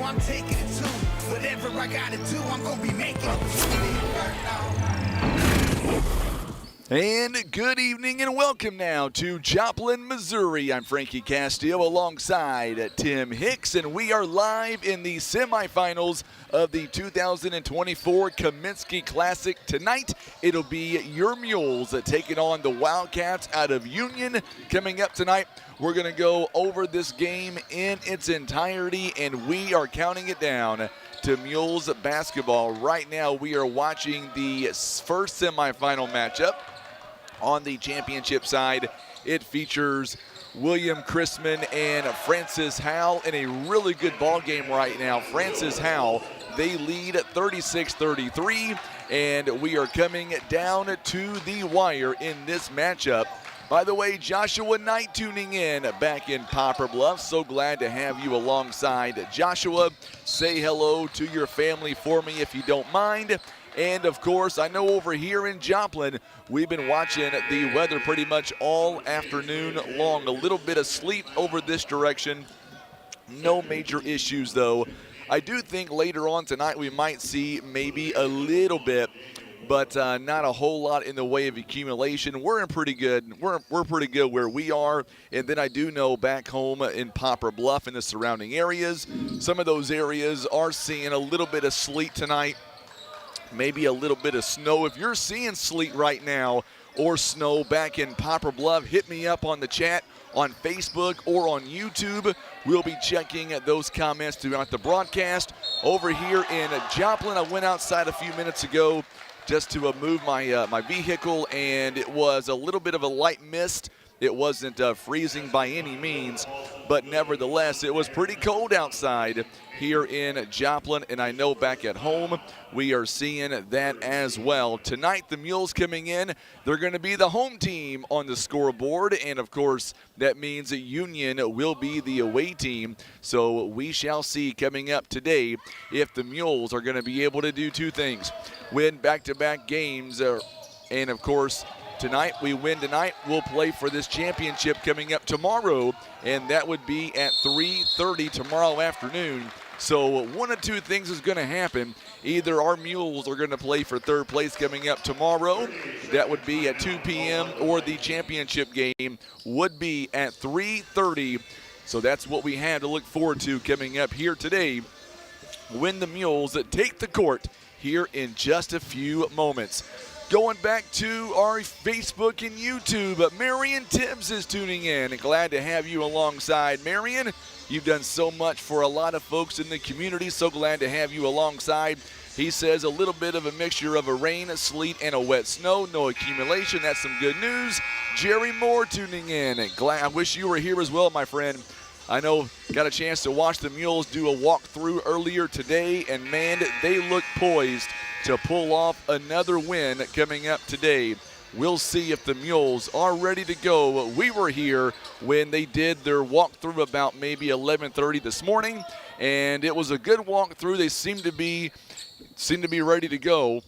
I'm taking it too. Whatever I gotta do, I'm gonna be making it. And good evening and welcome now to Joplin, Missouri. I'm Frankie Castillo alongside Tim Hicks, and we are live in the semifinals of the 2024 Kaminsky Classic. Tonight, it'll be your Mules taking on the Wildcats out of Union. Coming up tonight, we're going to go over this game in its entirety, and we are counting it down to Mules basketball. Right now, we are watching the first semifinal matchup. On the championship side, it features William Chrisman and Francis Howell in a really good ball game right now. Francis Howell, they lead 36-33, and we are coming down to the wire in this matchup. By the way, Joshua Knight tuning in back in Poplar Bluff. So glad to have you alongside. Joshua, say hello to your family for me if you don't mind. And, of course, I know over here in Joplin, we've been watching the weather pretty much all afternoon long. A little bit of sleep over this direction. No major issues, though. I do think later on tonight we might see maybe a little bit, but not a whole lot in the way of accumulation. We're in pretty good. We're pretty good where we are. And then I do know back home in Poplar Bluff and the surrounding areas, some of those areas are seeing a little bit of sleet tonight. Maybe a little bit of snow. If you're seeing sleet right now or snow back in Poplar Bluff, hit me up on the chat on Facebook or on YouTube. We'll be checking those comments throughout the broadcast. Over here in Joplin, I went outside a few minutes ago just to move my vehicle, and it was a little bit of a light mist. It wasn't freezing by any means, but nevertheless, it was pretty cold outside here in Joplin, and I know back at home we are seeing that as well. Tonight, the Mules coming in, they're going to be the home team on the scoreboard, and of course, that means that Union will be the away team. So we shall see coming up today if the Mules are going to be able to do two things: win back-to-back games, and of course, tonight, we win tonight, we'll play for this championship coming up tomorrow, and that would be at 3:30 tomorrow afternoon. So one of two things is going to happen. Either our Mules are going to play for third place coming up tomorrow, that would be at 2 p.m., or the championship game would be at 3:30. So that's what we have to look forward to coming up here today when the Mules take the court here in just a few moments. Going back to our Facebook and YouTube, Marion Tibbs is tuning in, and glad to have you alongside. Marion, you've done so much for a lot of folks in the community, so glad to have you alongside. He says a little bit of a mixture of a rain, a sleet, and a wet snow. No accumulation. That's some good news. Jerry Moore tuning in. And I wish you were here as well, my friend. I know, got a chance to watch the Mules do a walkthrough earlier today, and man, they look poised to pull off another win coming up today. We'll see if the Mules are ready to go. We were here when they did their walkthrough about maybe 11:30 this morning, and it was a good walkthrough. They seem to be ready to go.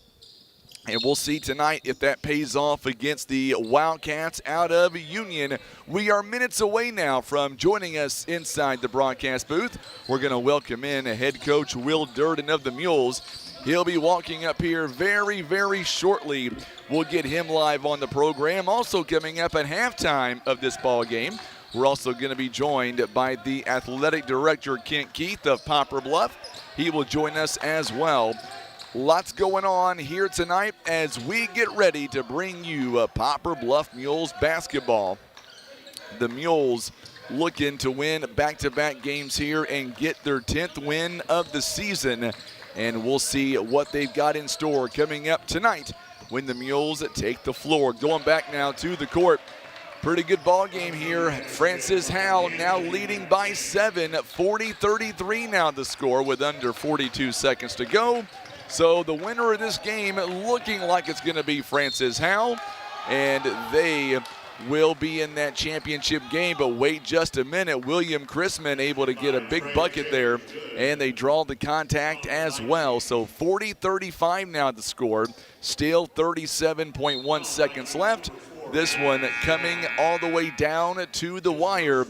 And we'll see tonight if that pays off against the Wildcats out of Union. We are minutes away now from joining us inside the broadcast booth. We're going to welcome in head coach Will Durden of the Mules. He'll be walking up here very, very shortly. We'll get him live on the program. Also coming up at halftime of this ball game, we're also going to be joined by the athletic director, Kent Keith of Poplar Bluff. He will join us as well. Lots going on here tonight as we get ready to bring you Poplar Bluff Mules basketball. The Mules looking to win back-to-back games here and get their 10th win of the season. And we'll see what they've got in store coming up tonight when the Mules take the floor. Going back now to the court. Pretty good ball game here. Francis Howell now leading by 7, 40-33 now the score with under 42 seconds to go. So the winner of this game looking like it's going to be Francis Howell, and they will be in that championship game. But wait just a minute, William Chrisman able to get a big bucket there, and they draw the contact as well. So 40-35 now the score, still 37.1 seconds left. This one coming all the way down to the wire.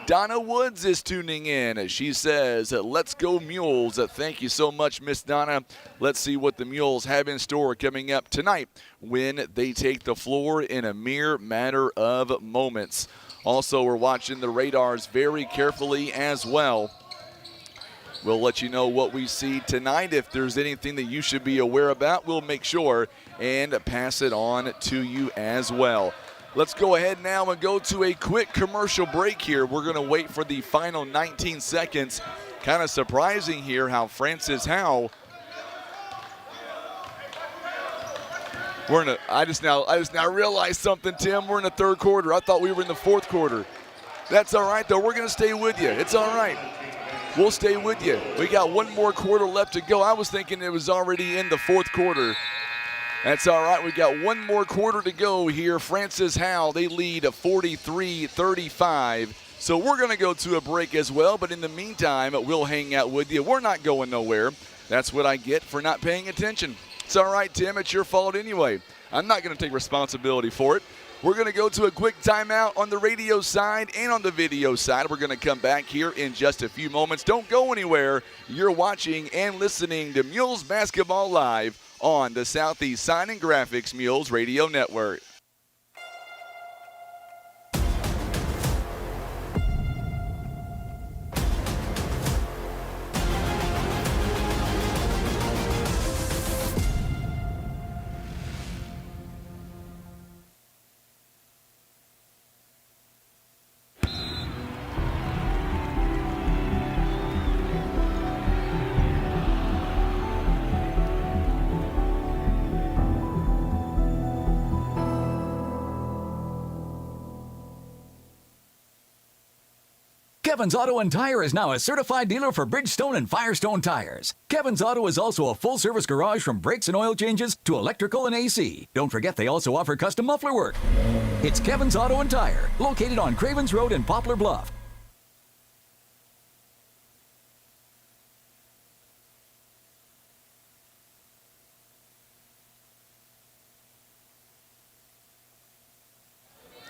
Donna Woods is tuning in. She says, let's go Mules. Thank you so much, Miss Donna. Let's see what the Mules have in store coming up tonight when they take the floor in a mere matter of moments. Also, we're watching the radars very carefully as well. We'll let you know what we see tonight. If there's anything that you should be aware about, we'll make sure and pass it on to you as well. Let's go ahead now and go to a quick commercial break here. We're going to wait for the final 19 seconds. Kind of surprising here how Francis Howe. I just now realized something, Tim. We're in the third quarter. I thought we were in the fourth quarter. That's all right, though. We're going to stay with you. It's all right. We'll stay with you. We got one more quarter left to go. I was thinking it was already in the fourth quarter. That's all right. We got one more quarter to go here. Francis Howe, they lead 43-35. So we're going to go to a break as well. But in the meantime, we'll hang out with you. We're not going nowhere. That's what I get for not paying attention. It's all right, Tim. It's your fault anyway. I'm not going to take responsibility for it. We're going to go to a quick timeout on the radio side and on the video side. We're going to come back here in just a few moments. Don't go anywhere. You're watching and listening to Mules Basketball Live on the Southeast Sign and Graphics Mules Radio Network. Kevin's Auto and Tire is now a certified dealer for Bridgestone and Firestone tires. Kevin's Auto is also a full-service garage from brakes and oil changes to electrical and AC. Don't forget they also offer custom muffler work. It's Kevin's Auto and Tire, located on Cravens Road in Poplar Bluff.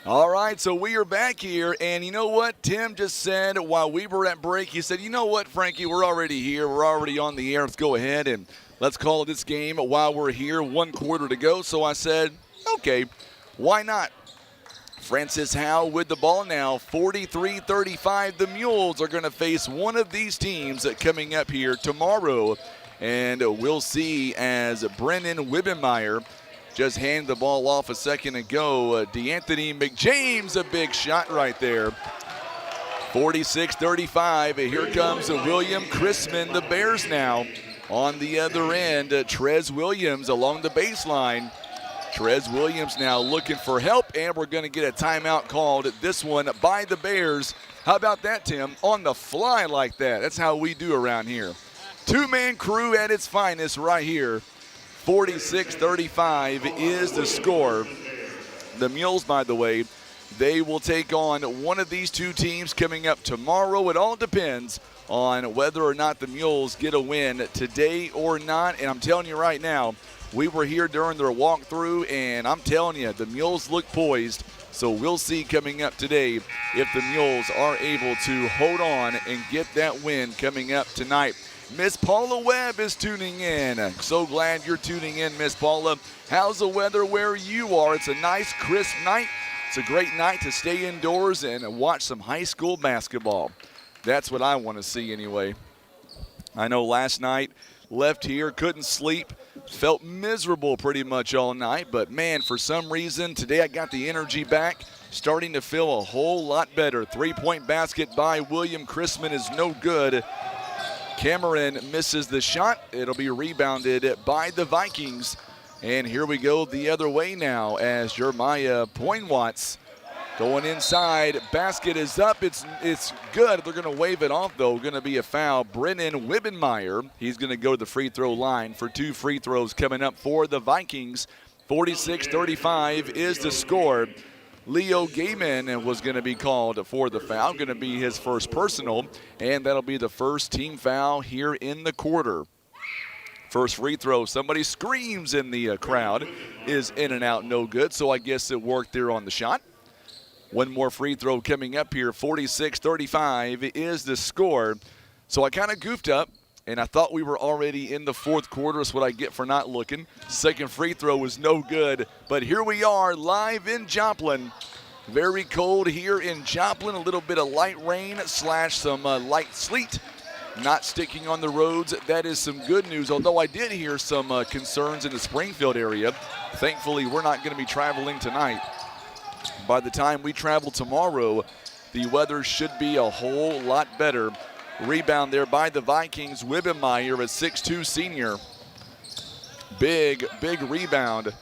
All right, so we are back here, and you know what? Tim just said while we were at break, he said, you know what, Frankie, we're already here. We're already on the air. Let's go ahead and let's call this game while we're here. 1 quarter to go. So I said, okay, why not? Francis Howe with the ball now, 43-35. The Mules are going to face one of these teams coming up here tomorrow, and we'll see as Brennan Wibbenmeyer just handed the ball off a second ago. DeAnthony McJames, a big shot right there. 46-35. Here comes William Chrisman, the Bears now. On the other end, Trez Williams along the baseline. Trez Williams now looking for help, and we're going to get a timeout called. This one by the Bears. How about that, Tim? On the fly like that. That's how we do around here. Two-man crew at its finest right here. 46-35 is the score. The Mules, by the way, they will take on one of these two teams coming up tomorrow. It all depends on whether or not the Mules get a win today or not. And I'm telling you right now, we were here during their walkthrough, and I'm telling you, the Mules look poised. So we'll see coming up today if the Mules are able to hold on and get that win coming up tonight. Miss Paula Webb is tuning in. So glad you're tuning in, Miss Paula. How's the weather where you are? It's a nice, crisp night. It's a great night to stay indoors and watch some high school basketball. That's what I want to see anyway. I know last night, left here, couldn't sleep, felt miserable pretty much all night. But, man, for some reason, today I got the energy back, starting to feel a whole lot better. Three-point basket by William Chrisman is no good. Cameron misses the shot. It'll be rebounded by the Vikings. And here we go the other way now as Jeremiah Poinwatts going inside. Basket is up. It's good. They're going to wave it off, though. Going to be a foul. Brennan Wibbenmeyer, he's going to go to the free throw line for 2 free throws coming up for the Vikings. 46-35 is the score. Leo Gaiman was going to be called for the foul, going to be his first personal, and that'll be the first team foul here in the quarter. First free throw, somebody screams in the crowd, is in and out, no good, so I guess it worked there on the shot. One more free throw coming up here. 46-35 is the score. So I kind of goofed up, and I thought we were already in the fourth quarter. That's what I get for not looking. Second free throw was no good. But here we are live in Joplin. Very cold here in Joplin. A little bit of light rain / some light sleet. Not sticking on the roads. That is some good news, although I did hear some concerns in the Springfield area. Thankfully, we're not going to be traveling tonight. By the time we travel tomorrow, the weather should be a whole lot better. Rebound there by the Vikings. Wibbenmeyer, a 6'2 senior. Big rebound.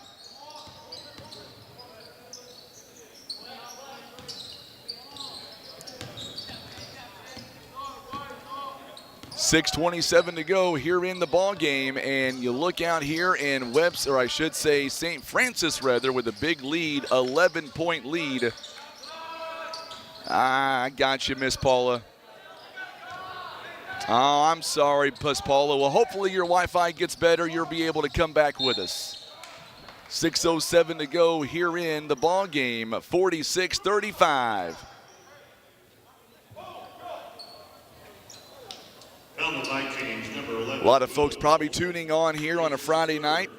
.6:27 to go here in the ball game, and you look out here in Webster, or I should say St. Francis rather, with a big lead, 11-point lead. I got you, Miss Paula. Oh, I'm sorry, Miss Paula. Well, hopefully your Wi-Fi gets better. You'll be able to come back with us. 6:07 to go here in the ball game, 46-35. A lot of folks probably tuning on here on a Friday night.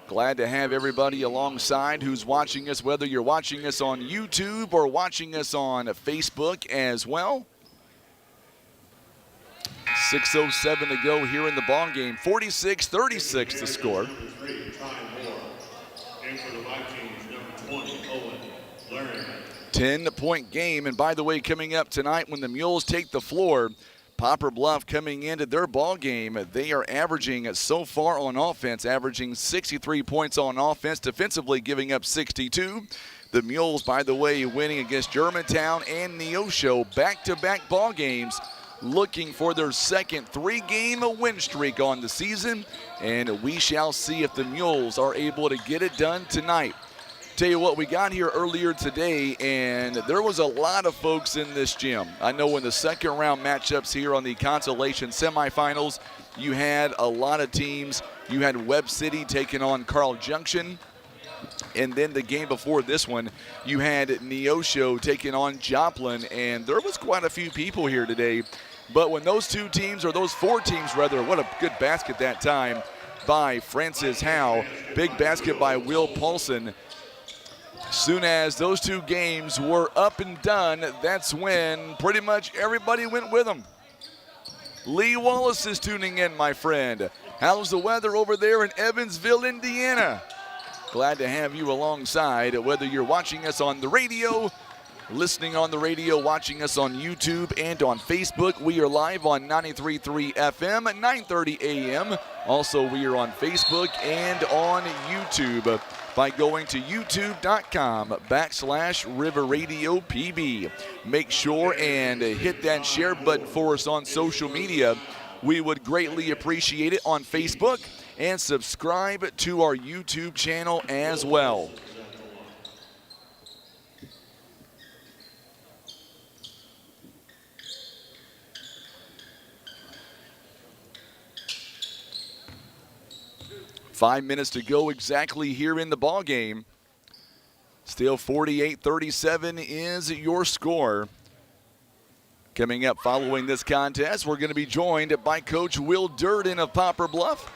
Glad to have everybody alongside who's watching us, whether you're watching us on YouTube or watching us on Facebook as well. 6:07 to go here in the ball game. 46-36 the score. 10-point game, and by the way, coming up tonight when the Mules take the floor, Poplar Bluff coming into their ball game, they are averaging so far on offense, averaging 63 points on offense, defensively giving up 62. The Mules, by the way, winning against Germantown and Neosho, back-to-back ball games, looking for their second 3-game win streak on the season, and we shall see if the Mules are able to get it done tonight. Tell you what, we got here earlier today, and there was a lot of folks in this gym. I know in the second round matchups here on the consolation semifinals, you had a lot of teams. You had Webb City taking on Carl Junction. And then the game before this one, you had Neosho taking on Joplin, and there was quite a few people here today. But when those two teams, or those four teams rather, what a good basket that time by Francis Howe. Big basket by Will Paulson. Soon as those two games were up and done, that's when pretty much everybody went with them. Lee Wallace is tuning in, my friend. How's the weather over there in Evansville, Indiana? Glad to have you alongside, whether you're watching us on the radio, listening on the radio, watching us on YouTube and on Facebook. We are live on 93.3 FM at 9:30 a.m. Also, we are on Facebook and on YouTube by going to youtube.com/River Radio PB. Make sure and hit that share button for us on social media. We would greatly appreciate it on Facebook, and subscribe to our YouTube channel as well. Five minutes to go exactly here in the ball game. Still 48-37 is your score. Coming up following this contest, we're going to be joined by Coach Will Durden of Poplar Bluff.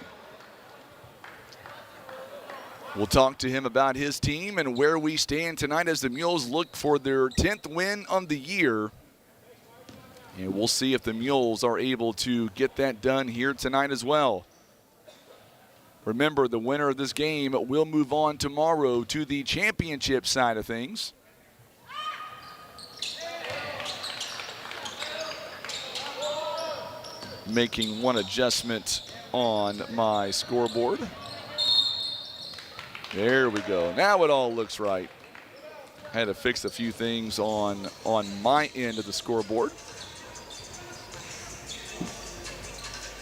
We'll talk to him about his team and where we stand tonight as the Mules look for their 10th win of the year. And we'll see if the Mules are able to get that done here tonight as well. Remember, the winner of this game will move on tomorrow to the championship side of things. Making one adjustment on my scoreboard. There we go. Now it all looks right. Had to fix a few things on my end of the scoreboard.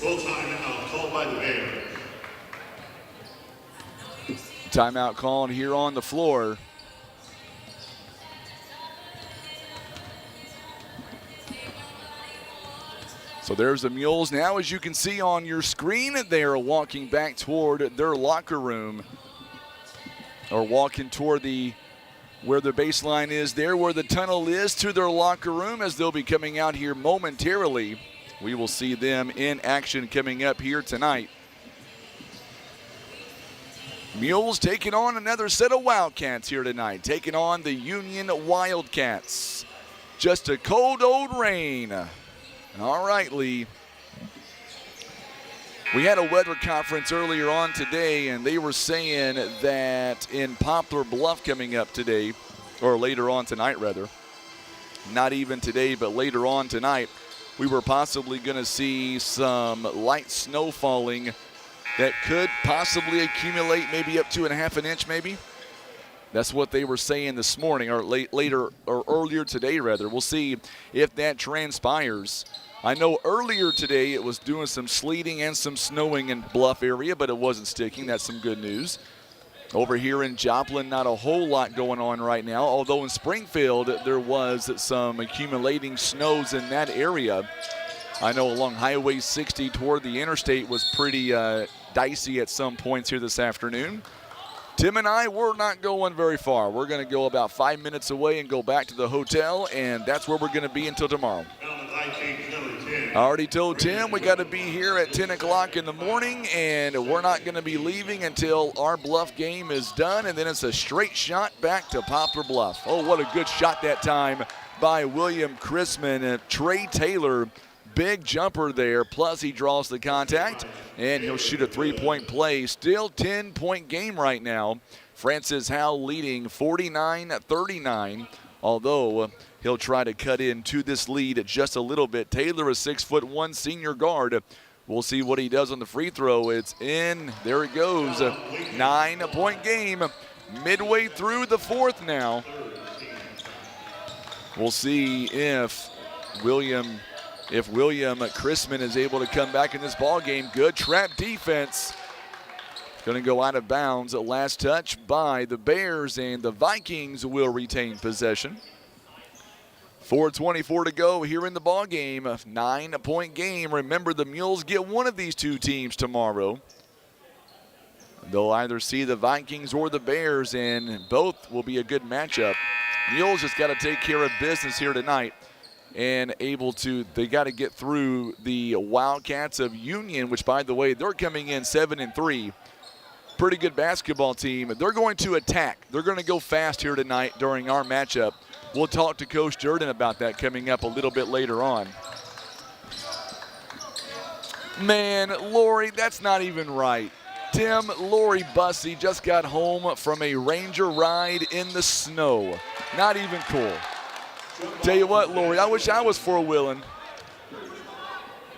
Full timeout called by the Bears. Timeout called here on the floor. So there's the Mules now, as you can see on your screen. They are walking back toward their locker room, or walking toward the where the baseline is there, where the tunnel is, to their locker room as they'll be coming out here momentarily. We will see them in action coming up here tonight. Mules taking on another set of Wildcats here tonight, taking on the Union Wildcats. Just a cold old rain. All right, Lee. We had a weather conference earlier on today, and they were saying that in Poplar Bluff coming up today, or later on tonight rather, not even today, but later on tonight, we were possibly going to see some light snow falling that could possibly accumulate maybe up to an inch maybe. That's what they were saying this morning, or later, or earlier today rather. We'll see if that transpires. I know earlier today it was doing some sleeting and some snowing in Bluff area, but it wasn't sticking. That's some good news. Over here in Joplin, not a whole lot going on right now, although in Springfield there was some accumulating snows in that area. I know along Highway 60 toward the interstate was pretty dicey at some points here this afternoon. Tim and I, we're not going very far. We're going to go about 5 minutes away and go back to the hotel, and that's where we're going to be until tomorrow. I already told Tim we got to be here at 10 o'clock in the morning, and we're not going to be leaving until our Bluff game is done, and then it's a straight shot back to Poplar Bluff. Oh, what a good shot that time by William Chrisman. And Trey Taylor, big jumper there, plus he draws the contact, and he'll shoot a three-point play. Still 10-point game right now. Francis Howell leading 49-39, although he'll try to cut into this lead just a little bit. Taylor, a 6'1" senior guard. We'll see what he does on the free throw. It's in. There it goes. A 9-point game. Midway through the fourth now. We'll see if William Chrisman is able to come back in this ball game. Good trap defense. Going to go out of bounds. Last touch by the Bears, and the Vikings will retain possession. 4:24 to go here in the ball game. A 9-point game. Remember, the Mules get one of these two teams tomorrow. They'll either see the Vikings or the Bears, and both will be a good matchup. Mules just got to take care of business here tonight. And they got to get through the Wildcats of Union, which, by the way, they're coming in 7-3. Pretty good basketball team. They're going to attack. They're going to go fast here tonight during our matchup. We'll talk to Coach Durden about that coming up a little bit later on. Man, Lori, that's not even right. Tim, Lori Bussey just got home from a Ranger ride in the snow. Not even cool. Tell you what, Lori, I wish I was four-wheeling.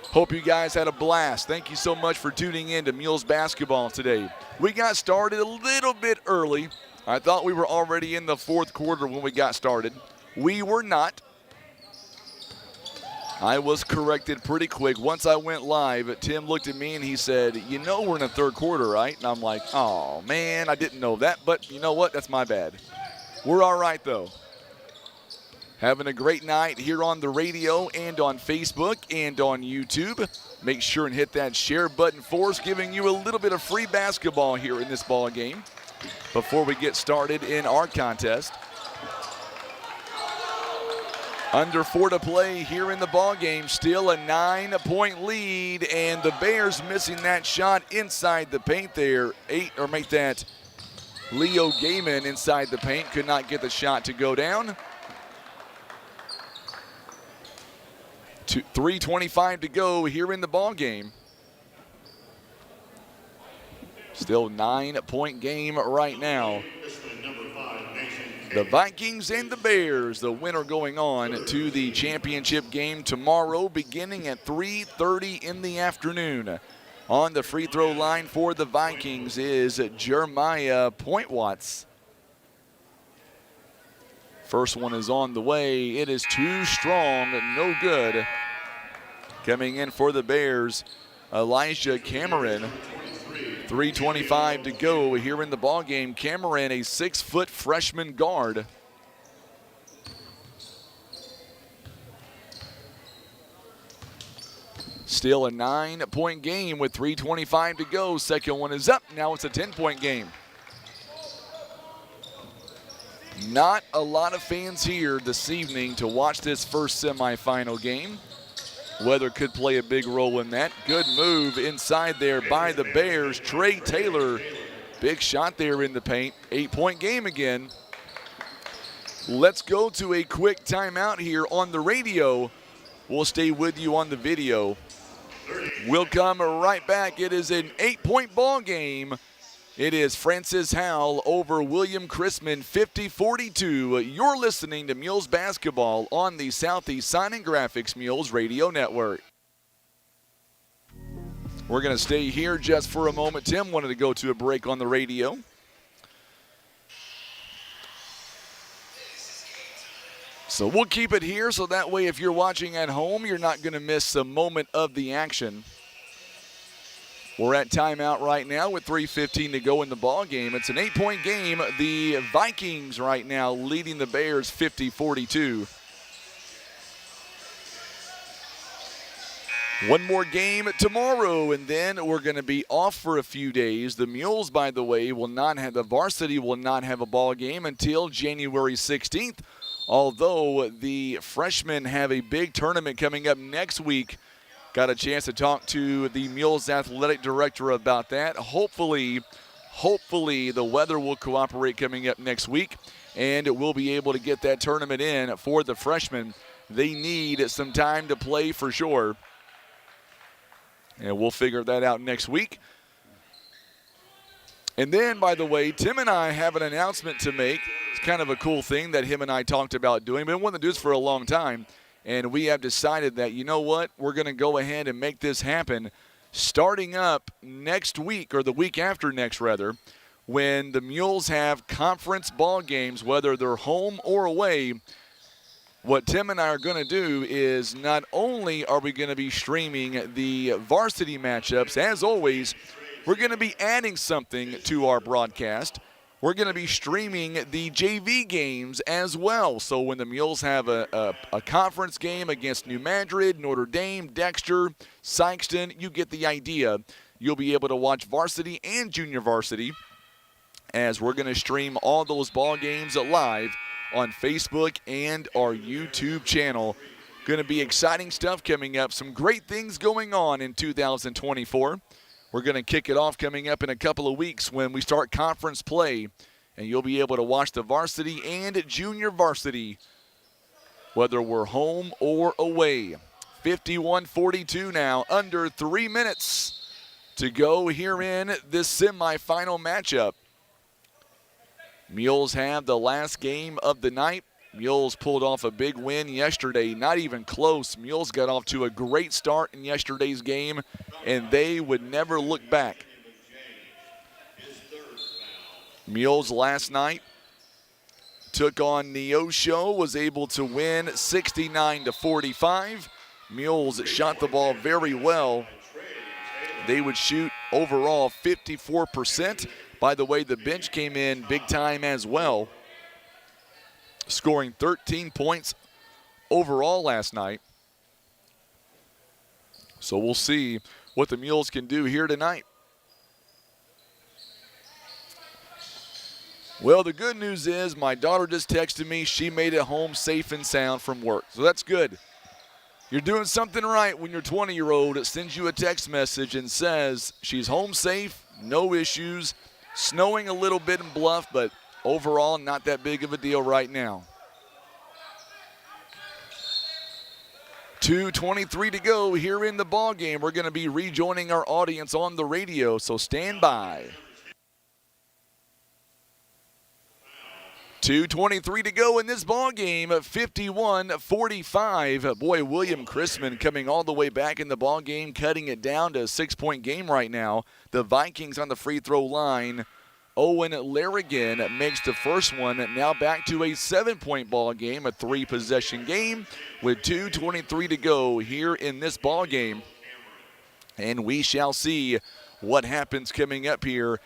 Hope you guys had a blast. Thank you so much for tuning in to Mules basketball today. We got started a little bit early. I thought we were already in the fourth quarter when we got started. We were not. I was corrected pretty quick. Once I went live, Tim looked at me and he said, "You know we're in the third quarter, right?" And I'm like, "Oh, man, I didn't know that." But you know what? That's my bad. We're all right, though. Having a great night here on the radio and on Facebook and on YouTube. Make sure and hit that share button for us, giving you a little bit of free basketball here in this ball game before we get started in our contest. Under 4 to play here in the ball game. Still a 9-point lead, and the Bears missing that shot inside the paint there. Make that Leo Gaiman inside the paint. Could not get the shot to go down. 3:25 to go here in the ball game. Still 9-point game right now. The Vikings and the Bears, the winner going on to the championship game tomorrow beginning at 3:30 in the afternoon. On the free throw line for the Vikings is Jeremiah Pointwatts. First one is on the way. It is too strong, no good. Coming in for the Bears, Elijah Cameron. 3:25 to go here in the ball game. Cameron, a 6-foot freshman guard. Still a 9-point game with 3:25 to go. Second one is up. Now it's a 10-point game. Not a lot of fans here this evening to watch this first semifinal game. Weather could play a big role in that. Good move inside there by the Bears. Trey Taylor, big shot there in the paint. 8-point game again. Let's go to a quick timeout here on the radio. We'll stay with you on the video. We'll come right back. It is an 8-point ball game. It is Francis Howell over William Chrisman, 50-42. You're listening to Mules Basketball on the Southeast Sign and Graphics Mules Radio Network. We're going to stay here just for a moment. Tim wanted to go to a break on the radio. So we'll keep it here so that way if you're watching at home, you're not going to miss a moment of the action. We're at timeout right now with 3:15 to go in the ball game. It's an 8-point game. The Vikings right now leading the Bears 50-42. One more game tomorrow, and then we're going to be off for a few days. The Mules, by the way, the varsity will not have a ball game until January 16th, although the freshmen have a big tournament coming up next week. Got a chance to talk to the Mules athletic director about that. Hopefully the weather will cooperate coming up next week, and we'll be able to get that tournament in for the freshmen. They need some time to play for sure, and we'll figure that out next week. And then, by the way, Tim and I have an announcement to make. It's kind of a cool thing that him and I talked about doing. We've been wanting to do this for a long time. And we have decided that, you know what, we're going to go ahead and make this happen starting up next week, or the week after next, rather, when the Mules have conference ball games, whether they're home or away. What Tim and I are going to do is not only are we going to be streaming the varsity matchups, as always, we're going to be adding something to our broadcast. We're going to be streaming the JV games as well. So when the Mules have a conference game against New Madrid, Notre Dame, Dexter, Sykeston, you get the idea. You'll be able to watch varsity and junior varsity, as we're going to stream all those ball games live on Facebook and our YouTube channel. Going to be exciting stuff coming up. Some great things going on in 2024. We're going to kick it off coming up in a couple of weeks when we start conference play, and you'll be able to watch the varsity and junior varsity, whether we're home or away. 51-42 now, under 3 minutes to go here in this semifinal matchup. Mules have the last game of the night. Mules pulled off a big win yesterday, not even close. Mules got off to a great start in yesterday's game, and they would never look back. Mules last night took on Neosho, was able to win 69-45. Mules shot the ball very well. They would shoot overall 54%. By the way, the bench came in big time as well, scoring 13 points overall last night. So we'll see what the Mules can do here tonight. Well, the good news is my daughter just texted me. She made it home safe and sound from work, so that's good. You're doing something right when your 20-year-old sends you a text message and says she's home safe, no issues, snowing a little bit in Bluff, but overall, not that big of a deal right now. 2:23 to go here in the ball game. We're going to be rejoining our audience on the radio, so stand by. 2:23 to go in this ball game, 51-45. Boy, William Chrisman coming all the way back in the ball game, cutting it down to a 6-point game right now. The Vikings on the free throw line. Owen Larrigan makes the first one. Now back to a 7-point ball game, a 3-possession game with 2:23 to go here in this ball game. And we shall see what happens coming up here.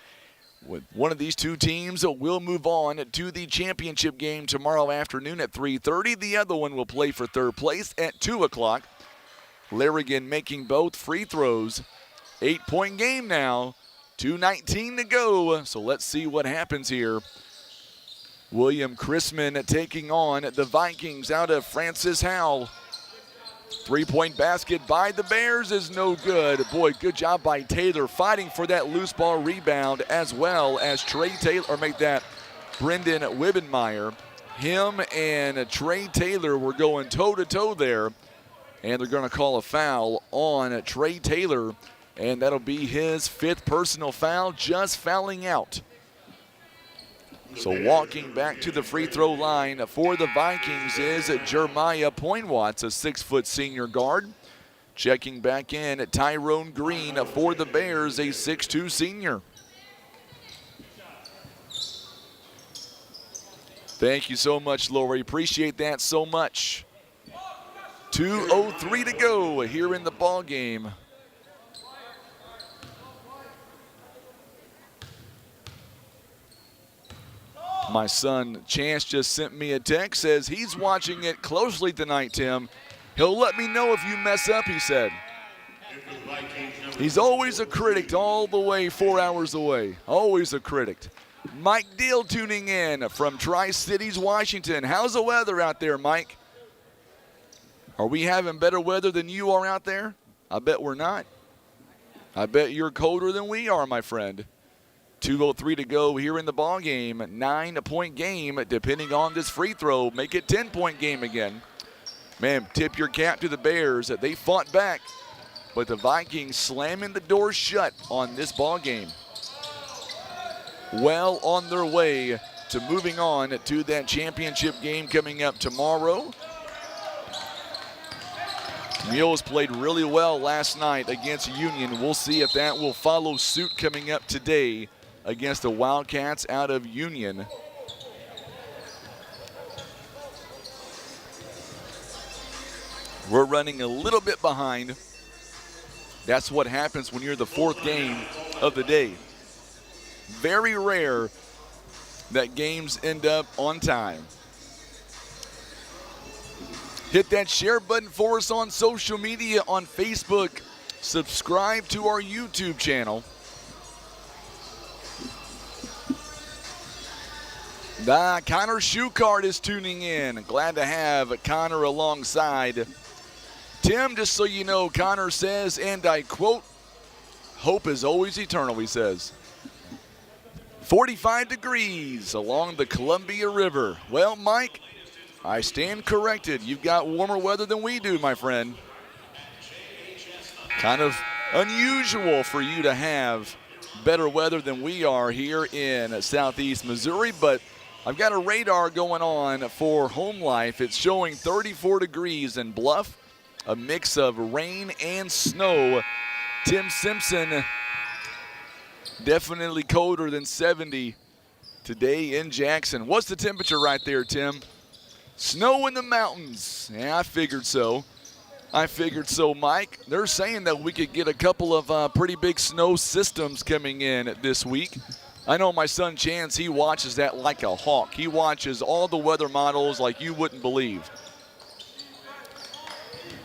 With one of these two teams will move on to the championship game tomorrow afternoon at 3:30. The other one will play for third place at 2 o'clock. Larrigan making both free throws. 8-point game now. 2:19 to go, so let's see what happens here. William Chrisman taking on the Vikings out of Francis Howell. Three-point basket by the Bears is no good. Boy, good job by Taylor fighting for that loose ball rebound, as well as Trey Taylor, or make that Brendan Wibbenmeyer. Him and Trey Taylor were going toe-to-toe there, and they're going to call a foul on Trey Taylor, and that'll be his 5th personal foul, just fouling out. So walking back to the free throw line for the Vikings is Jeremiah Pointwatts, a 6-foot senior guard. Checking back in at Tyrone Green for the Bears, a 6'2 senior. Thank you so much, Lori. Appreciate that so much. 2:03 to go here in the ball game. My son Chance just sent me a text, says he's watching it closely tonight, Tim. He'll let me know if you mess up, he said. He's always a critic all the way 4 hours away. Always a critic. Mike Deal tuning in from Tri-Cities, Washington. How's the weather out there, Mike? Are we having better weather than you are out there? I bet we're not. I bet you're colder than we are, my friend. 2:03 to go here in the ball game. 9-point game, depending on this free throw. Make it 10-point game again. Man, tip your cap to the Bears. They fought back, but the Vikings slamming the door shut on this ball game. Well on their way to moving on to that championship game coming up tomorrow. Mules played really well last night against Union. We'll see if that will follow suit coming up today against the Wildcats out of Union. We're running a little bit behind. That's what happens when you're the 4th game of the day. Very rare that games end up on time. Hit that share button for us on social media on Facebook. Subscribe to our YouTube channel. Connor Schuchart is tuning in. Glad to have Connor alongside. Tim, just so you know, Connor says, and I quote, "Hope is always eternal," he says. 45 degrees along the Columbia River. Well, Mike, I stand corrected. You've got warmer weather than we do, my friend. Kind of unusual for you to have better weather than we are here in southeast Missouri, but I've got a radar going on for home life. It's showing 34 degrees in Bluff, a mix of rain and snow. Tim Simpson, definitely colder than 70 today in Jackson. What's the temperature right there, Tim? Snow in the mountains. Yeah, I figured so. Mike. They're saying that we could get a couple of pretty big snow systems coming in this week. I know my son Chance, he watches that like a hawk. He watches all the weather models like you wouldn't believe.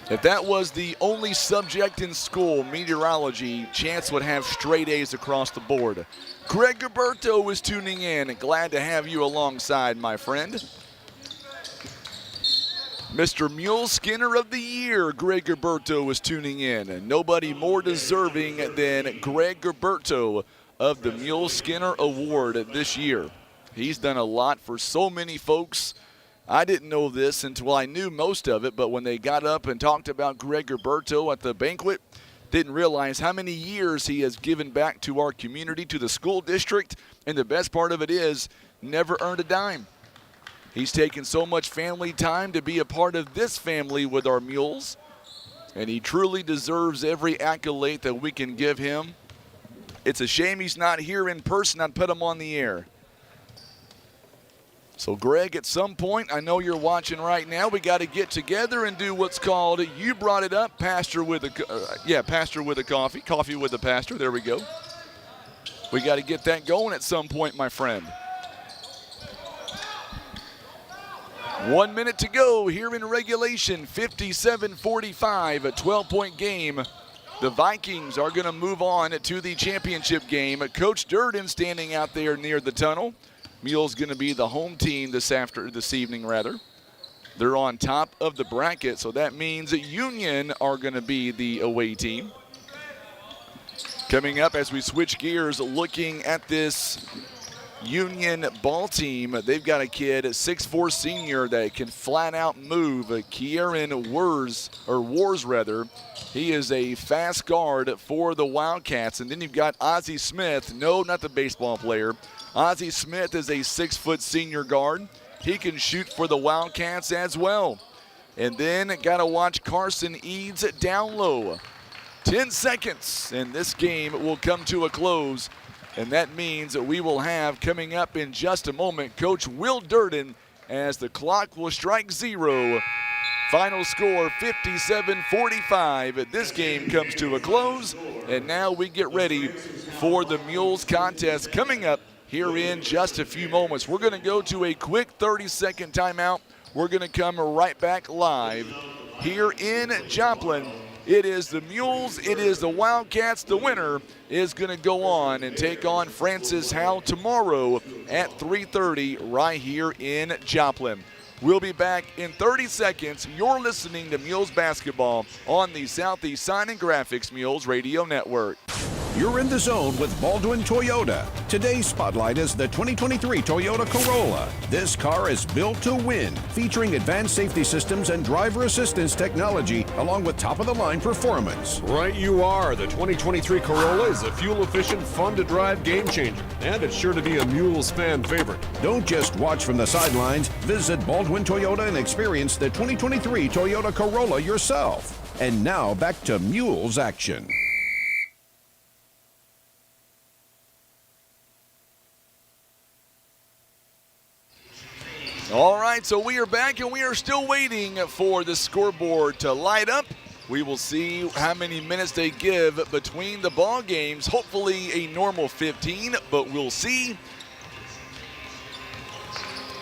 If that was the only subject in school, meteorology, Chance would have straight A's across the board. Greg Gilberto is tuning in. Glad to have you alongside, my friend. Mr. Mule Skinner of the Year, Greg Gilberto is tuning in. And nobody more deserving than Greg Gilberto of the Mule Skinner Award this year. He's done a lot for so many folks. I didn't know this until I knew most of it, but when they got up and talked about Greg Gilberto at the banquet, didn't realize how many years he has given back to our community, to the school district, and the best part of it is never earned a dime. He's taken so much family time to be a part of this family with our Mules, and he truly deserves every accolade that we can give him. It's a shame he's not here in person. I'd put him on the air. So, Greg, at some point, I know you're watching right now, we got to get together and do what's called, you brought it up, pastor with a coffee, coffee with a pastor, there we go. We got to get that going at some point, my friend. 1 minute to go here in regulation, 57-45, a 12-point game. The Vikings are going to move on to the championship game. Coach Durden standing out there near the tunnel. Mules going to be the home team this evening. They're on top of the bracket, so that means that Union are going to be the away team. Coming up as we switch gears, looking at this Union ball team, they've got a kid, 6'4" senior that can flat out move. Kieran Wars. He is a fast guard for the Wildcats. And then you've got Ozzie Smith. No, not the baseball player. Ozzie Smith is a 6' senior guard. He can shoot for the Wildcats as well. And then got to watch Carson Eads down low. 10 seconds, and this game will come to a close. And that means that we will have, coming up in just a moment, Coach Will Durden as the clock will strike 0. Final score 57-45. This game comes to a close, and now we get ready for the Mules contest coming up here in just a few moments. We're going to go to a quick 30-second timeout. We're going to come right back live here in Joplin. It is the Mules, it is the Wildcats. The winner is going to go on and take on Francis Howell tomorrow at 3:30 right here in Joplin. We'll be back in 30 seconds. You're listening to Mules Basketball on the Southeast Sign and Graphics Mules Radio Network. You're in the zone with Baldwin Toyota. Today's spotlight is the 2023 Toyota Corolla. This car is built to win, featuring advanced safety systems and driver assistance technology, along with top-of-the-line performance. Right you are. The 2023 Corolla is a fuel-efficient, fun-to-drive game-changer, and it's sure to be a Mules fan favorite. Don't just watch from the sidelines. Visit Baldwin Toyota and experience the 2023 Toyota Corolla yourself. And now back to Mules action. All right, so we are back, and we are still waiting for the scoreboard to light up. We will see how many minutes they give between the ball games. Hopefully a normal 15, but we'll see.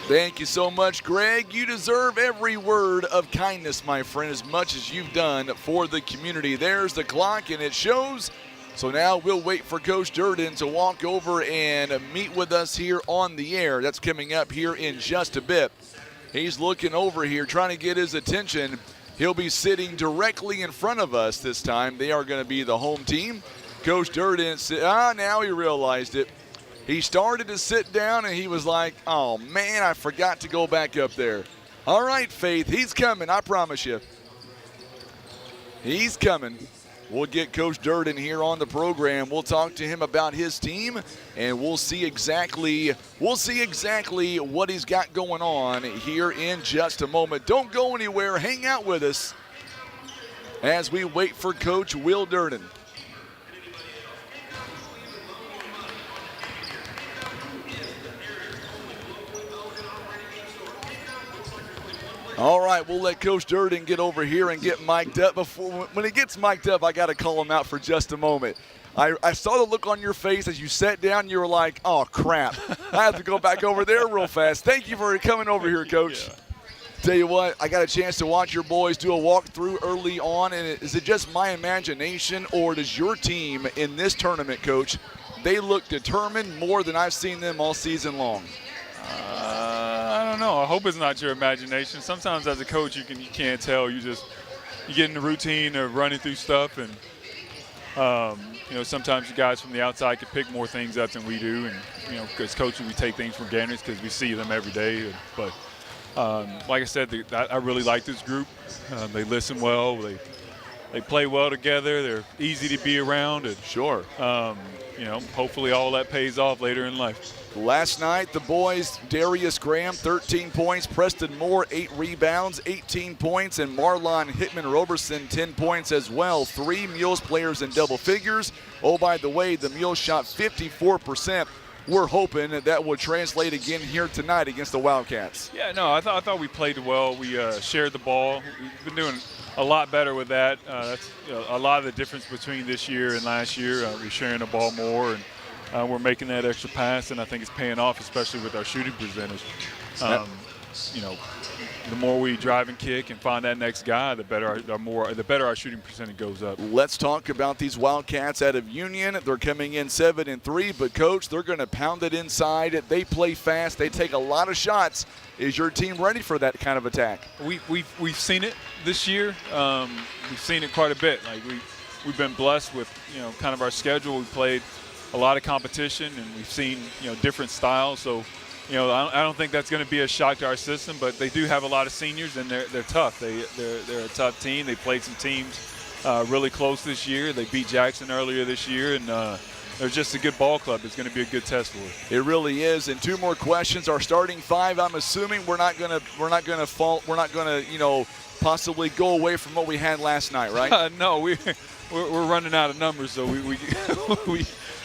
Thank you so much, Greg. You deserve every word of kindness, my friend, as much as you've done for the community. There's the clock, and it shows. So now we'll wait for Coach Durden to walk over and meet with us here on the air. That's coming up here in just a bit. He's looking over here, trying to get his attention. He'll be sitting directly in front of us this time. They are going to be the home team. Coach Durden, now he realized it. He started to sit down, and he was like, oh, man, I forgot to go back up there. All right, Faith, he's coming, I promise you. He's coming. We'll get Coach Durden here on the program. We'll talk to him about his team, and we'll see exactly what he's got going on here in just a moment. Don't go anywhere. Hang out with us as we wait for Coach Will Durden. All right, we'll let Coach Durden get over here and get mic'd up. When he gets mic'd up, I got to call him out for just a moment. I saw the look on your face as you sat down. You were like, oh, crap. I have to go back over there real fast. Thank you for coming over here, Coach. Yeah. Tell you what, I got a chance to watch your boys do a walkthrough early on, and is it just my imagination, or does your team in this tournament, Coach, they look determined more than I've seen them all season long? I don't know. I hope it's not your imagination. Sometimes as a coach, you can't tell. You get in the routine of running through stuff, and sometimes you guys from the outside can pick more things up than we do, and as coaches we take things for granted because we see them every day. But like I said, I really like this group. They listen well. They play well together. They're easy to be around, and sure. Hopefully all that pays off later in life. Last night, the boys, Darius Graham, 13 points. Preston Moore, 8 rebounds, 18 points. And Marlon Hittman-Roberson, 10 points as well. 3 Mules players in double figures. Oh, by the way, the Mules shot 54%. We're hoping that will translate again here tonight against the Wildcats. Yeah, no, I thought we played well. We shared the ball. We've been doing a lot better with that. That's a lot of the difference between this year and last year. We're sharing the ball more, and we're making that extra pass, and I think it's paying off, especially with our shooting percentage. the more we drive and kick and find that next guy, the better our shooting percentage goes up. Let's talk about these Wildcats out of Union. They're coming in 7-3, but Coach, they're going to pound it inside. They play fast. They take a lot of shots. Is your team ready for that kind of attack? We've seen it this year. We've seen it quite a bit. Like we've been blessed with kind of our schedule. We played a lot of competition, and we've seen different styles. So I don't think that's going to be a shock to our system. But they do have a lot of seniors, and they're tough. They're a tough team. They played some teams really close this year. They beat Jackson earlier this year, and they're just a good ball club. It's going to be a good test for us. It really is. And two more questions. Our starting five. I'm assuming we're not going to possibly go away from what we had last night, right? No, we're running out of numbers, so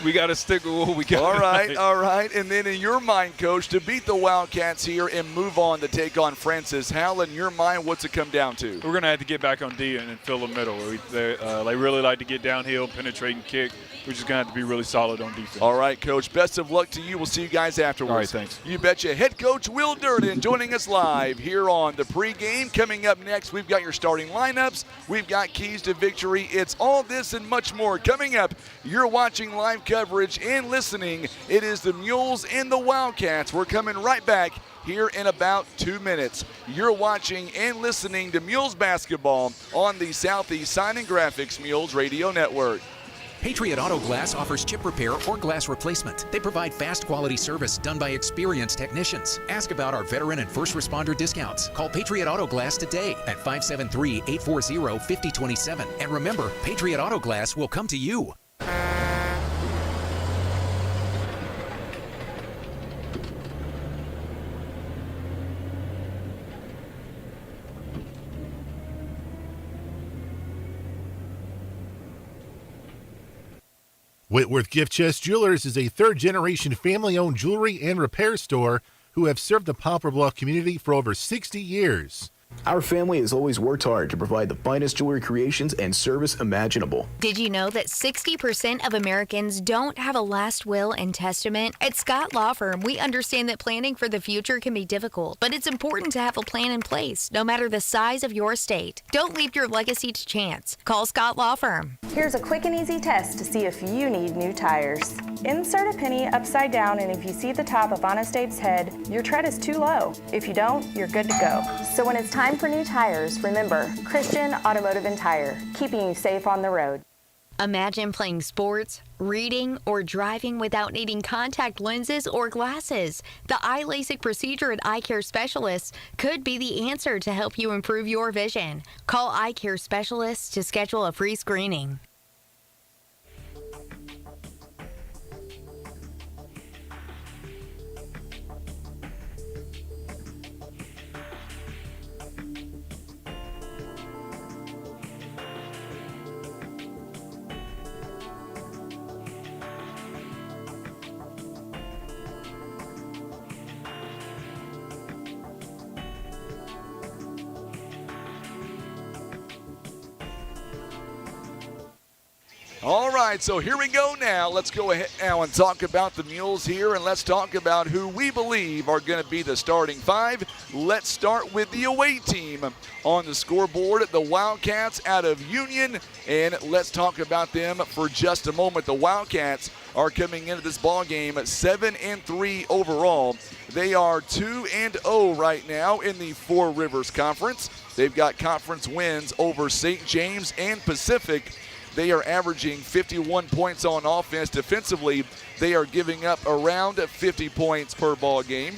we got to stick with what we got. All right. And then in your mind, Coach, to beat the Wildcats here and move on to take on Francis, Hal, in your mind, what's it come down to? We're going to have to get back on D and fill the middle. They really like to get downhill, penetrate, and kick. We're just going to have to be really solid on defense. All right, Coach. Best of luck to you. We'll see you guys afterwards. All right, thanks. You betcha. Head coach Will Durden joining us live here on the pregame. Coming up next, we've got your starting lineups. We've got keys to victory. It's all this and much more coming up. You're watching live coverage and listening. It is the Mules and the Wildcats. We're coming right back here in about 2 minutes. You're watching and listening to Mules basketball on the Southeast Sign and Graphics Mules Radio Network. Patriot Auto Glass offers chip repair or glass replacement. They provide fast quality service done by experienced technicians. Ask about our veteran and first responder discounts. Call Patriot Auto Glass today at 573-840-5027. And remember, Patriot Auto Glass will come to you. Whitworth Gift Chest Jewelers is a third-generation family-owned jewelry and repair store who have served the Poplar Bluff community for over 60 years. Our family has always worked hard to provide the finest jewelry creations and service imaginable. Did you know that 60% of Americans don't have a last will and testament? At Scott Law Firm, we understand that planning for the future can be difficult, but it's important to have a plan in place, no matter the size of your estate. Don't leave your legacy to chance. Call Scott Law Firm. Here's a quick and easy test to see if you need new tires. Insert a penny upside down, and if you see the top of Honest Abe's head, your tread is too low. If you don't, you're good to go. So when it's time for new tires, remember Christian Automotive and Tire, keeping you safe on the road. Imagine playing sports, reading, or driving without needing contact lenses or glasses. The eye LASIK procedure at Eye Care Specialists could be the answer to help you improve your vision. Call Eye Care Specialists to schedule a free screening. All right, so here we go now. Let's go ahead now and talk about the Mules here, and let's talk about who we believe are going to be the starting five. Let's start with the away team on the scoreboard, the Wildcats out of Union, and let's talk about them for just a moment. The Wildcats are coming into this ball game at 7-3 overall. They are 2-0 right now in the Four Rivers Conference. They've got conference wins over St. James and Pacific. They are averaging 51 points on offense. Defensively, they are giving up around 50 points per ball game.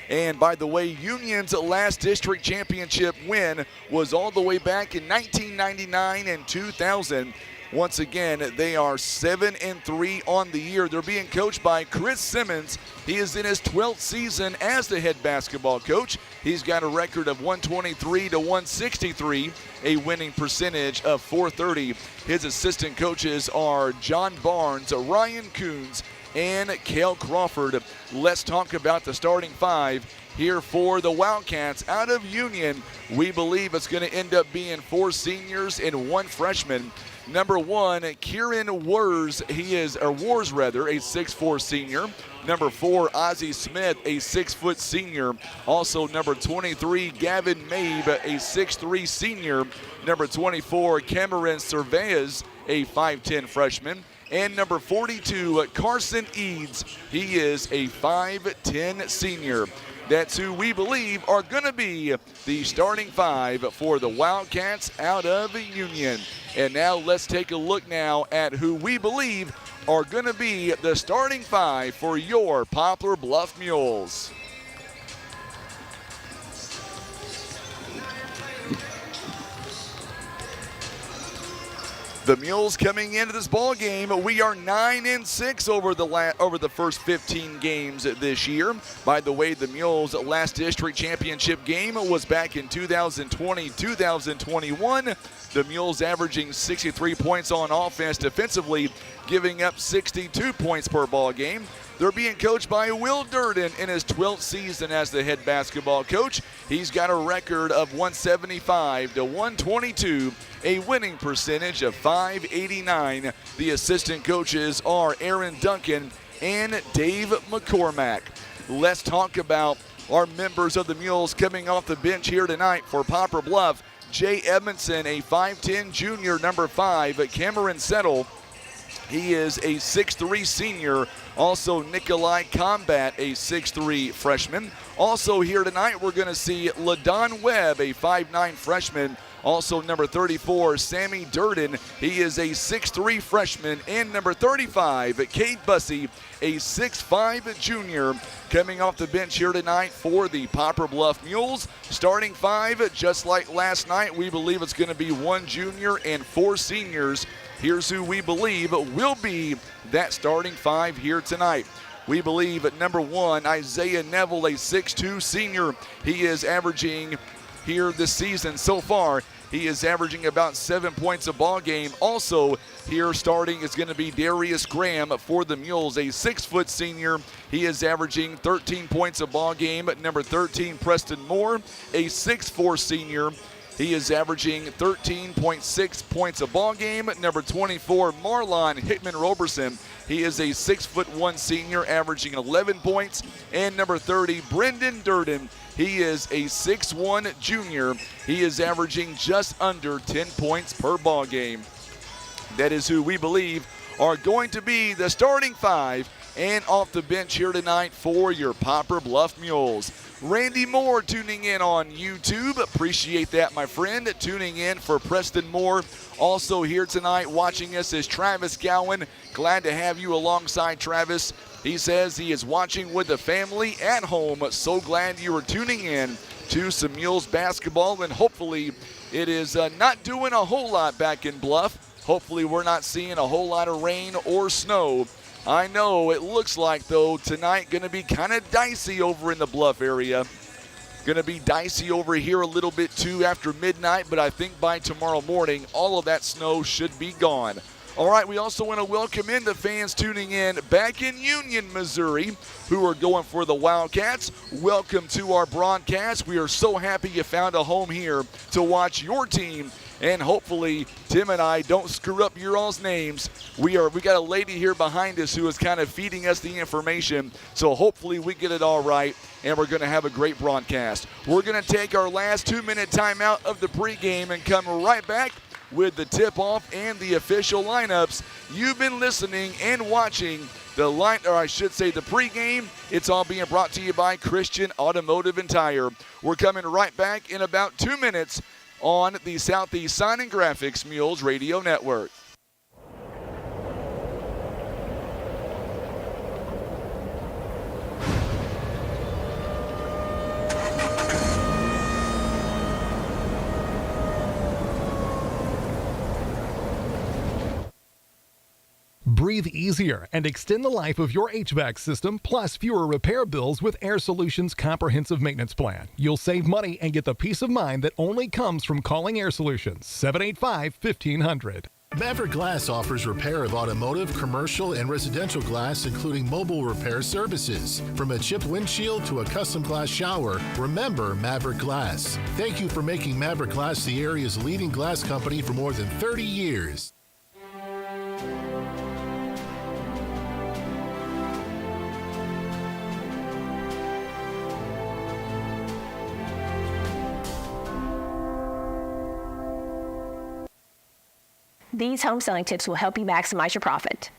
And by the way, Union's last district championship win was all the way back in 1999 and 2000. Once again, they are 7-3 on the year. They're being coached by Chris Simmons. He is in his 12th season as the head basketball coach. He's got a record of 123 to 163, a winning percentage of 430. His assistant coaches are John Barnes, Ryan Coons, and Cale Crawford. Let's talk about the starting five here for the Wildcats out of Union. We believe it's going to end up being 4 seniors and 1 freshman. Number 1, Kieran Wars, a 6'4" senior. Number 4, Ozzie Smith, a 6' senior. Also number 23, Gavin Mabe, a 6'3" senior. Number 24, Cameron Cervez, a 5'10" freshman. And number 42, Carson Eads, he is a 5'10" senior. That's who we believe are going to be the starting 5 for the Wildcats out of Union. And now let's take a look now at who we believe are going to be the starting 5 for your Poplar Bluff Mules. The Mules coming into this ball game, we are 9-6 over the first 15 games this year. By the way, the Mules' last district championship game was back in 2020-2021. The Mules averaging 63 points on offense defensively, giving up 62 points per ball game. They're being coached by Will Durden in his 12th season as the head basketball coach. He's got a record of 175 to 122, a winning percentage of .589. The assistant coaches are Aaron Duncan and Dave McCormack. Let's talk about our members of the Mules coming off the bench here tonight for Poplar Bluff. Jay Edmondson, a 5'10" junior, number 5. Cameron Settle, he is a 6'3" senior. Also Nikolai Combat, a 6'3" freshman. Also here tonight we're going to see LaDon Webb, a 5'9" freshman. Also number 34, Sammy Durden, he is a 6'3" freshman. And number 35, Kate Bussey, a 6'5" junior, coming off the bench here tonight for the Poplar Bluff Mules. Starting 5, just like last night, we believe it's going to be 1 junior and 4 seniors. Here's who we believe will be that starting 5 here tonight. We believe at number 1, Isaiah Neville, a 6'2" senior. He is averaging here this season so far, he is averaging about 7 points a ball game. Also here starting is going to be Darius Graham for the Mules, a 6' senior. He is averaging 13 points a ball game. Number 13, Preston Moore, a 6'4" senior. He is averaging 13.6 points a ball game. Number 24, Marlon Hickman Roberson. He is a 6'1" senior, averaging 11 points. And number 30, Brendan Durden. He is a 6'1" junior. He is averaging just under 10 points per ball game. That is who we believe are going to be the starting 5 and off the bench here tonight for your Poplar Bluff Mules. Randy Moore tuning in on YouTube. Appreciate that, my friend. Tuning in for Preston Moore. Also here tonight watching us is Travis Gowan. Glad to have you alongside Travis. He says he is watching with the family at home. So glad you are tuning in to some Mules basketball, and hopefully it is not doing a whole lot back in Bluff. Hopefully we're not seeing a whole lot of rain or snow. I know it looks like, though, tonight going to be kind of dicey over in the Bluff area. Going to be dicey over here a little bit, too, after midnight, but I think by tomorrow morning, all of that snow should be gone. All right, we also want to welcome in the fans tuning in back in Union, Missouri, who are going for the Wildcats. Welcome to our broadcast. We are so happy you found a home here to watch your team. And hopefully, Tim and I don't screw up your all's names. We got a lady here behind us who is kind of feeding us the information. So hopefully we get it all right, and we're going to have a great broadcast. We're going to take our last 2-minute timeout of the pregame and come right back with the tip-off and the official lineups. You've been listening and watching the pregame. It's all being brought to you by Christian Automotive and Tire. We're coming right back in about 2 minutes on the Southeast Sign and Graphics Mules Radio Network. Breathe easier and extend the life of your HVAC system, plus fewer repair bills with Air Solutions' comprehensive maintenance plan. You'll save money and get the peace of mind that only comes from calling Air Solutions, 785-1500. Maverick Glass offers repair of automotive, commercial, and residential glass, including mobile repair services. From a chipped windshield to a custom glass shower, remember Maverick Glass. Thank you for making Maverick Glass the area's leading glass company for more than 30 years. These home selling tips will help you maximize your profit.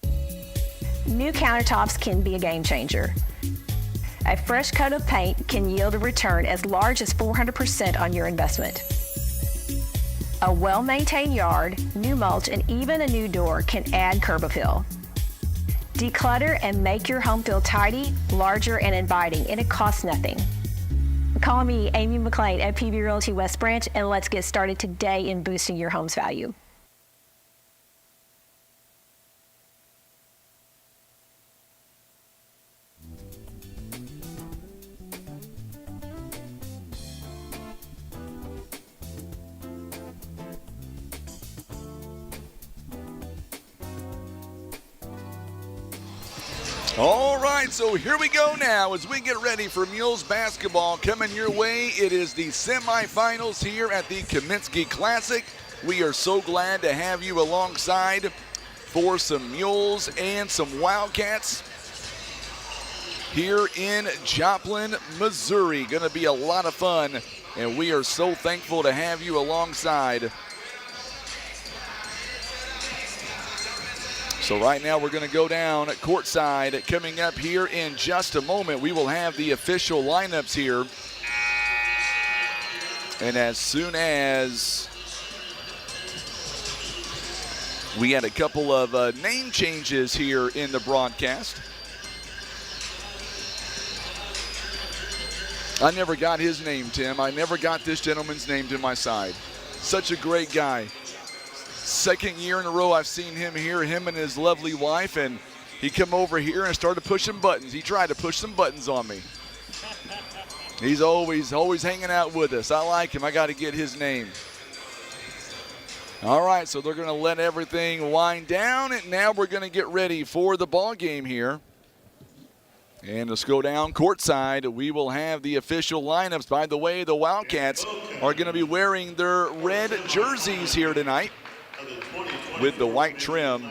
New countertops can be a game changer. A fresh coat of paint can yield a return as large as 400% on your investment. A well-maintained yard, new mulch, and even a new door can add curb appeal. Declutter and make your home feel tidy, larger, and inviting, and it costs nothing. Call me, Amy McLean at PB Realty West Branch, and let's get started today in boosting your home's value. All right, so here we go now as we get ready for Mules basketball coming your way. It is the semifinals here at the Kaminsky Classic. We are so glad to have you alongside for some Mules and some Wildcats here in Joplin, Missouri. Going to be a lot of fun, and we are so thankful to have you alongside. So right now we're going to go down at courtside. Coming up here in just a moment, we will have the official lineups here. And as soon as we had a couple of name changes here in the broadcast. I never got his name, Tim. I never got this gentleman's name to my side. Such a great guy. Second year in a row I've seen him here, him and his lovely wife, and he come over here and started pushing buttons. He tried to push some buttons on me. He's always hanging out with us. I like him. I got to get his name. All right, so they're going to let everything wind down, and now we're going to get ready for the ball game here. And let's go down courtside. We will have the official lineups. By the way, the Wildcats are going to be wearing their red jerseys here tonight, with the white trim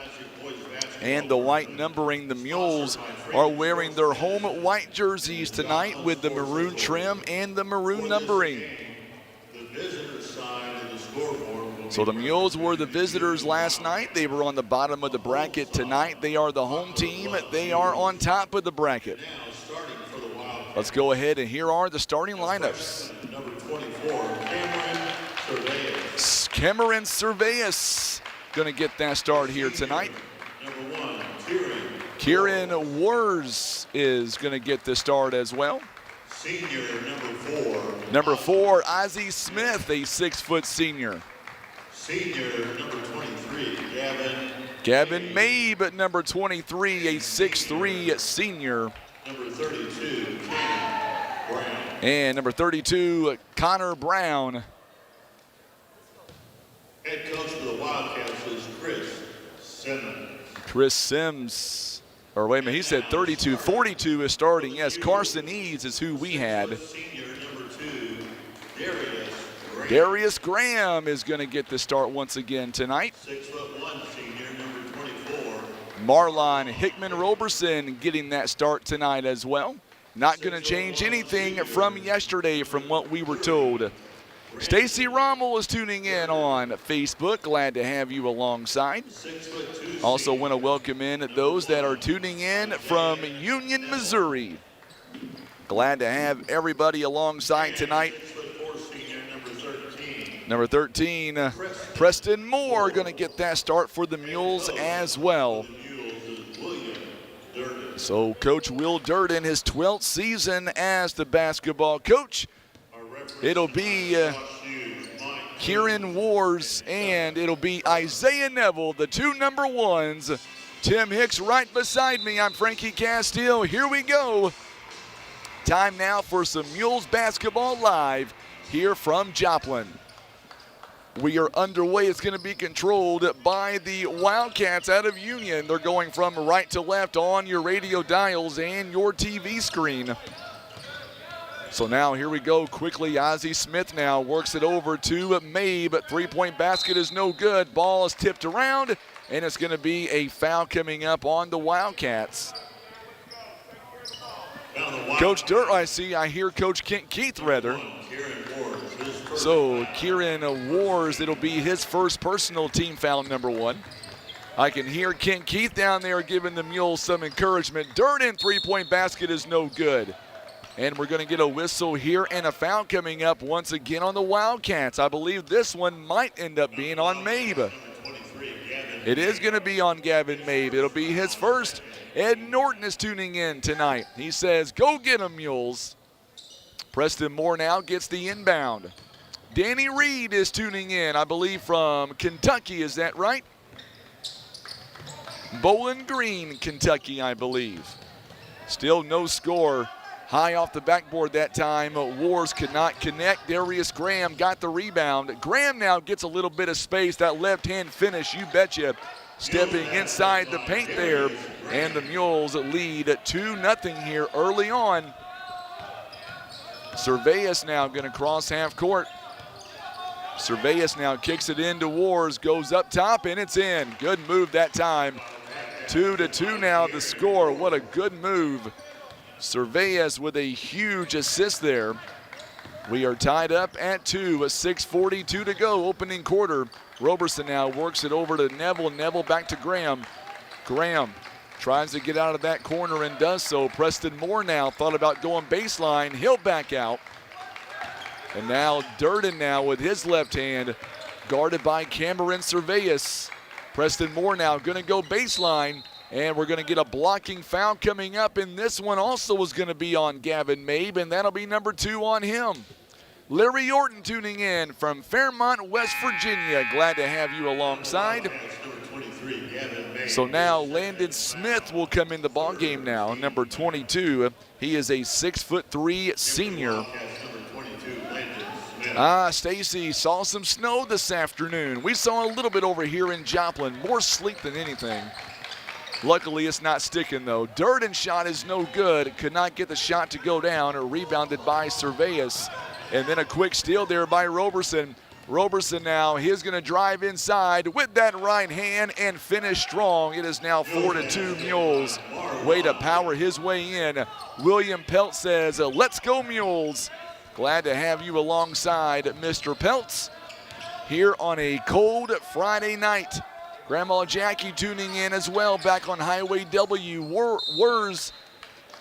and the white numbering. The Mules are wearing their home white jerseys tonight with the maroon trim and the maroon numbering. So the Mules were the visitors last night. They were on the bottom of the bracket tonight. They are the home team. They are on top of the bracket. Let's go ahead, and here are the starting lineups. Number 24, Cameron Cerveus going to get that start here tonight. Number 1, Kieran Wars is going to get the start as well. Senior, number 4. Number 4, Ozzie Smith, a 6-foot senior. Senior, number 23, Gavin Mabe at number 23, a 6'3" senior. Number 32, Brown. And number 32, Connor Brown. Head coach for the Wildcats is Chris Simmons. Chris Sims, or wait a minute, he said 32. 42 is starting. Yes, Carson Eads is who we had. Senior, number 2, Darius Graham. Darius Graham is going to get the start once again tonight. 6'1", senior, number 24. Marlon Hickman Roberson getting that start tonight as well. Not going to change anything from yesterday from what we were told. Stacy Rommel is tuning in on Facebook. Glad to have you alongside. Also want to welcome in those that are tuning in from Union, Missouri. Glad to have everybody alongside tonight. Number 13, Preston Moore going to get that start for the Mules as well. So Coach Will Durden, his 12th season as the basketball coach. It'll be Kieran Wars and it'll be Isaiah Neville, the 2 number 1s. Tim Hicks right beside me. I'm Frankie Castile. Here we go. Time now for some Mules basketball live here from Joplin. We are underway. It's going to be controlled by the Wildcats out of Union. They're going from right to left on your radio dials and your TV screen. So now here we go quickly. Ozzie Smith now works it over to Mabe. Three-point basket is no good. Ball is tipped around, and it's going to be a foul coming up on the Wildcats. Coach Dirt, I hear Coach Kent Keith rather. So Kieran Wars, it'll be his first personal team foul, number 1. I can hear Kent Keith down there giving the Mules some encouragement. Durden three-point basket is no good. And we're going to get a whistle here and a foul coming up once again on the Wildcats. I believe this one might end up being on Mabe. It is going to be on Gavin Mabe. It'll be his first. Ed Norton is tuning in tonight. He says, go get 'em, Mules. Preston Moore now gets the inbound. Danny Reed is tuning in, I believe, from Kentucky. Is that right? Bowling Green, Kentucky, I believe. Still no score. High off the backboard that time. Wars could not connect. Darius Graham got the rebound. Graham now gets a little bit of space. That left-hand finish, you betcha. Stepping inside the paint there. And the Mules lead 2-0 here early on. Servais now going to cross half court. Servais now kicks it into Wars, goes up top, and it's in. Good move that time. 2-2 now the score. What a good move. Servais with a huge assist there. We are tied up at 2 with 6:42 to go, opening quarter. Roberson now works it over to Neville. Neville back to Graham. Graham tries to get out of that corner and does so. Preston Moore now thought about going baseline. He'll back out. And now Durden now with his left hand, guarded by Cameron Servais. Preston Moore now going to go baseline, and we're going to get a blocking foul coming up, and this one also is going to be on Gavin Mabe, and that'll be number 2 on him. Larry Orton tuning in from Fairmont, West Virginia. Glad to have you alongside. So now Landon Smith will come in the ball game now, number 22. He is a 6'3" senior. Stacy, saw some snow this afternoon. We saw a little bit over here in Joplin, more sleet than anything. Luckily, it's not sticking, though. Durden's shot is no good. Could not get the shot to go down, or rebounded by Servais. And then a quick steal there by Roberson. Roberson now, he's going to drive inside with that right hand and finish strong. It is now 4-2 Mules. Way to power his way in. William Pelt says, let's go Mules. Glad to have you alongside Mr. Peltz here on a cold Friday night. Grandma Jackie tuning in as well back on Highway W. Wars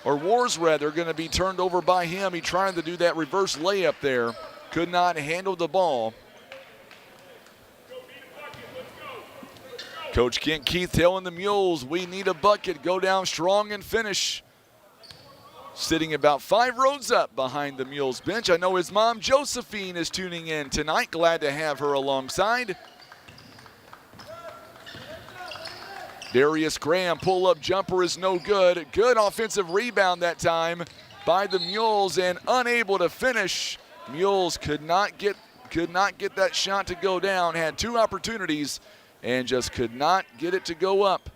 going to be turned over by him. He trying to do that reverse layup there. Could not handle the ball. Coach Kent Keith telling the Mules, we need a bucket. Go down strong and finish. Sitting about 5 rows up behind the Mules bench. I know his mom, Josephine, is tuning in tonight. Glad to have her alongside. Darius Graham, pull-up jumper is no good. Good offensive rebound that time by the Mules and unable to finish. Mules could not get that shot to go down. Had 2 opportunities and just could not get it to go up.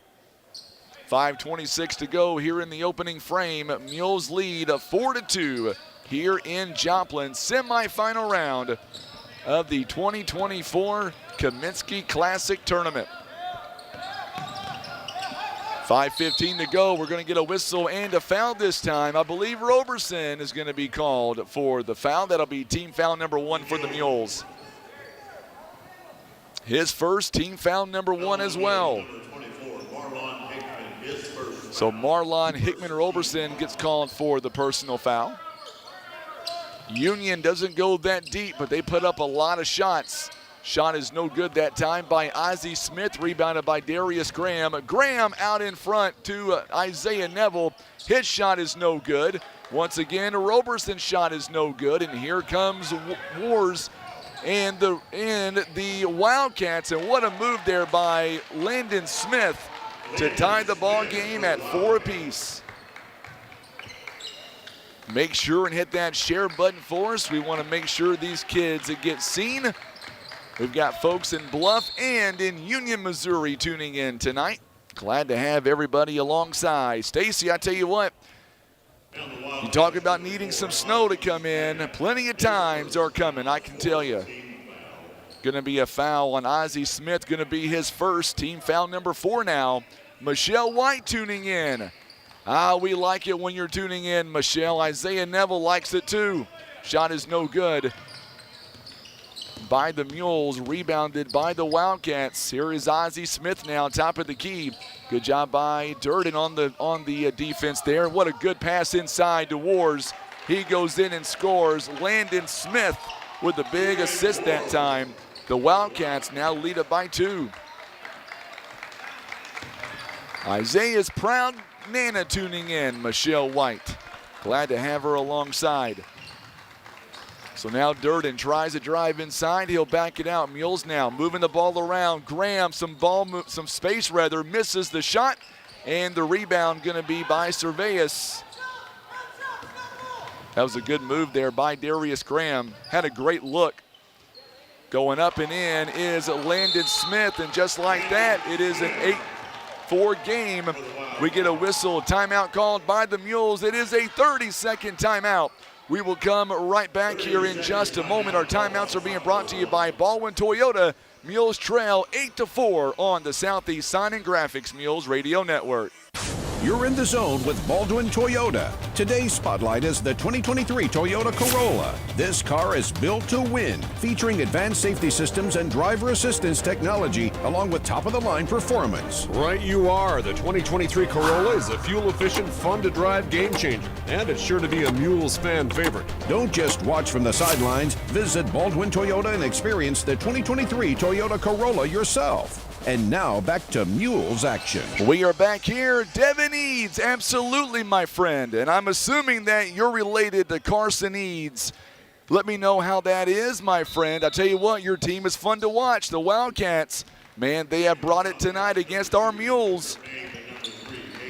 5:26 to go here in the opening frame. Mules lead 4-2 here in Joplin. Semifinal round of the 2024 Kaminsky Classic Tournament. 5:15 to go. We're going to get a whistle and a foul this time. I believe Roberson is going to be called for the foul. That'll be team foul number 1 for the Mules. His first, team foul number 1 as well. So Marlon Hickman Roberson gets called for the personal foul. Union doesn't go that deep, but they put up a lot of shots. Shot is no good that time by Ozzie Smith, rebounded by Darius Graham. Graham out in front to Isaiah Neville. His shot is no good. Once again, Roberson's shot is no good, and here comes Wars and the Wildcats, and what a move there by Landon Smith to tie the ball game at 4 apiece. Make sure and hit that share button for us. We want to make sure these kids get seen We've got folks in Bluff and in Union, Missouri tuning in tonight. Glad to have everybody alongside. Stacy, I tell you what, you talk about needing some snow to come in. Plenty of times are coming, I can tell you. Going to be a foul on Ozzie Smith. Going to be his first. Team foul number 4 now. Michelle White tuning in. We like it when you're tuning in, Michelle. Isaiah Neville likes it too. Shot is no good by the Mules, rebounded by the Wildcats. Here is Ozzie Smith now, top of the key. Good job by Durden on the defense there. What a good pass inside to Wars. He goes in and scores. Landon Smith with the big assist that time. The Wildcats now lead it by 2. Isaiah's proud Nana tuning in, Michelle White. Glad to have her alongside. So now Durden tries to drive inside. He'll back it out. Mules now moving the ball around. Graham, some space rather, misses the shot. And the rebound going to be by Servais. That was a good move there by Darius Graham. Had a great look. Going up and in is Landon Smith. And just like that, it is an 8-4 game. We get a whistle. Timeout called by the Mules. It is a 30-second timeout. We will come right back here in just a moment. Our timeouts are being brought to you by Baldwin Toyota. Mules trail 8-4 on the Southeast Sign and Graphics Mules Radio Network. You're in the zone with Baldwin Toyota. Today's spotlight is the 2023 Toyota Corolla. This car is built to win, featuring advanced safety systems and driver assistance technology, along with top-of-the-line performance. Right you are. The 2023 Corolla is a fuel-efficient, fun-to-drive game changer, and it's sure to be a Mules fan favorite. Don't just watch from the sidelines. Visit Baldwin Toyota and experience the 2023 Toyota Corolla yourself. And now back to Mules action. We are back here. Devin Eads, absolutely, my friend. And I'm assuming that you're related to Carson Eads. Let me know how that is, my friend. I tell you what, your team is fun to watch. The Wildcats, man, they have brought it tonight against our Mules.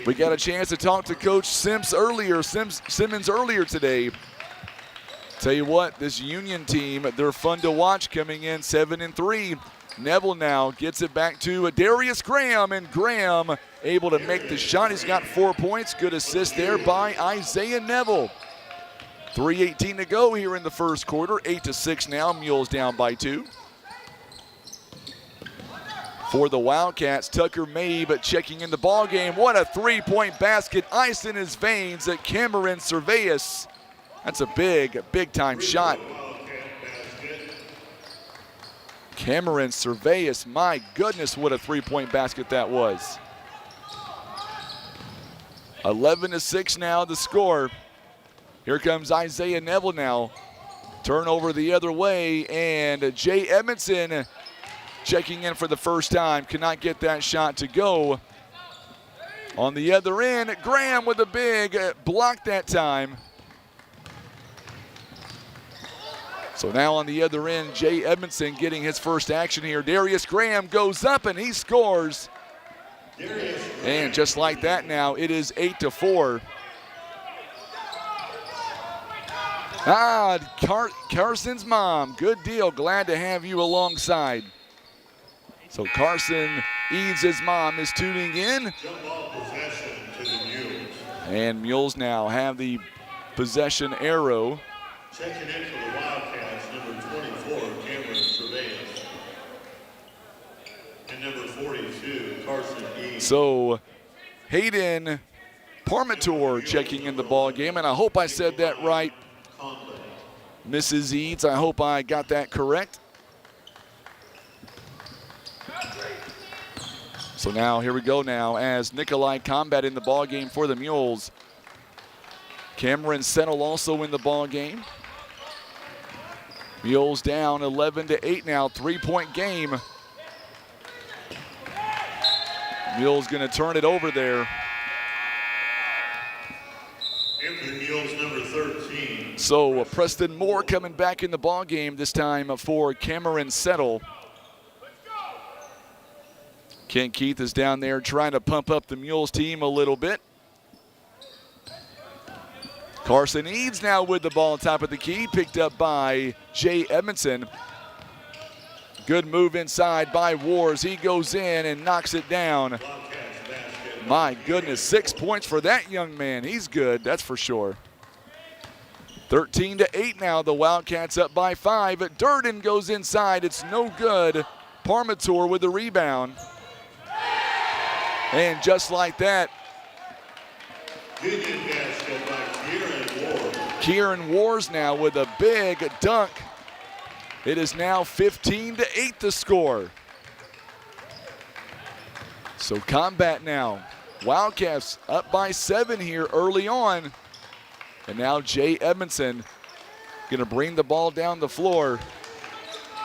We got a chance to talk to Coach Simmons earlier today. Tell you what, this Union team, they're fun to watch, coming in 7-3. Neville now gets it back to Darius Graham, and Graham able to make the shot. He's got 4 points. Good assist there by Isaiah Neville. 3:18 to go here in the first quarter. 8-6 now. Mules down by 2. For the Wildcats, Tucker Mabe checking in the ball game. What a three-point basket. Ice in his veins at Cameron Servais. That's a big-time shot. Cameron Servais, my goodness, what a three-point basket that was. 11-6 now the score. Here comes Isaiah Neville now. Turnover the other way, and Jay Edmondson checking in for the first time. Cannot get that shot to go. On the other end, Graham with a big block that time. So now on the other end, Jay Edmondson getting his first action here. Darius Graham goes up and he scores. And just like that now, it is 8-4. Carson's mom, good deal. Glad to have you alongside. So Carson Eads' mom is tuning in. And Mules now have the possession arrow. Checking in for the Wildcats, number 24, Cameron Servais. And number 42, Carson E. So Hayden Parmentier checking in the ball game, and I hope I said that right. Mrs. Eads, I hope I got that correct. So now here we go now as Nikolai Combat in the ball game for the Mules. Cameron Settle also in the ball game. Mules down 11-8 now, 3-point game. Mules gonna turn it over there. And for the Mules, number 13. So Preston Moore coming back in the ball game this time for Cameron Settle. Kent Keith is down there trying to pump up the Mules team a little bit. Carson Eads now with the ball on top of the key, picked up by Jay Edmondson. Good move inside by Wars. He goes in and knocks it down. My goodness, 6 points for that young man. He's good, that's for sure. 13-8 now. The Wildcats up by 5. Durden goes inside. It's no good. Parmatour with the rebound. And just like that, Kieran Wars now with a big dunk. It is now 15-8 the score. So combat now. Wildcats up by 7 here early on. And now Jay Edmondson going to bring the ball down the floor.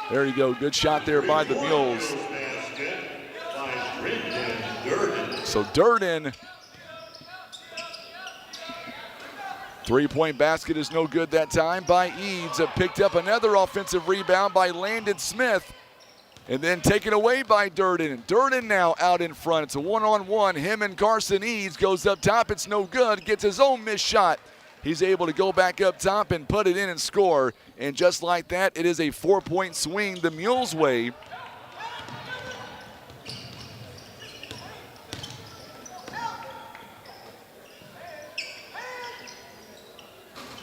There you go. Good shot there by the Mules. So Durden. Three-point basket is no good that time by Eads. Picked up another offensive rebound by Landon Smith. And then taken away by Durden. Durden now out in front. It's a one-on-one. Him and Carson Eads goes up top. It's no good. Gets his own missed shot. He's able to go back up top and put it in and score. And just like that, it is a 4-point swing the Mules' way.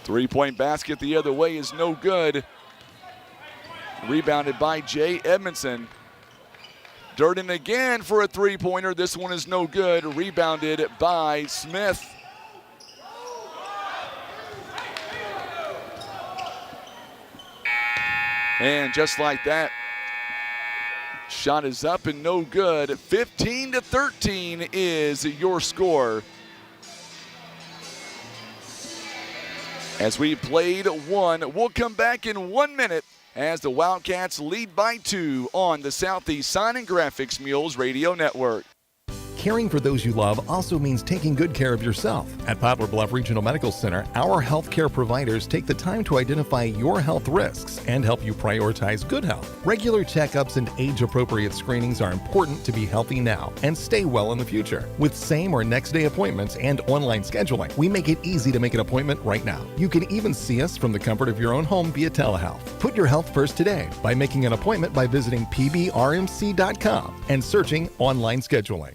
Three-point basket the other way is no good. Rebounded by Jay Edmondson. Durden again for a three-pointer. This one is no good. Rebounded by Smith. And just like that, shot is up and no good. 15-13 is your score. As we played one, we'll come back in 1 minute as the Wildcats lead by 2 on the Southeast Sign and Graphics Mules Radio Network. Caring for those you love also means taking good care of yourself. At Poplar Bluff Regional Medical Center, our healthcare providers take the time to identify your health risks and help you prioritize good health. Regular checkups and age-appropriate screenings are important to be healthy now and stay well in the future. With same or next day appointments and online scheduling, we make it easy to make an appointment right now. You can even see us from the comfort of your own home via telehealth. Put your health first today by making an appointment by visiting pbrmc.com and searching online scheduling.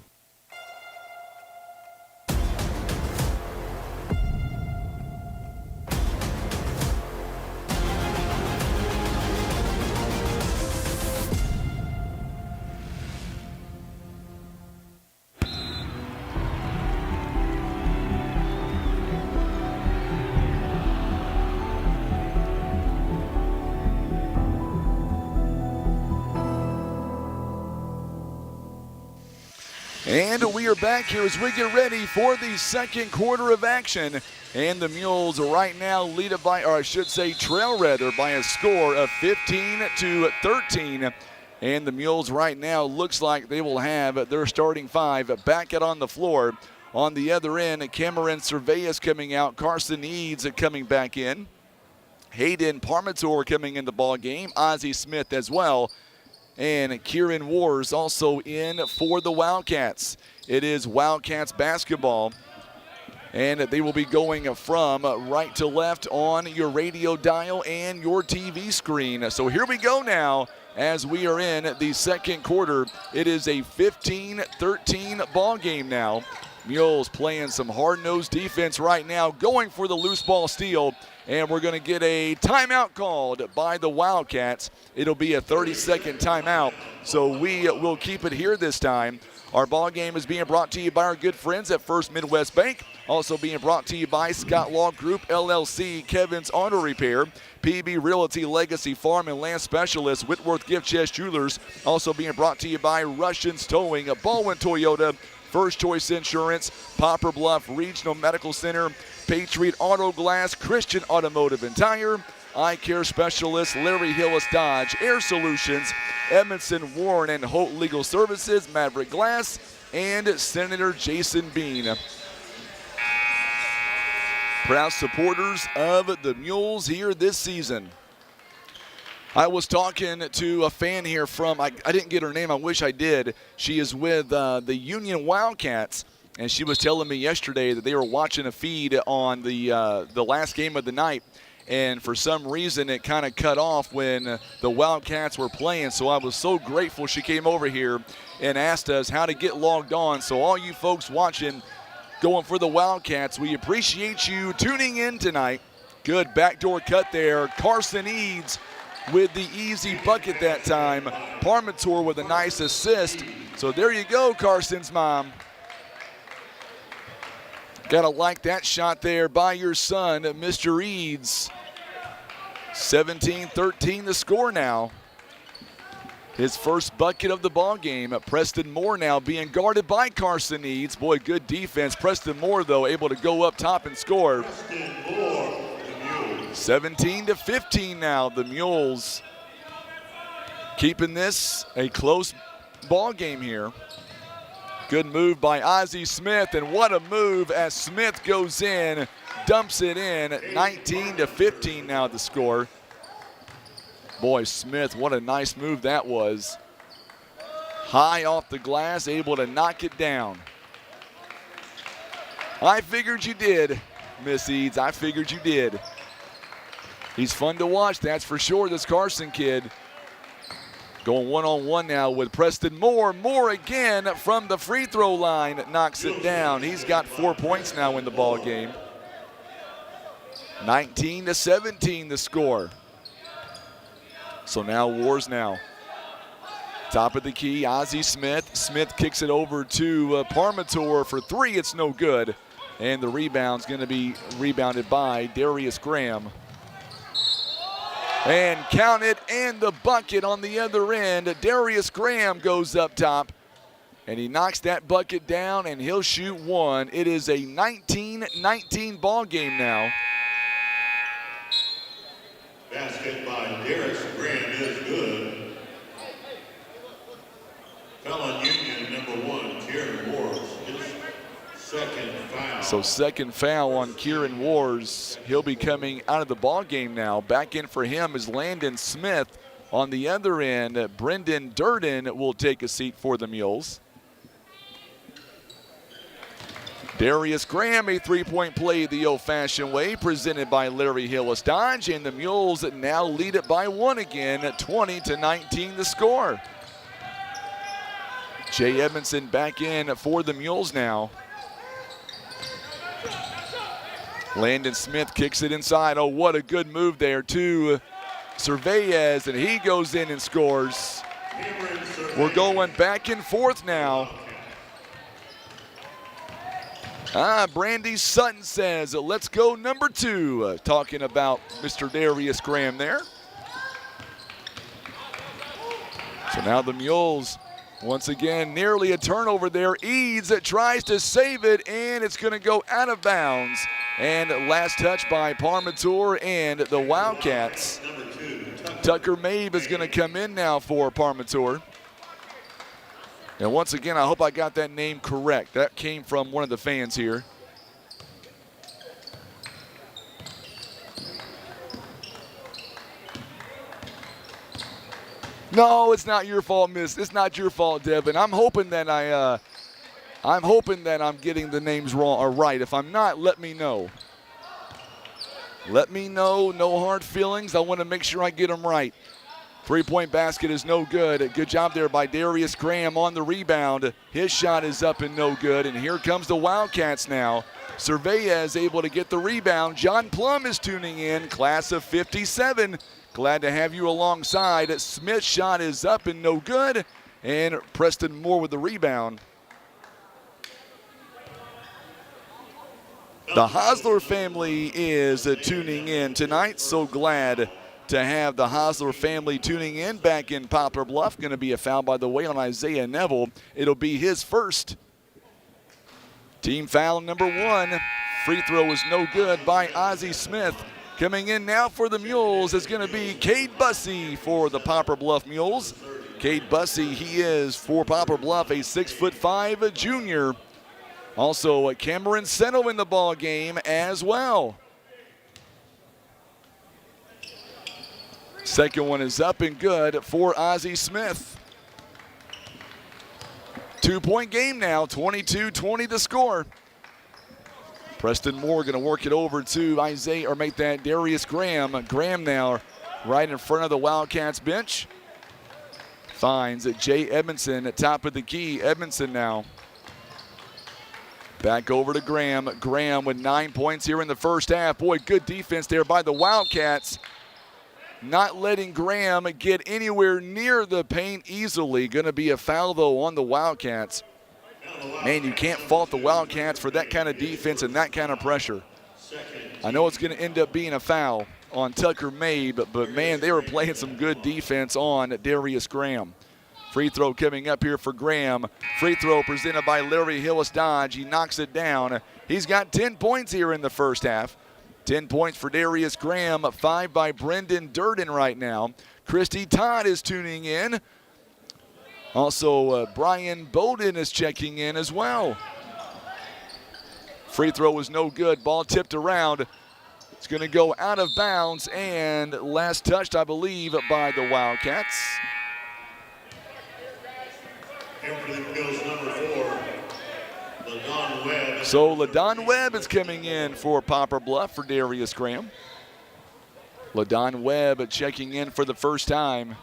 And we are back here as we get ready for the second quarter of action. And the Mules right now lead it by, or I should say trail rather, by a score of 15-13. And the Mules right now looks like they will have their starting 5 back out on the floor. On the other end, Cameron Cerveas coming out, Carson Eads coming back in. Hayden Parmatour coming in the ball game, Ozzie Smith as well. And Kieran Wars also in for the Wildcats. It is Wildcats basketball. And they will be going from right to left on your radio dial and your TV screen. So here we go now as we are in the second quarter. It is a 15-13 ball game now. Mules playing some hard-nosed defense right now, going for the loose ball steal. And we're going to get a timeout called by the Wildcats. It'll be a 30-second timeout, so we will keep it here this time. Our ball game is being brought to you by our good friends at First Midwest Bank. Also being brought to you by Scott Law Group, LLC, Kevin's Auto Repair, PB Realty, Legacy Farm and Land Specialist, Whitworth Gift Chest Jewelers. Also being brought to you by Russians Towing, Baldwin Toyota, First Choice Insurance, Poplar Bluff Regional Medical Center, Patriot Auto Glass, Christian Automotive and Tire, Eye Care Specialist, Larry Hillis Dodge, Air Solutions, Edmondson Warren and Holt Legal Services, Maverick Glass, and Senator Jason Bean. Proud supporters of the Mules here this season. I was talking to a fan here from, I didn't get her name, I wish I did. She is with the Union Wildcats, and she was telling me yesterday that they were watching a feed on the last game of the night, and for some reason it kind of cut off when the Wildcats were playing. So I was so grateful she came over here and asked us how to get logged on. So all you folks watching, going for the Wildcats, we appreciate you tuning in tonight. Good backdoor cut there. Carson Eads with the easy bucket that time. Parmentier with a nice assist. So there you go, Carson's mom. Gotta like that shot there by your son, Mr. Eads. 17-13 the score now. His first bucket of the ball game. Preston Moore now being guarded by Carson Eads. Boy, good defense. Preston Moore, though, able to go up top and score. 17-15 now. The Mules keeping this a close ball game here. Good move by Ozzie Smith, and what a move as Smith goes in, dumps it in. 19-15 now the score. Boy, Smith, what a nice move that was. High off the glass, able to knock it down. I figured you did, Miss Eads. I figured you did. He's fun to watch, that's for sure, this Carson kid. Going one-on-one now with Preston Moore. Moore again from the free throw line, knocks it down. He's got 4 points now in the ball game. 19-17 the score. So now Wars now. Top of the key, Ozzie Smith. Smith kicks it over to Parmentier for three. It's no good. And the rebound's going to be rebounded by Darius Graham. And count it, and the bucket on the other end. Darius Graham goes up top, and he knocks that bucket down, and he'll shoot one. It is a 19-19 ball game now. Basket by Darius Graham is good. Foul on Union, number 1, Kieran Wars. His second foul. So second foul on Kieran Wars. He'll be coming out of the ball game now. Back in for him is Landon Smith. On the other end, Brendan Durden will take a seat for the Mules. Darius Graham, a three-point play the old-fashioned way, presented by Larry Hillis Dodge, and the Mules now lead it by one again, 20-19 the score. Jay Edmondson back in for the Mules now. Landon Smith kicks it inside. Oh, what a good move there to Cervez, and he goes in and scores. We're going back and forth now. Brandy Sutton says, let's go number 2. Talking about Mr. Darius Graham there. So now the Mules, once again, nearly a turnover there. Eads tries to save it, and it's going to go out of bounds. And last touch by Parmentier and the Wildcats. Tucker Mabe is going to come in now for Parmentier. And once again, I hope I got that name correct. That came from one of the fans here. No, it's not your fault, Miss. It's not your fault, Devin. I'm hoping that I'm getting the names wrong or right. If I'm not, let me know. Let me know. No hard feelings. I want to make sure I get them right. Three-point basket is no good. Good job there by Darius Graham on the rebound. His shot is up and no good. And here comes the Wildcats now. Cervez able to get the rebound. John Plum is tuning in, class of 57. Glad to have you alongside. Smith's shot is up and no good. And Preston Moore with the rebound. The Hosler family is tuning in tonight. So glad to have the Hosler family tuning in back in Poplar Bluff. Going to be a foul, by the way, on Isaiah Neville. It'll be his first. Team foul number 1. Free throw is no good by Ozzie Smith. Coming in now for the Mules is going to be Cade Bussey for the Poplar Bluff Mules. Cade Bussey, he is for Poplar Bluff, a 6'5" junior. Also, Cameron Seno in the ball game as well. Second one is up and good for Ozzie Smith. 2-point game now, 22-20 the score. Preston Moore going to work it over to Isaiah, or make that Darius Graham. Graham now right in front of the Wildcats bench. Finds Jay Edmondson at top of the key. Edmondson now. Back over to Graham. Graham with 9 points here in the first half. Boy, good defense there by the Wildcats. Not letting Graham get anywhere near the paint easily. Going to be a foul, though, on the Wildcats. Man, you can't fault the Wildcats for that kind of defense and that kind of pressure. I know it's going to end up being a foul on Tucker Mabe, but man, they were playing some good defense on Darius Graham. Free throw coming up here for Graham. Free throw presented by Larry Hillis Dodge. He knocks it down. He's got 10 points here in the first half. 10 points for Darius Graham, 5 by Brendan Durden right now. Christy Todd is tuning in. Also, Brian Bowden is checking in as well. Free throw was no good. Ball tipped around. It's going to go out of bounds and last touched, I believe, by the Wildcats. So LaDon Webb is coming in for Poplar Bluff for Darius Graham. LaDon Webb checking in for the first time.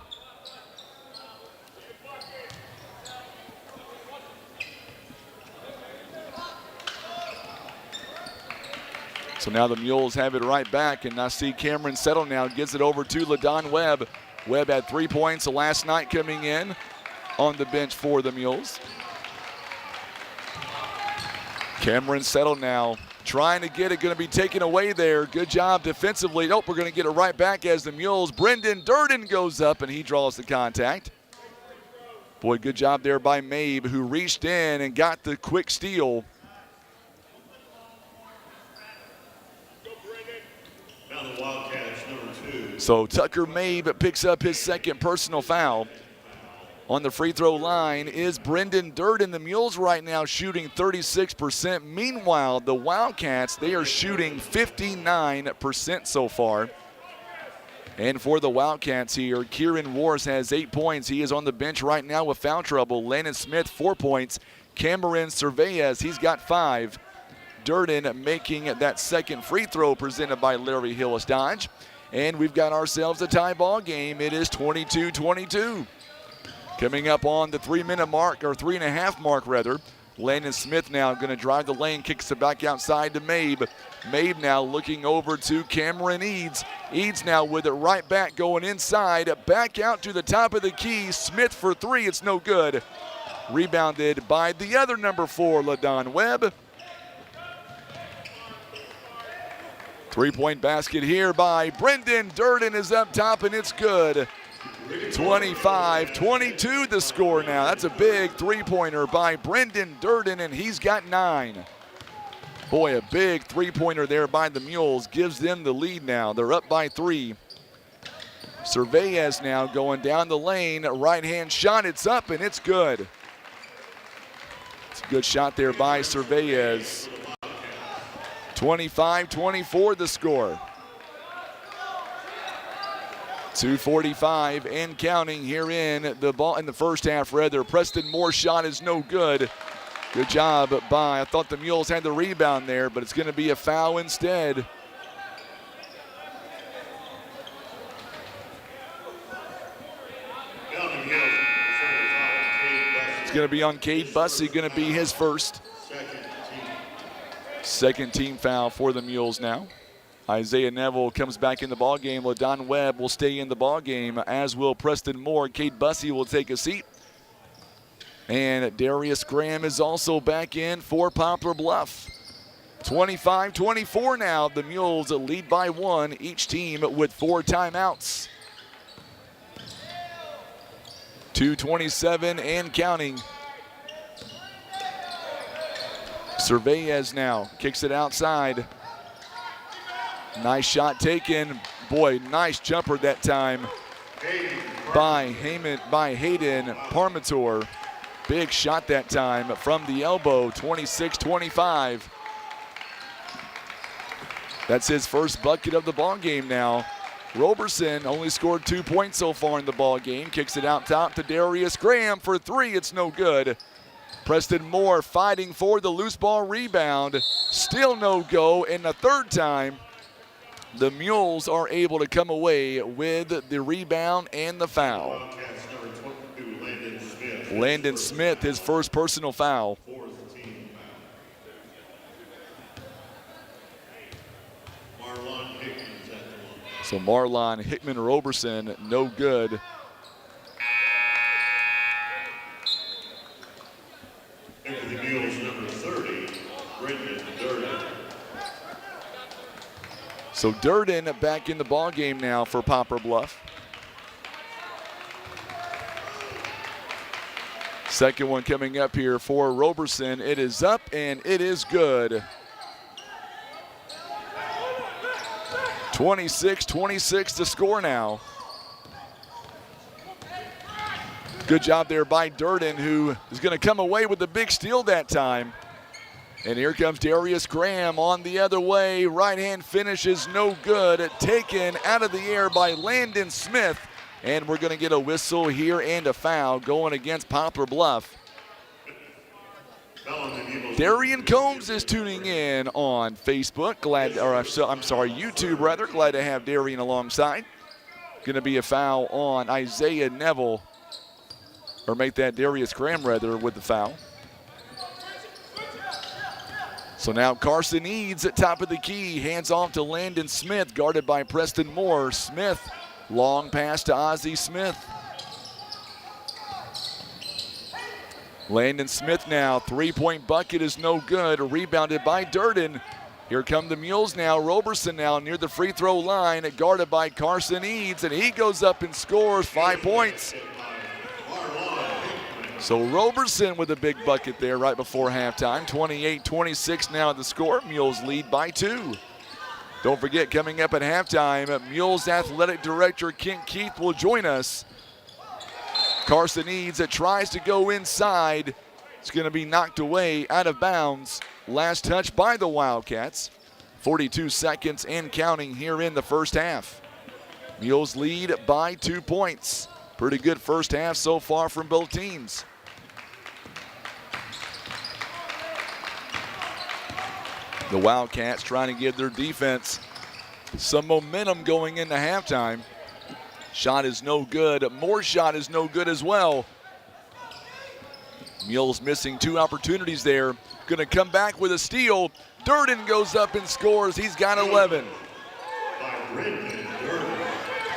So now the Mules have it right back, and I see Cameron Settle now gets it over to LaDon Webb. Webb had 3 points last night coming in on the bench for the Mules. Cameron Settle now trying to get it, going to be taken away there. Good job defensively. Nope, we're going to get it right back as the Mules. Brendan Durden goes up, and he draws the contact. Boy, good job there by Mabe, who reached in and got the quick steal. So Tucker Mabe picks up his second personal foul. On the free throw line is Brendan Durden. The Mules right now shooting 36%. Meanwhile, the Wildcats, they are shooting 59% so far. And for the Wildcats here, Kieran Wars has 8 points. He is on the bench right now with foul trouble. Landon Smith, 4 points. Cameron Cervez, he's got 5. Durden making that second free throw presented by Larry Hillis Dodge. And we've got ourselves a tie ball game. It is 22-22. Coming up on the 3-minute mark, or 3.5 mark rather. Landon Smith now going to drive the lane, kicks it back outside to Mabe. Mabe now looking over to Cameron Eads. Eads now with it right back, going inside, back out to the top of the key. Smith for 3, it's no good. Rebounded by the other number 4, LaDon Webb. 3-point basket here by Brendan Durden is up top, and it's good. 25-22 the score now. That's a big three-pointer by Brendan Durden, and he's got 9. Boy, a big three-pointer there by the Mules gives them the lead now. They're up by 3. Cervez now going down the lane. Right-hand shot, it's up, and it's good. It's a good shot there by Cervez. 25-24 the score. 2:45 and counting here in the first half rather. Preston Moore's shot is no good. Good job by, I thought the Mules had the rebound there, but it's going to be a foul instead. It's going to be on Cade Bussey, going to be his first. Second team foul for the Mules now. Isaiah Neville comes back in the ballgame. LaDon Webb will stay in the ballgame, as will Preston Moore. Cade Bussey will take a seat. And Darius Graham is also back in for Poplar Bluff. 25-24 now. The Mules lead by 1, each team with 4 timeouts. 2:27 and counting. Cervez now kicks it outside. Nice shot taken. Boy, nice jumper that time by Hayden Parmentier. Big shot that time from the elbow, 26-25. That's his first bucket of the ball game now. Roberson only scored 2 points so far in the ball game. Kicks it out top to Darius Graham for 3. It's no good. Preston Moore fighting for the loose ball rebound. Still no go, and the third time, the Mules are able to come away with the rebound and the foul. Landon Smith, his first personal foul. So Marlon Hickman Roberson, no good. And for the Mules, number 30, Brendan Durden. So Durden back in the ball game now for Poplar Bluff. Second one coming up here for Roberson. It is up and it is good. 26-26 to score now. Good job there by Durden, who is going to come away with the big steal that time. And here comes Darius Graham on the other way. Right hand finish is no good. Taken out of the air by Landon Smith. And we're going to get a whistle here and a foul going against Poplar Bluff. Darian Combs is tuning in on Facebook. YouTube rather. Glad to have Darian alongside. Going to be a foul on Isaiah Neville. Or make that Darius Graham rather with the foul. So now Carson Eads at top of the key. Hands off to Landon Smith, guarded by Preston Moore. Smith, long pass to Ozzie Smith. Landon Smith now, three-point bucket is no good. Rebounded by Durden. Here come the Mules now. Roberson now near the free throw line, guarded by Carson Eads, and he goes up and scores 5 points. So Roberson with a big bucket there right before halftime. 28-26 now the score. Mules lead by 2. Don't forget, coming up at halftime, Mules Athletic Director Kent Keith will join us. Carson Eads that tries to go inside. It's going to be knocked away out of bounds. Last touch by the Wildcats. 42 seconds and counting here in the first half. Mules lead by 2 points. Pretty good first half so far from both teams. The Wildcats trying to give their defense some momentum going into halftime. Shot is no good. Moore's shot is no good as well. Mules missing 2 opportunities there. Going to come back with a steal. Durden goes up and scores. He's got 11.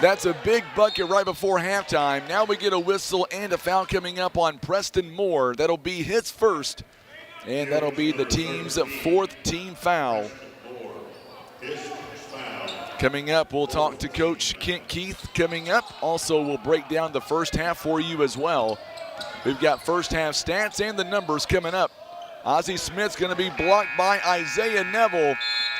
That's a big bucket right before halftime. Now we get a whistle and a foul coming up on Preston Moore. That'll be his first, and that'll be the team's 4th team foul. Coming up, we'll talk to Coach Kent Keith coming up. Also, we'll break down the first half for you as well. We've got first half stats and the numbers coming up. Ozzie Smith's going to be blocked by Isaiah Neville,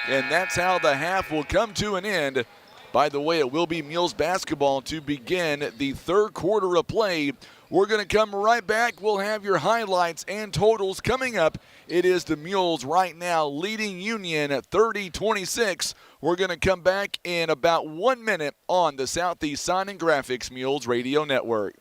and that's how the half will come to an end. By the way, it will be Mules basketball to begin the third quarter of play. We're going to come right back. We'll have your highlights and totals coming up. It is the Mules right now leading Union at 30-26. We're going to come back in about 1 minute on the Southeast Sign and Graphics Mules Radio Network.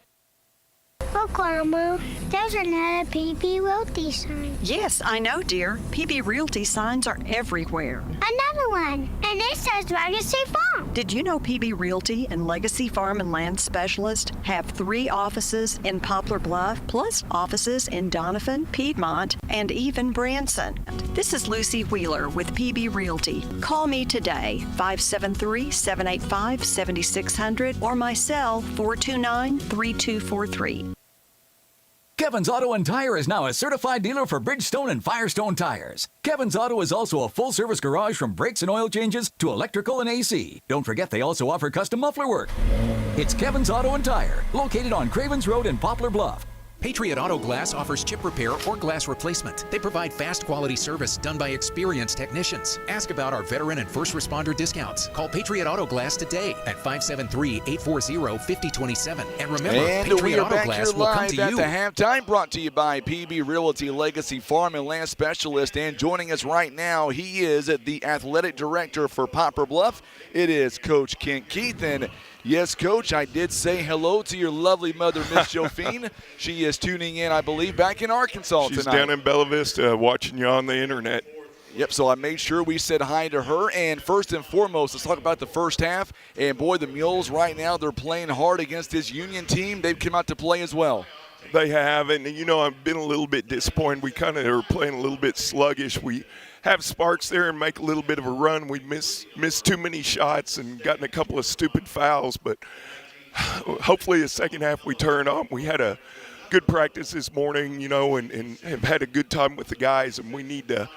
Look, Grandma, there's another PB Realty sign. Yes, I know, dear. PB Realty signs are everywhere. Another one, and it says Legacy Farm. Did you know PB Realty and Legacy Farm and Land Specialist have 3 offices in Poplar Bluff, plus offices in Donovan, Piedmont, and even Branson? This is Lucy Wheeler with PB Realty. Call me today, 573-785-7600, or my cell, 429-3243. Kevin's Auto and Tire is now a certified dealer for Bridgestone and Firestone tires. Kevin's Auto is also a full-service garage from brakes and oil changes to electrical and AC. Don't forget they also offer custom muffler work. It's Kevin's Auto and Tire, located on Cravens Road in Poplar Bluff. Patriot Auto Glass offers chip repair or glass replacement. They provide fast quality service done by experienced technicians. Ask about our veteran and first responder discounts. Call Patriot Auto Glass today at 573-840-5027. And remember, and Patriot we are Auto back Glass here will come live to at you. the halftime, brought to you by PB Realty Legacy Farm and Land Specialist. And joining us right now, he is the athletic director for Poplar Bluff. It is Coach Kent Keith. And Yes, Coach, I did say hello to your lovely mother, Miss Jophine. She is tuning in, I believe, back in Arkansas She's tonight. down in Bella Vista watching you on the internet. Yep, so I made sure we said hi to her. And first and foremost, let's talk about the first half. And, boy, the Mules right now, they're playing hard against this Union team. They've come out to play as well. They have, and, you know, I've been a little bit disappointed. We kind of are playing a little bit sluggish. We have sparks there and make a little bit of a run. We missed too many shots and gotten a couple of stupid fouls. But hopefully the second half we turn on. We had a good practice this morning, you know, and have had a good time with the guys, and we need to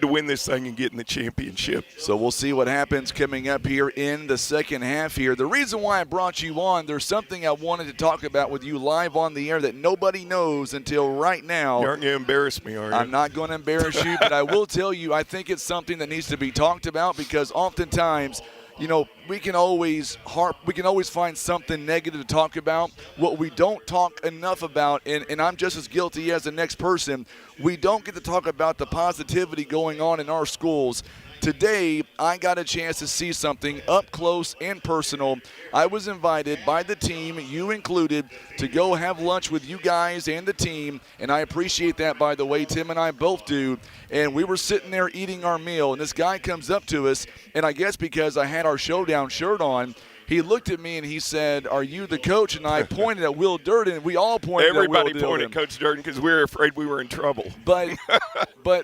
win this thing and get in the championship. So we'll see what happens coming up here in the second half here. The reason why I brought you on, there's something I wanted to talk about with you live on the air that nobody knows until right now. You aren't going to embarrass me, are you? I'm not going to embarrass you, but I will tell you I think it's something that needs to be talked about because oftentimes – you know, we can always find something negative to talk about. What we don't talk enough about, and I'm just as guilty as the next person, we don't get to talk about the positivity going on in our schools. Today, I got a chance to see something up close and personal. I was invited by the team, you included, to go have lunch with you guys and the team, and I appreciate that, by the way. Tim and I both do. And we were sitting there eating our meal, and this guy comes up to us, and I guess because I had our Showdown shirt on, he looked at me and he said, "Are you the coach?" And I pointed at Will Durden. We all pointed at Will Durden. Everybody pointed at Coach Durden because we were afraid we were in trouble. But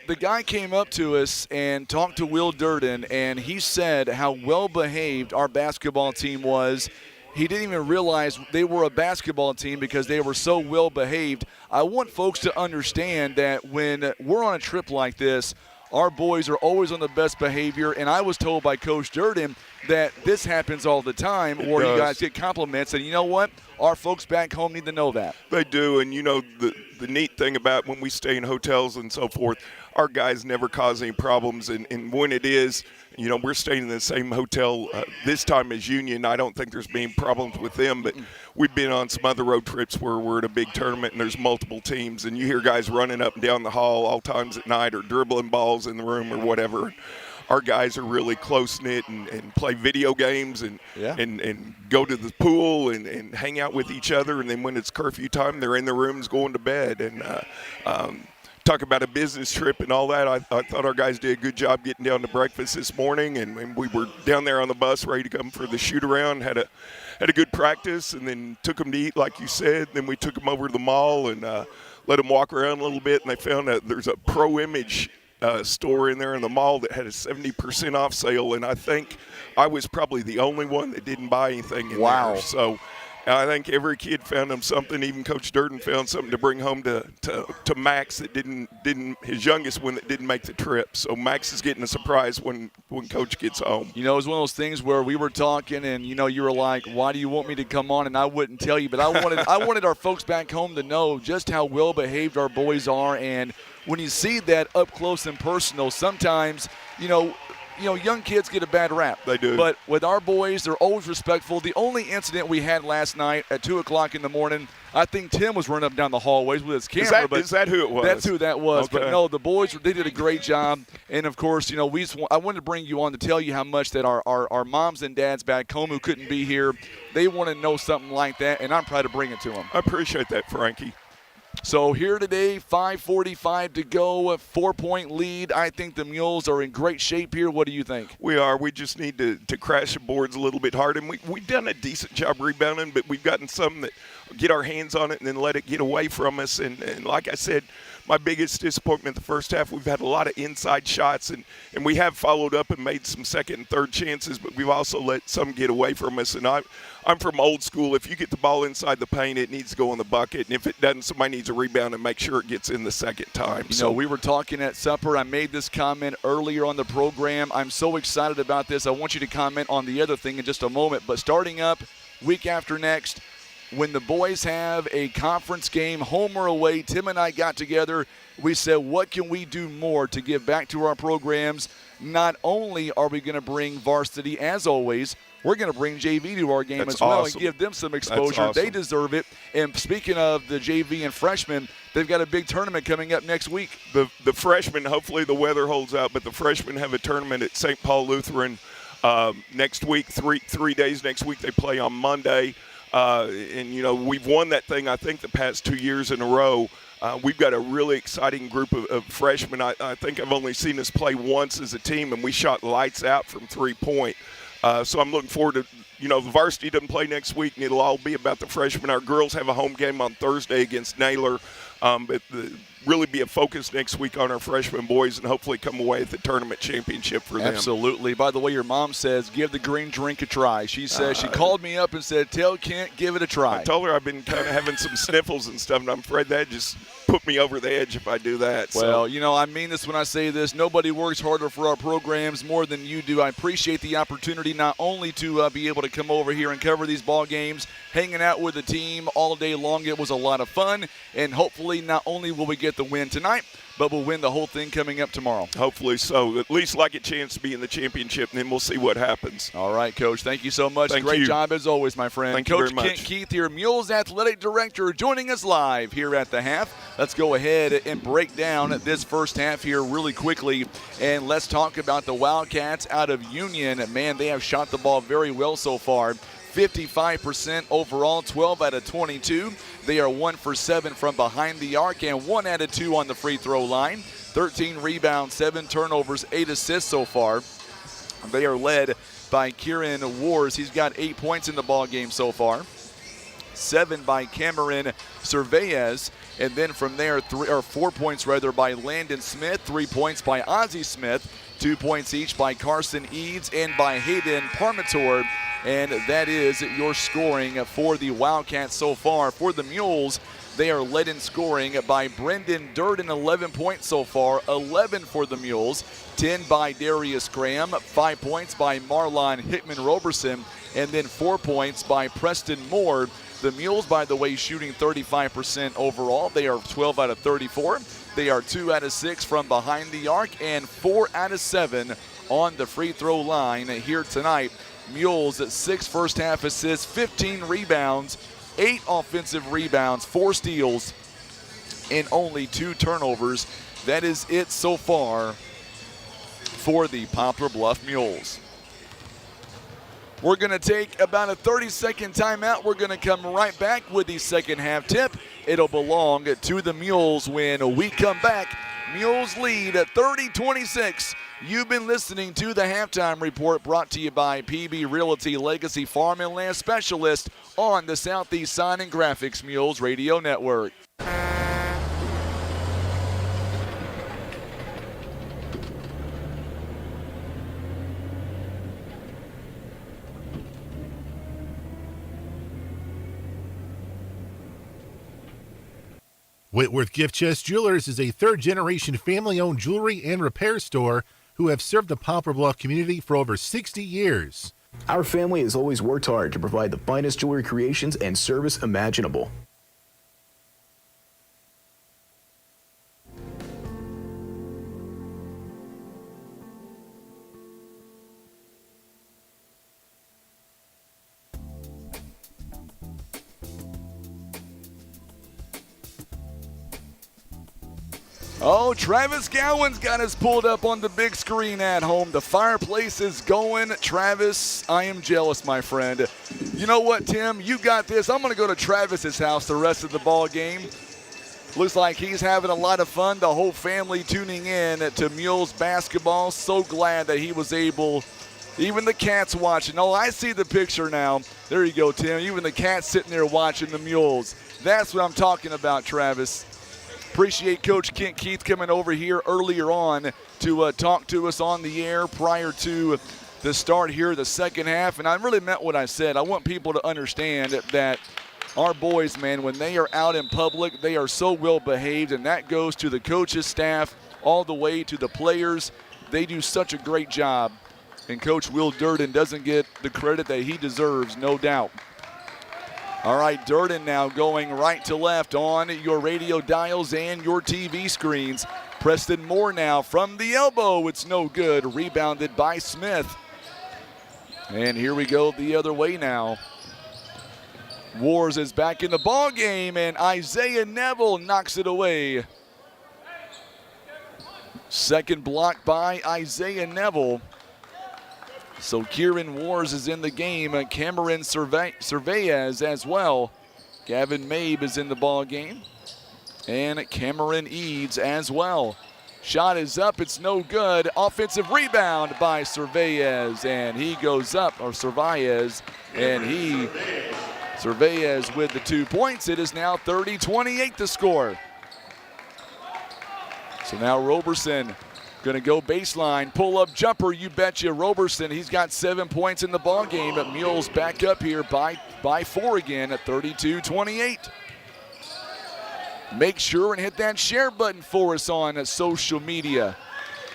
the guy came up to us and talked to Will Durden, and he said how well-behaved our basketball team was. He didn't even realize they were a basketball team because they were so well-behaved. I want folks to understand that when we're on a trip like this, our boys are always on the best behavior, and I was told by Coach Durden that this happens all the time where you guys get compliments, and you know what? Our folks back home need to know that. They do, and you know, the neat thing about when we stay in hotels and so forth, our guys never cause any problems, and when it is, you know, we're staying in the same hotel this time as Union. I don't think there's been problems with them, but we've been on some other road trips where we're at a big tournament and there's multiple teams, and you hear guys running up and down the hall all times at night or dribbling balls in the room or whatever. Our guys are really close-knit and play video games and go to the pool and hang out with each other, and then when it's curfew time, they're in their rooms going to bed. And talk about a business trip and all that. I thought our guys did a good job getting down to breakfast this morning, and we were down there on the bus ready to come for the shoot-around, had a good practice, and then took them to eat, like you said. Then we took them over to the mall and let them walk around a little bit, and they found that there's a Pro Image store in there in the mall that had a 70% off sale, and I think I was probably the only one that didn't buy anything in there. So I think every kid found them something. Even Coach Durden found something to bring home to Max that didn't his youngest one that didn't make the trip. So Max is getting a surprise when Coach gets home. You know, it was one of those things where we were talking, and you know, you were like, "Why do you want me to come on?" And I wouldn't tell you, but I wanted our folks back home to know just how well behaved our boys are. And when you see that up close and personal, sometimes you know, young kids get a bad rap. They do. But with our boys, they're always respectful. The only incident we had last night at 2 o'clock in the morning, I think Tim was running up and down the hallways with his camera. Is that who it was? That's who that was. Okay. But, no, the boys, they did a great job. And, of course, you know, I wanted to bring you on to tell you how much that our moms and dads back home who couldn't be here, they want to know something like that, and I'm proud to bring it to them. I appreciate that, Frankie. So here today, 5:45 to go, a 4-point lead. I think the Mules are in great shape here. What do you think? We are. We just need to crash the boards a little bit hard. And we've done a decent job rebounding, but we've gotten some that get our hands on it and then let it get away from us. And like I said, my biggest disappointment in the first half, we've had a lot of inside shots, and we have followed up and made some second and third chances, but we've also let some get away from us. And I'm from old school. If you get the ball inside the paint, it needs to go in the bucket. And if it doesn't, somebody needs to rebound and make sure it gets in the second time. You know, we were talking at supper. I made this comment earlier on the program. I'm so excited about this. I want you to comment on the other thing in just a moment. But starting up week after next, when the boys have a conference game, home or away, Tim and I got together. We said, what can we do more to give back to our programs? Not only are we going to bring varsity, as always, we're going to bring JV to our game as well and give them some exposure. They deserve it. And speaking of the JV and freshmen, they've got a big tournament coming up next week. The freshmen, hopefully the weather holds out, but the freshmen have a tournament at St. Paul Lutheran Next week, three days next week, they play on Monday. And, you know, we've won that thing, I think, the past 2 years in a row. We've got a really exciting group of freshmen. I think I've only seen us play once as a team, and we shot lights out from three-point. So I'm looking forward to, you know, the varsity doesn't play next week, and it'll all be about the freshmen. Our girls have a home game on Thursday against Naylor. But really be a focus next week on our freshman boys and hopefully come away with the tournament championship for them. Absolutely. By the way, your mom says give the green drink a try. She says she called me up and said, tell Kent, give it a try. I told her I've been kind of having some sniffles and stuff, and I'm afraid that just put me over the edge if I do that. Well, you know, I mean this when I say this. Nobody works harder for our programs more than you do. I appreciate the opportunity not only to be able to come over here and cover these ball games, hanging out with the team all day long. It was a lot of fun, and hopefully not only will we get the win tonight, but we'll win the whole thing coming up tomorrow. Hopefully so. At least like a chance to be in the championship, and then we'll see what happens. All right, Coach. Thank you so much. Great job as always, my friend. Thank Coach you very much. Kent Keith, your Mules Athletic Director, joining us live here at the half. Let's go ahead and break down this first half here really quickly, and let's talk about the Wildcats out of Union. Man, they have shot the ball very well so far. 55% overall, 12 out of 22. They are 1 for 7 from behind the arc and 1 out of 2 on the free throw line. 13 rebounds, 7 turnovers, 8 assists so far. They are led by Kieran Wars. He's got 8 points in the ball game so far. 7 by Cameron Cervez. And then from there, 4 points by Landon Smith, 3 points by Ozzie Smith, 2 points each by Carson Eads and by Hayden Parmentier. And that is your scoring for the Wildcats so far. For the Mules, they are led in scoring by Brendan Durden, 11 points so far, 11 for the Mules, 10 by Darius Graham, 5 points by Marlon Hickman-Roberson, and then 4 points by Preston Moore. The Mules, by the way, shooting 35% overall. They are 12 out of 34. They are 2 out of 6 from behind the arc and 4 out of 7 on the free throw line here tonight. Mules at 6 first half assists, 15 rebounds, 8 offensive rebounds, 4 steals, and only 2 turnovers. That is it so far for the Poplar Bluff Mules. We're going to take about a 30-second timeout. We're going to come right back with the second half tip. It'll belong to the Mules when we come back. Mules lead at 30-26. You've been listening to the Halftime Report brought to you by PB Realty Legacy Farm and Land Specialist on the Southeast Sign and Graphics Mules Radio Network. Whitworth Gift Chest Jewelers is a third-generation family-owned jewelry and repair store who have served the Poplar Bluff community for over 60 years. Our family has always worked hard to provide the finest jewelry creations and service imaginable. Oh, Travis Gowan's got us pulled up on the big screen at home. The fireplace is going. Travis, I am jealous, my friend. You know what, Tim? You got this. I'm going to go to Travis's house the rest of the ball game. Looks like he's having a lot of fun. The whole family tuning in to Mules basketball. So glad that he was able, even the cats watching. Oh, I see the picture now. There you go, Tim. Even the cats sitting there watching the Mules. That's what I'm talking about, Travis. Appreciate Coach Kent Keith coming over here earlier on to talk to us on the air prior to the start here, the second half. And I really meant what I said. I want people to understand that our boys, man, when they are out in public, they are so well behaved, and that goes to the coaches, staff, all the way to the players. They do such a great job, and Coach Will Durden doesn't get the credit that he deserves, no doubt. All right, Durden now going right to left on your radio dials and your TV screens. Preston Moore now from the elbow. It's no good. Rebounded by Smith. And here we go the other way now. Wars is back in the ball game, and Isaiah Neville knocks it away. Second block by Isaiah Neville. So Kieran Wars is in the game. Cameron Cervez as well. Gavin Mabe is in the ball game. And Cameron Eads as well. Shot is up, it's no good. Offensive rebound by Cervez, and he goes up, or Cervez, and Cervez with the 2 points. It is now 30-28 the score. So now Roberson gonna go baseline, pull-up jumper, you betcha. Roberson, he's got 7 points in the ball game, but Mules back up here by 4 again at 32-28. Make sure and hit that share button for us on social media.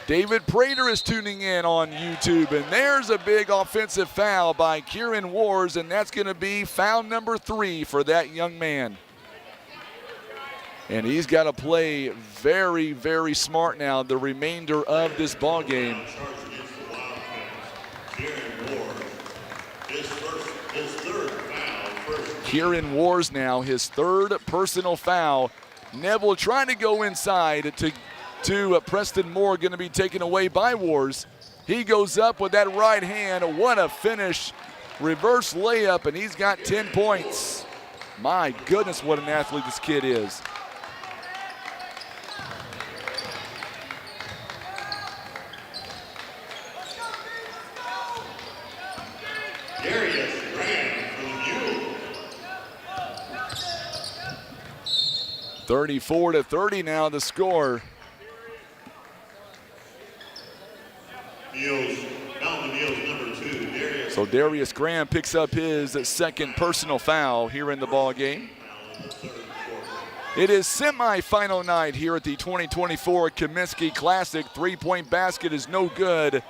David Prater is tuning in on YouTube, and there's a big offensive foul by Kieran Wars, and that's going to be foul number 3 for that young man. And he's got to play very, very smart now the remainder of this ball game. Kieran Wars now, his 3rd personal foul. Neville trying to go inside to Preston Moore, going to be taken away by Wars. He goes up with that right hand. What a finish. Reverse layup, and he's got 10 points. My goodness, what an athlete this kid is. Darius Graham for the Mules. 34-30 now the score. Mules, down the Mules number 2, Darius. So Darius Graham picks up his 2nd personal foul here in the ball game. It is semifinal night here at the 2024 Kaminsky Classic. 3-point basket is no good.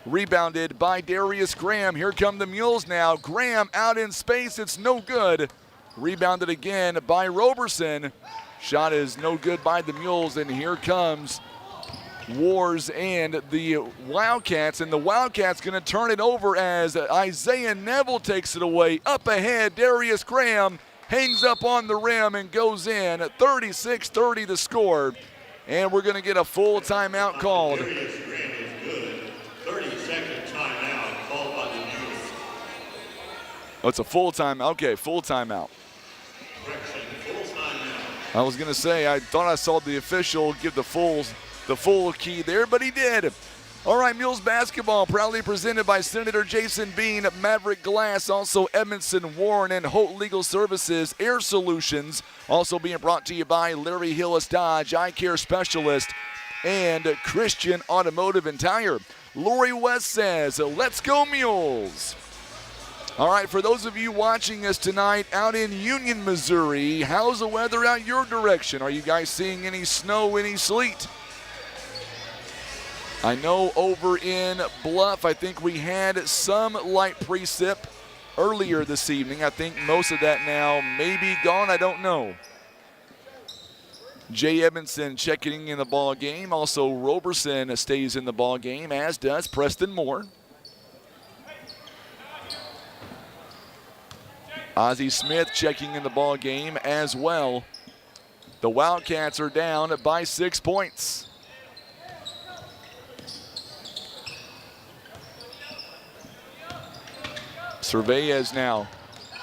Rebounded by Darius Graham. Here come the Mules now. Graham out in space. It's no good. Rebounded again by Roberson. Shot is no good by the Mules, and here comes Wars and the Wildcats, and the Wildcats going to turn it over as Isaiah Neville takes it away. Up ahead, Darius Graham hangs up on the rim and goes in. 36-30 the score, and we're going to get a full timeout called. Darius Graham is good. 30-second timeout called by the Mules. Oh, it's a full timeout. Okay, full timeout. Correction, full timeout. I was going to say, I thought I saw the official give the full key there, but he did. All right, Mules basketball proudly presented by Senator Jason Bean, Maverick Glass, also Edmondson Warren and Holt Legal Services, Air Solutions, also being brought to you by Larry Hillis Dodge, Eye Care Specialist, and Christian Automotive and Tire. Lori West says, let's go Mules. All right, for those of you watching us tonight out in Union, Missouri, how's the weather out your direction? Are you guys seeing any snow, any sleet? I know over in Bluff, I think we had some light precip earlier this evening. I think most of that now may be gone. I don't know. Jay Edmondson checking in the ball game. Also, Roberson stays in the ball game, as does Preston Moore. Ozzie Smith checking in the ball game as well. The Wildcats are down by 6 points. Cervez now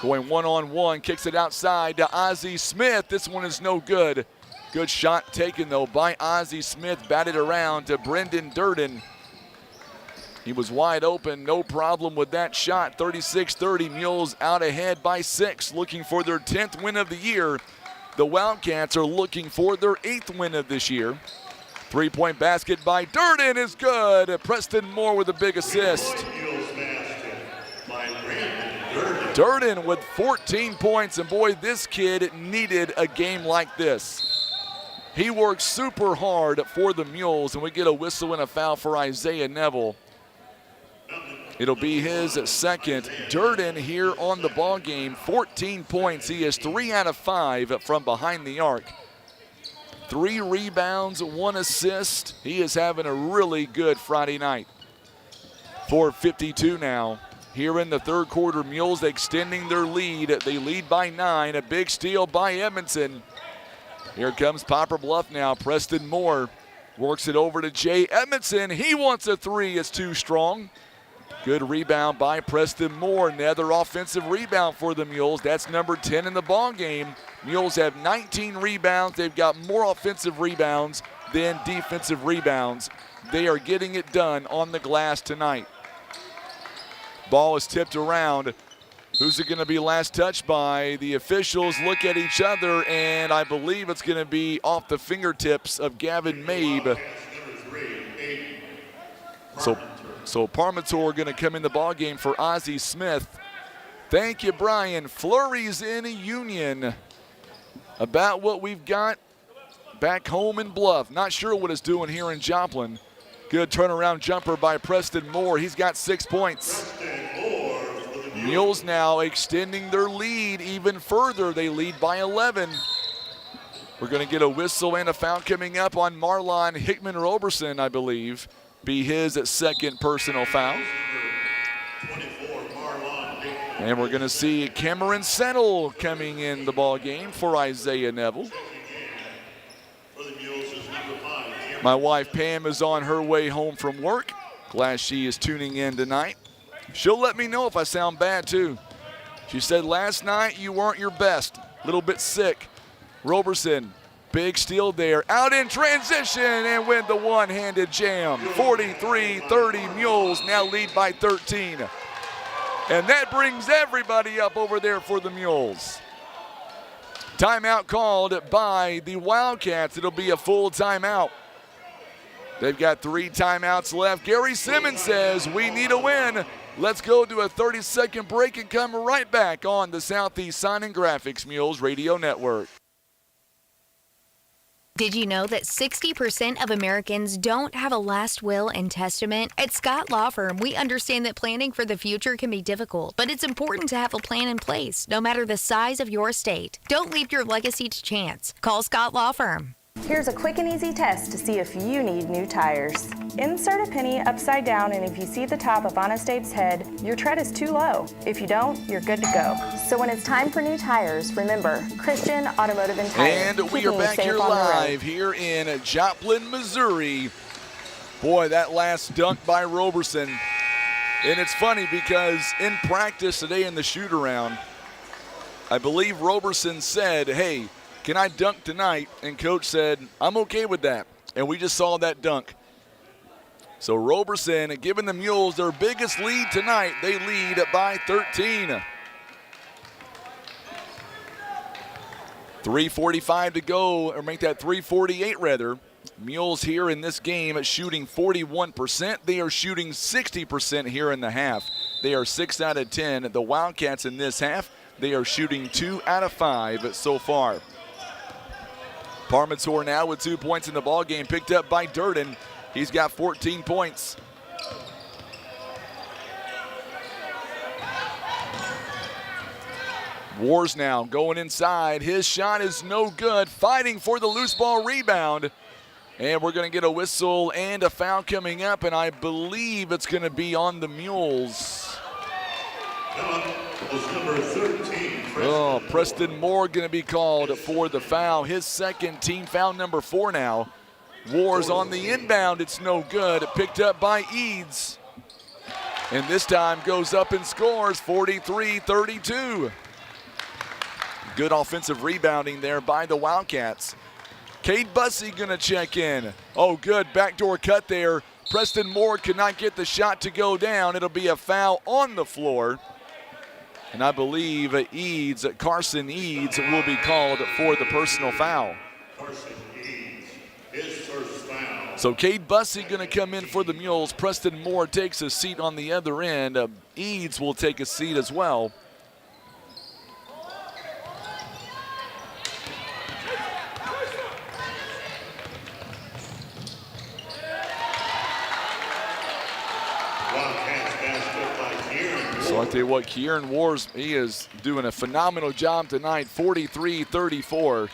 going one-on-one, kicks it outside to Ozzie Smith. This one is no good. Good shot taken, though, by Ozzie Smith. Batted around to Brendan Durden. He was wide open, no problem with that shot. 36-30, Mules out ahead by 6, looking for their 10th win of the year. The Wildcats are looking for their 8th win of this year. 3-point basket by Durden is good. Preston Moore with a big assist. Durden with 14 points, and boy, this kid needed a game like this. He worked super hard for the Mules, and we get a whistle and a foul for Isaiah Neville. It'll be his 2nd. Durden here on the ball game, 14 points. He is 3 out of 5 from behind the arc. 3 rebounds, 1 assist. He is having a really good Friday night. 4:52 now. Here in the 3rd quarter, Mules extending their lead. They lead by 9. A big steal by Edmondson. Here comes Poplar Bluff now. Preston Moore works it over to Jay Edmondson. He wants a 3. It's too strong. Good rebound by Preston Moore. Another offensive rebound for the Mules. That's number 10 in the ball game. Mules have 19 rebounds. They've got more offensive rebounds than defensive rebounds. They are getting it done on the glass tonight. Ball is tipped around. Who's it going to be last touched by? The officials look at each other, and I believe it's going to be off the fingertips of Gavin Mabe. So Parmentier going to come in the ball game for Ozzie Smith. Thank you, Brian. Flurries in a Union. About what we've got back home in Bluff. Not sure what it's doing here in Joplin. Good turnaround jumper by Preston Moore. He's got 6 points. Mules now extending their lead even further. They lead by 11. We're going to get a whistle and a foul coming up on Marlon Hickman-Roberson, I believe. Be his second personal foul. And we're going to see Cameron Settle coming in the ball game for Isaiah Neville. My wife Pam is on her way home from work. Glad she is tuning in tonight. She'll let me know if I sound bad too. She said last night you weren't your best. A little bit sick. Roberson, big steal there. Out in transition and win the one-handed jam. 43-30 Mules now lead by 13. And that brings everybody up over there for the Mules. Timeout called by the Wildcats. It'll be a full timeout. They've got 3 timeouts left. Gary Simmons says we need a win. Let's go to a 30-second break and come right back on the Southeast Sign and Graphics Mules Radio Network. Did you know that 60% of Americans don't have a last will and testament? At Scott Law Firm, we understand that planning for the future can be difficult, but it's important to have a plan in place, no matter the size of your estate. Don't leave your legacy to chance. Call Scott Law Firm. Here's a quick and easy test to see if you need new tires. Insert a penny upside down, and if you see the top of Honest Abe's head, your tread is too low. If you don't, you're good to go. So when it's time for new tires, remember, Christian Automotive and Tire. And we are back here live here in Joplin, Missouri. Boy, that last dunk by Roberson. And it's funny because in practice today in the shoot-around, I believe Roberson said, hey, can I dunk tonight? And coach said, I'm okay with that. And we just saw that dunk. So Roberson giving the Mules their biggest lead tonight. They lead by 13. 3:45 to go, or make that 3:48 rather. Mules here in this game shooting 41%. They are shooting 60% here in the half. They are 6 out of 10. The Wildcats in this half, they are shooting 2 out of 5 so far. Parmentier now with 2 points in the ball game, picked up by Durden. He's got 14 points. Wars now going inside. His shot is no good. Fighting for the loose ball rebound. And we're going to get a whistle and a foul coming up, and I believe it's going to be on the Mules. Number 13. Oh, Preston Moore going to be called for the foul. His second team foul, number 4 now. Wars on the inbound. It's no good. Picked up by Eads. And this time goes up and scores 43-32. Good offensive rebounding there by the Wildcats. Cade Bussey going to check in. Oh, good backdoor cut there. Preston Moore could not get the shot to go down. It'll be a foul on the floor. And I believe Carson Eads will be called for the personal foul. Carson Eads, his first foul. So Cade Bussey going to come in for the Mules. Preston Moore takes a seat on the other end. Eads will take a seat as well. So I'll tell you what, Kieran Wars, he is doing a phenomenal job tonight, 43-34.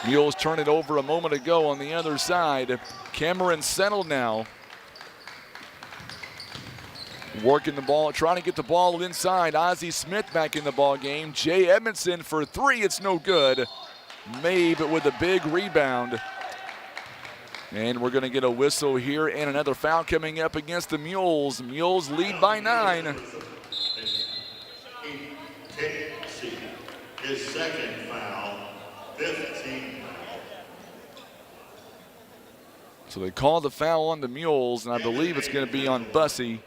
Mules turn it over a moment ago on the other side. Cameron settled now. Working the ball, trying to get the ball inside. Ozzie Smith back in the ball game. Jay Edmondson for 3, it's no good. Mabe with a big rebound. And we're going to get a whistle here and another foul coming up against the Mules. Mules lead by 9. His second foul, 15. So they call the foul on the Mules, and I believe it's going to be on Bussey.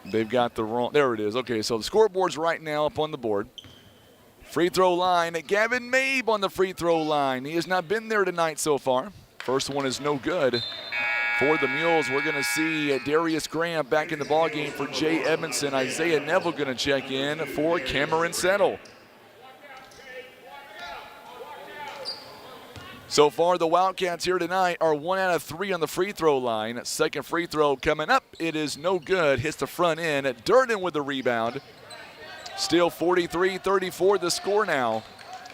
They've got the wrong, there it is. Okay, so the scoreboard's right now up on the board. Free throw line, Gavin Mabe on the free throw line. He has not been there tonight so far. First one is no good for the Mules. We're going to see Darius Graham back in the ballgame for Jay Edmondson. Isaiah Neville going to check in for Cameron Settle. So far, the Wildcats here tonight are 1 out of 3 on the free throw line. Second free throw coming up. It is no good. Hits the front end. Durden with the rebound. Still 43-34 the score now.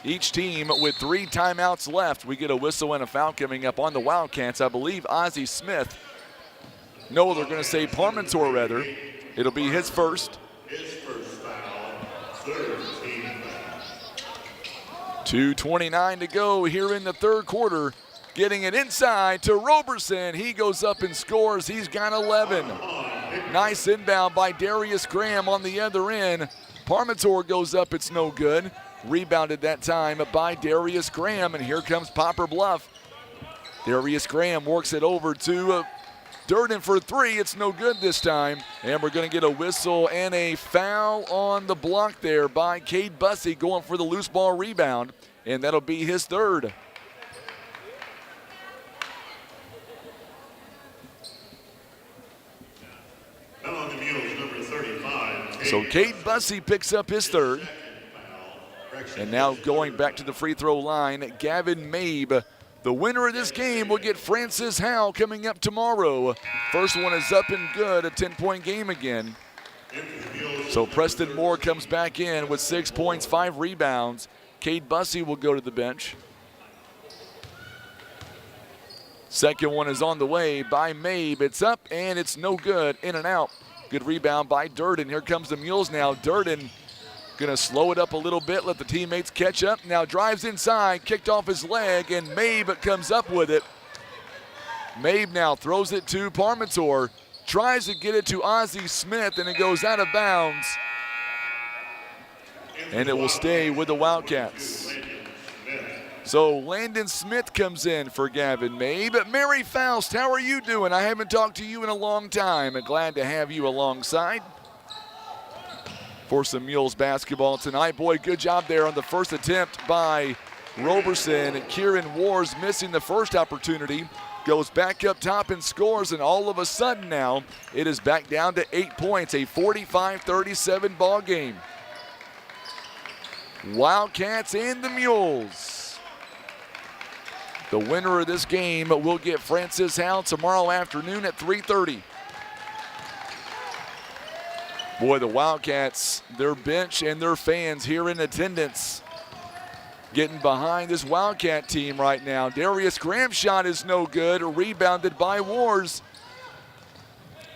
Each team with 3 timeouts left. We get a whistle and a foul coming up on the Wildcats. I believe Ozzie Smith. No, they're going to say Parmentor rather. It'll be his first. His first foul, 13. 2:29 to go here in the third quarter. Getting it inside to Roberson. He goes up and scores. He's got 11. Nice inbound by Darius Graham on the other end. Parmentor goes up. It's no good. Rebounded that time by Darius Graham, and here comes Poplar Bluff. Darius Graham works it over to Durden for 3. It's no good this time, and we're going to get a whistle and a foul on the block there by Cade Bussey going for the loose ball rebound, and that'll be his third. Now on the Mules, number 35. So Cade Bussey picks up his third. And now going back to the free throw line, Gavin Mabe. The winner of this game will get Francis Howe coming up tomorrow. First one is up and good, a 10-point game again. So Preston Moore comes back in with 6 points, 5 rebounds. Cade Bussey will go to the bench. Second one is on the way by Mabe. It's up and it's no good, in and out. Good rebound by Durden. Here comes the Mules now. Durden gonna slow it up a little bit, let the teammates catch up. Now drives inside, kicked off his leg, and Mabe comes up with it. Mabe now throws it to Parmentor, tries to get it to Ozzie Smith, and it goes out of bounds. And it will stay with the Wildcats. So Landon Smith comes in for Gavin Mabe. Mary Faust, how are you doing? I haven't talked to you in a long time. I'm glad to have you alongside for some Mules basketball tonight. Boy, good job there on the first attempt by Roberson. Kieran Wars missing the first opportunity. Goes back up top and scores, and all of a sudden now it is back down to 8 points, a 45-37 ball game. Wildcats and the Mules. The winner of this game will get Francis Howe tomorrow afternoon at 3:30. Boy, the Wildcats, their bench and their fans here in attendance getting behind this Wildcat team right now. Darius Graham's shot is no good, rebounded by Wars.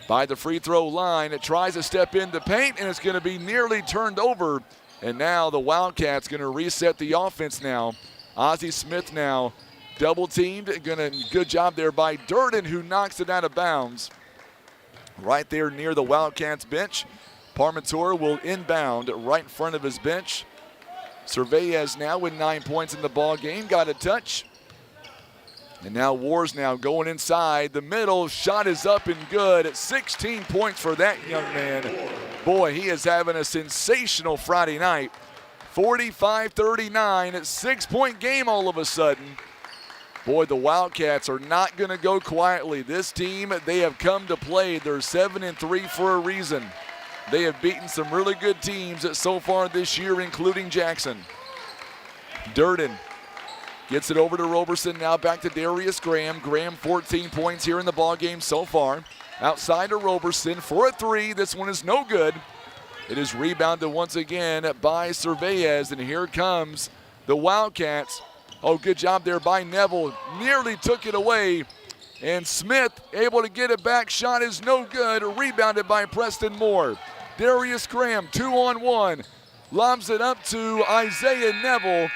By the free throw line, it tries to step in the paint, and it's going to be nearly turned over. And now the Wildcats going to reset the offense now. Ozzie Smith now double teamed. Good job there by Durden, who knocks it out of bounds. Right there near the Wildcats bench. Parmentor will inbound right in front of his bench. Cervez now with 9 points in the ball game, got a touch. And now Wars now going inside the middle. Shot is up and good. 16 points for that young man. Boy, he is having a sensational Friday night. 45-39, 6-point game all of a sudden. Boy, the Wildcats are not going to go quietly. This team, they have come to play. They're 7-3 for a reason. They have beaten some really good teams so far this year, including Jackson. Durden gets it over to Roberson, now back to Darius Graham. Graham 14 points here in the ballgame so far. Outside to Roberson for a 3. This one is no good. It is rebounded once again by Cervez, and here comes the Wildcats. Oh, good job there by Neville. Nearly took it away. And Smith able to get it back. Shot is no good. Rebounded by Preston Moore. Darius Graham, 2-on-1. Lobs it up to Isaiah Neville.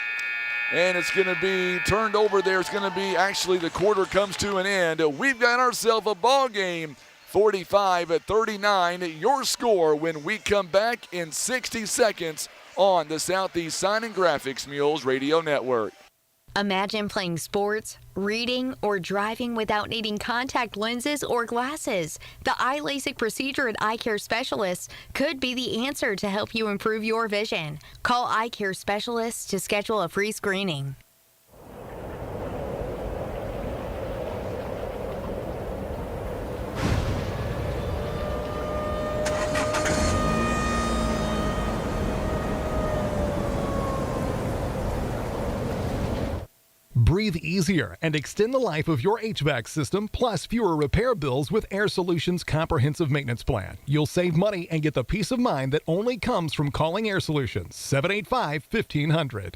and it's going to be turned over there. It's going to be, actually, the quarter comes to an end. We've got ourselves a ball game, 45-39. Your score when we come back in 60 seconds on the Southeast Sign and Graphics Mules Radio Network. Imagine playing sports, reading, or driving without needing contact lenses or glasses. The eye LASIK procedure at Eye Care Specialists could be the answer to help you improve your vision. Call Eye Care Specialists to schedule a free screening. Breathe easier and extend the life of your HVAC system, plus fewer repair bills with Air Solutions Comprehensive Maintenance Plan. You'll save money and get the peace of mind that only comes from calling Air Solutions. 785-1500.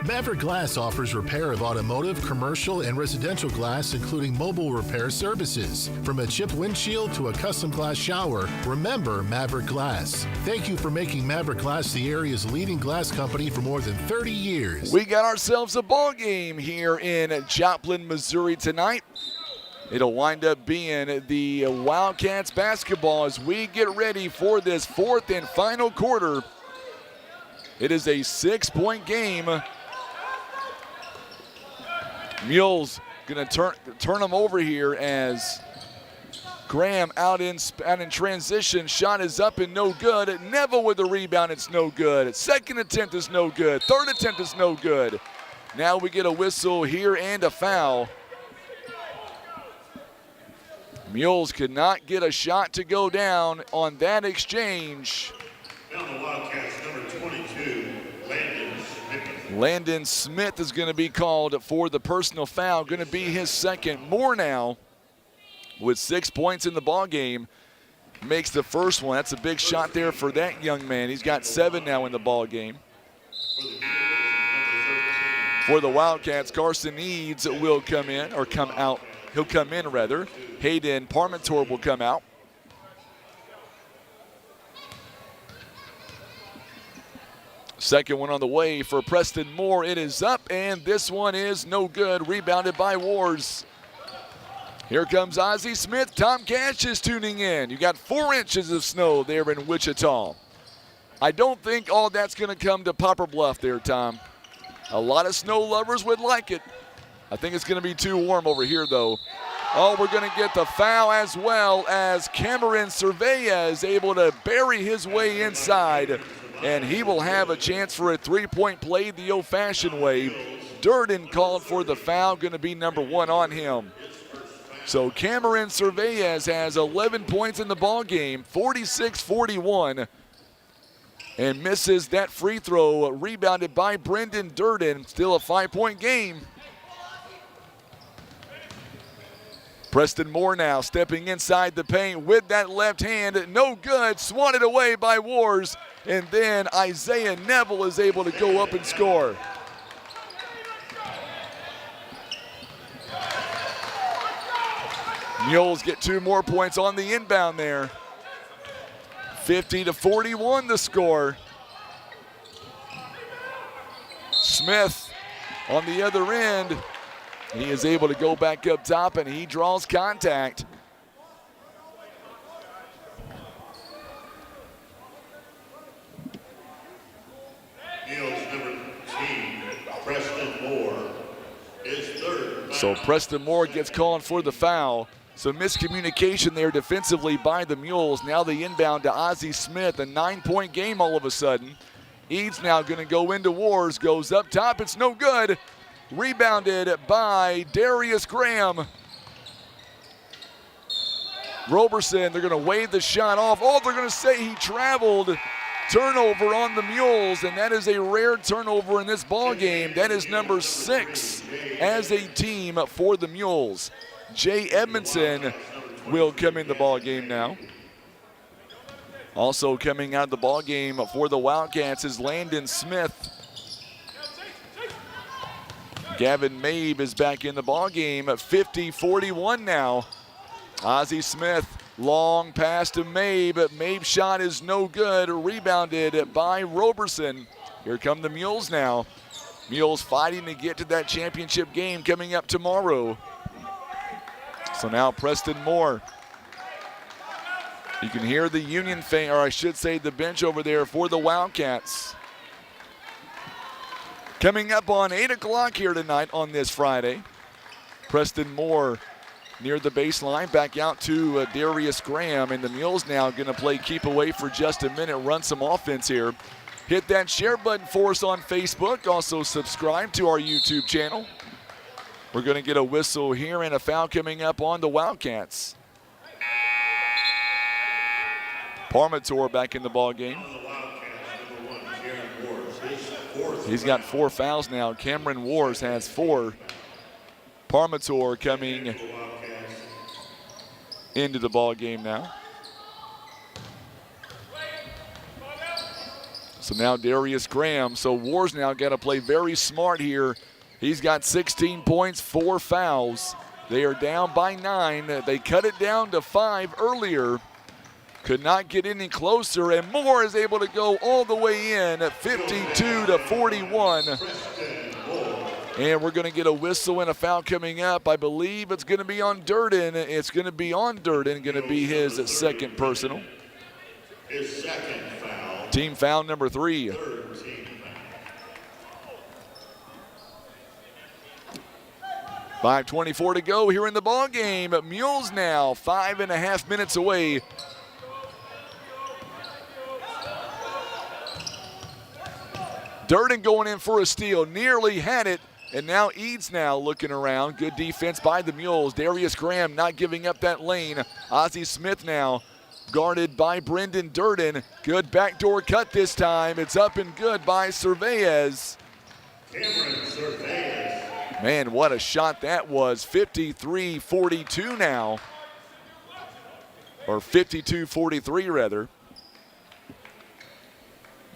Maverick Glass offers repair of automotive, commercial, and residential glass, including mobile repair services. From a chipped windshield to a custom glass shower, remember Maverick Glass. Thank you for making Maverick Glass the area's leading glass company for more than 30 years. We got ourselves a ball game here in Joplin, Missouri tonight. It'll wind up being the Wildcats basketball as we get ready for this fourth and final quarter. It is a 6-point game. Mules gonna turn them over here as Graham out in transition. Shot is up and no good. Neville with the rebound, it's no good. Second attempt is no good. Third attempt is no good. Now we get a whistle here and a foul. Mules could not get a shot to go down on that exchange. Down the Wildcats, number 22, Landon Smith is going to be called for the personal foul. Going to be his second. Moore now with 6 points in the ball game makes the first one. That's a big shot there for that young man. He's got 7 now in the ball game. For the Wildcats, Carson Eads will come in, or come out. He'll come in rather. Hayden Parmentor will come out. Second one on the way for Preston Moore. It is up, and this one is no good. Rebounded by Wars. Here comes Ozzie Smith. Tom Cash is tuning in. You got 4 inches of snow there in Wichita. I don't think all that's going to come to Poplar Bluff there, Tom. A lot of snow lovers would like it. I think it's going to be too warm over here, though. Oh, we're going to get the foul as well as Cameron Cervella is able to bury his way inside. And he will have a chance for a 3-point play the old-fashioned way. Durden called for the foul, going to be number 1 on him. So Cameron Cervella has 11 points in the ball game, 46-41, and misses that free throw, rebounded by Brendan Durden. Still a 5-point game. Preston Moore now stepping inside the paint with that left hand. No good, swatted away by Wars. And then Isaiah Neville is able to go up and score. Mules get 2 more points on the inbound there. 50-41 the score. Smith on the other end. He is able to go back up top, and he draws contact. Mules number 10, Preston Moore, is third. So Preston Moore gets called for the foul. So miscommunication there defensively by the Mules. Now the inbound to Ozzie Smith, a 9-point game all of a sudden. Eads now going to go into Wars, goes up top, it's no good. Rebounded by Darius Graham. Roberson, they're going to wave the shot off. Oh, they're going to say he traveled. Turnover on the Mules, and that is a rare turnover in this ball game. That is number 6 as a team for the Mules. Jay Edmondson will come in the ball game now. Also coming out of the ball game for the Wildcats is Landon Smith. Gavin Mabe is back in the ball game at 50-41 now. Ozzie Smith, long pass to Mabe. Mabe's shot is no good. Rebounded by Roberson. Here come the Mules now. Mules fighting to get to that championship game coming up tomorrow. So now Preston Moore. You can hear the Union fan, or I should say the bench over there for the Wildcats. Coming up on 8 o'clock here tonight on this Friday. Preston Moore near the baseline, back out to Darius Graham, and the Mules now going to play keep away for just a minute, run some offense here. Hit that share button for us on Facebook. Also subscribe to our YouTube channel. We're going to get a whistle here and a foul coming up on the Wildcats. Parmentier back in the ball game. He's got 4 fouls now. Cameron Wars has 4. Parmentier coming into the ball game now. So now Darius Graham. So Wars now got to play very smart here. He's got 16 points, 4 fouls. They are down by 9. They cut it down to 5 earlier. Could not get any closer, and Moore is able to go all the way in at 52-41. And we're going to get a whistle and a foul coming up. I believe it's going to be on Durden. It's going to be on Durden, going to be his second personal. His second foul. Team foul number 3. 5:24 to go here in the ball game. Mules now 5.5 minutes away. Durden going in for a steal, nearly had it, and now Eads now looking around. Good defense by the Mules. Darius Graham not giving up that lane. Ozzie Smith now guarded by Brendan Durden. Good backdoor cut this time. It's up and good by Cervez. Cameron Cervez. Man, what a shot that was. 53-42 now, or 52-43 rather.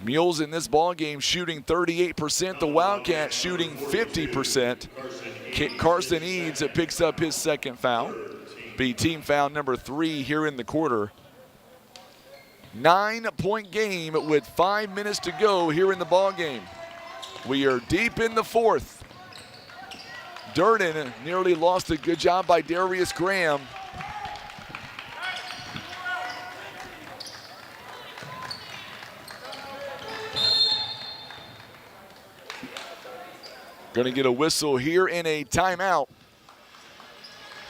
Mules in this ball game shooting 38%. The Wildcats shooting 50%. Carson Eads picks up his second foul. Be team foul number 3 here in the quarter. 9-point game with 5 minutes to go here in the ball game. We are deep in the 4th. Durden nearly lost a good job by Darius Graham. Going to get a whistle here and a timeout.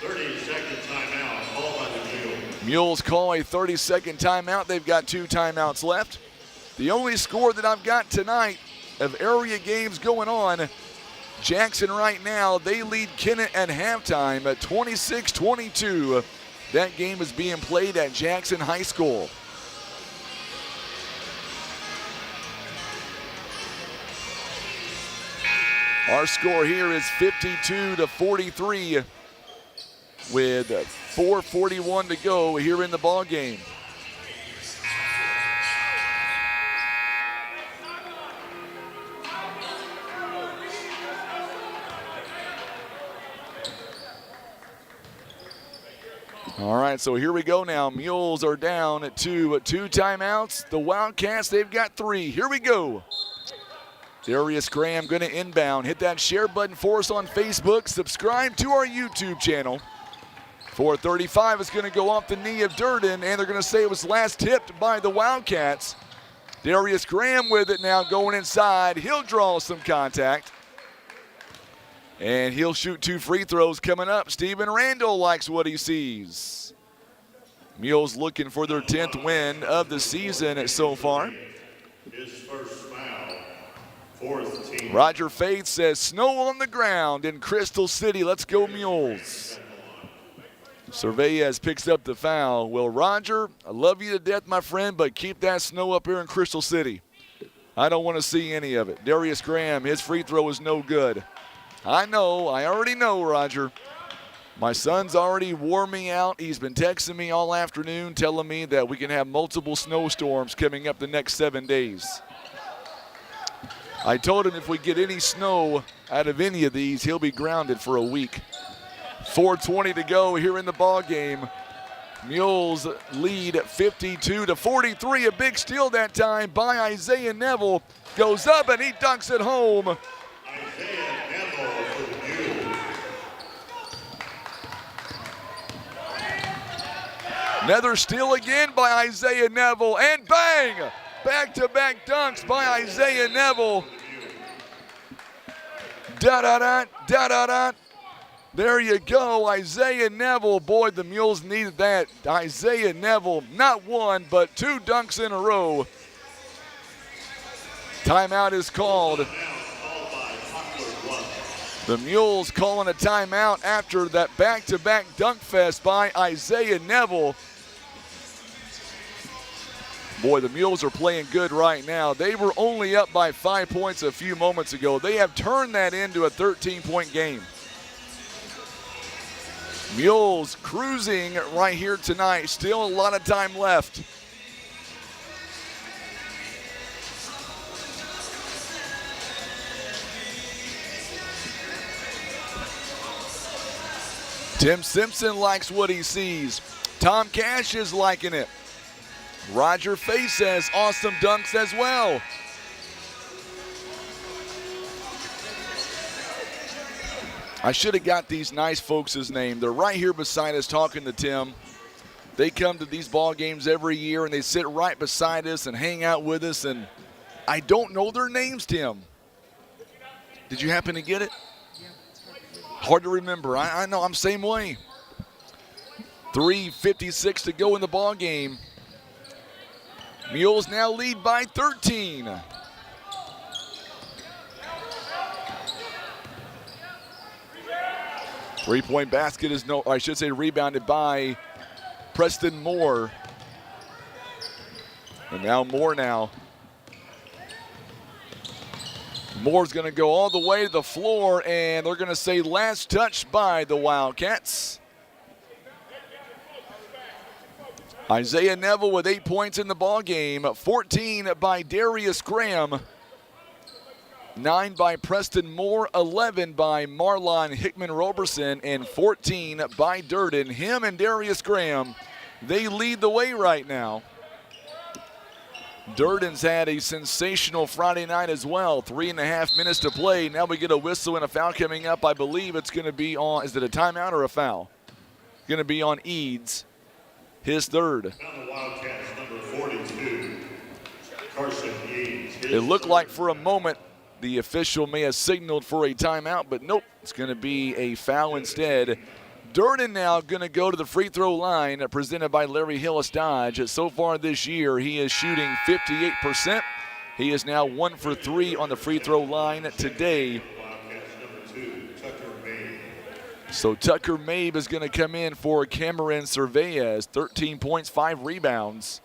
30-second timeout called by the Mules. Mules call a 30-second timeout. They've got 2 timeouts left. The only score that I've got tonight of area games going on, Jackson right now, they lead Kennett at halftime at 26-22. That game is being played at Jackson High School. Our score here is 52-43 with 4:41 to go here in the ball game. All right, so here we go now. Mules are down to 2 timeouts. The Wildcats, they've got 3. Here we go. Darius Graham going to inbound. Hit that share button for us on Facebook. Subscribe to our YouTube channel. 4:35 is going to go off the knee of Durden, and they're going to say it was last tipped by the Wildcats. Darius Graham with it now going inside. He'll draw some contact. And he'll shoot 2 free throws coming up. Stephen Randall likes what he sees. Mules looking for their 10th win of the season so far. His first foul, 4th team. Roger Faith says, snow on the ground in Crystal City. Let's go Mules. Cervez picks up the foul. Well, Roger, I love you to death, my friend, but keep that snow up here in Crystal City. I don't want to see any of it. Darius Graham, his free throw is no good. I know, I already know, Roger. My son's already wore me out. He's been texting me all afternoon telling me that we can have multiple snowstorms coming up the next 7 days. I told him if we get any snow out of any of these, he'll be grounded for a week. 4:20 to go here in the ball game. Mules lead 52-43. A big steal that time by Isaiah Neville. Goes up and he dunks it home. Another steal again by Isaiah Neville, and bang! Back-to-back dunks by Isaiah Neville. Da-da-da, da-da-da. There you go, Isaiah Neville. Boy, the Mules needed that. Isaiah Neville, not one, but 2 dunks in a row. Timeout is called. The Mules calling a timeout after that back-to-back dunk fest by Isaiah Neville. Boy, the Mules are playing good right now. They were only up by 5 points a few moments ago. They have turned that into a 13-point game. Mules cruising right here tonight. Still a lot of time left. Tim Simpson likes what he sees. Tom Cash is liking it. Roger Fay says awesome dunks as well. I should have got these nice folks' name. They're right here beside us talking to Tim. They come to these ball games every year and they sit right beside us and hang out with us, and I don't know their names, Tim. Did you happen to get it? Hard to remember. I know, I'm the same way. 3:56 to go in the ball game. Mules now lead by 13. Three-point basket is rebounded by Preston Moore. And now Moore now. Moore's going to go all the way to the floor, and they're going to say last touch by the Wildcats. Isaiah Neville with 8 points in the ball game. 14 by Darius Graham. 9 by Preston Moore. 11 by Marlon Hickman-Roberson. And 14 by Durden. Him and Darius Graham, they lead the way right now. Durden's had a sensational Friday night as well. 3.5 minutes to play. Now we get a whistle and a foul coming up. I believe it's going to be on, is it a timeout or a foul? Going to be on Eads, his third. On the Wildcats, number 42, Carson Eads. It looked like for a moment the official may have signaled for a timeout, but nope, it's going to be a foul instead. Durden now going to go to the free throw line presented by Larry Hillis Dodge. So far this year, he is shooting 58%. He is now 1 for 3 on the free throw line today. So Tucker Mabe is going to come in for Cameron Cervez. 13 points, 5 rebounds.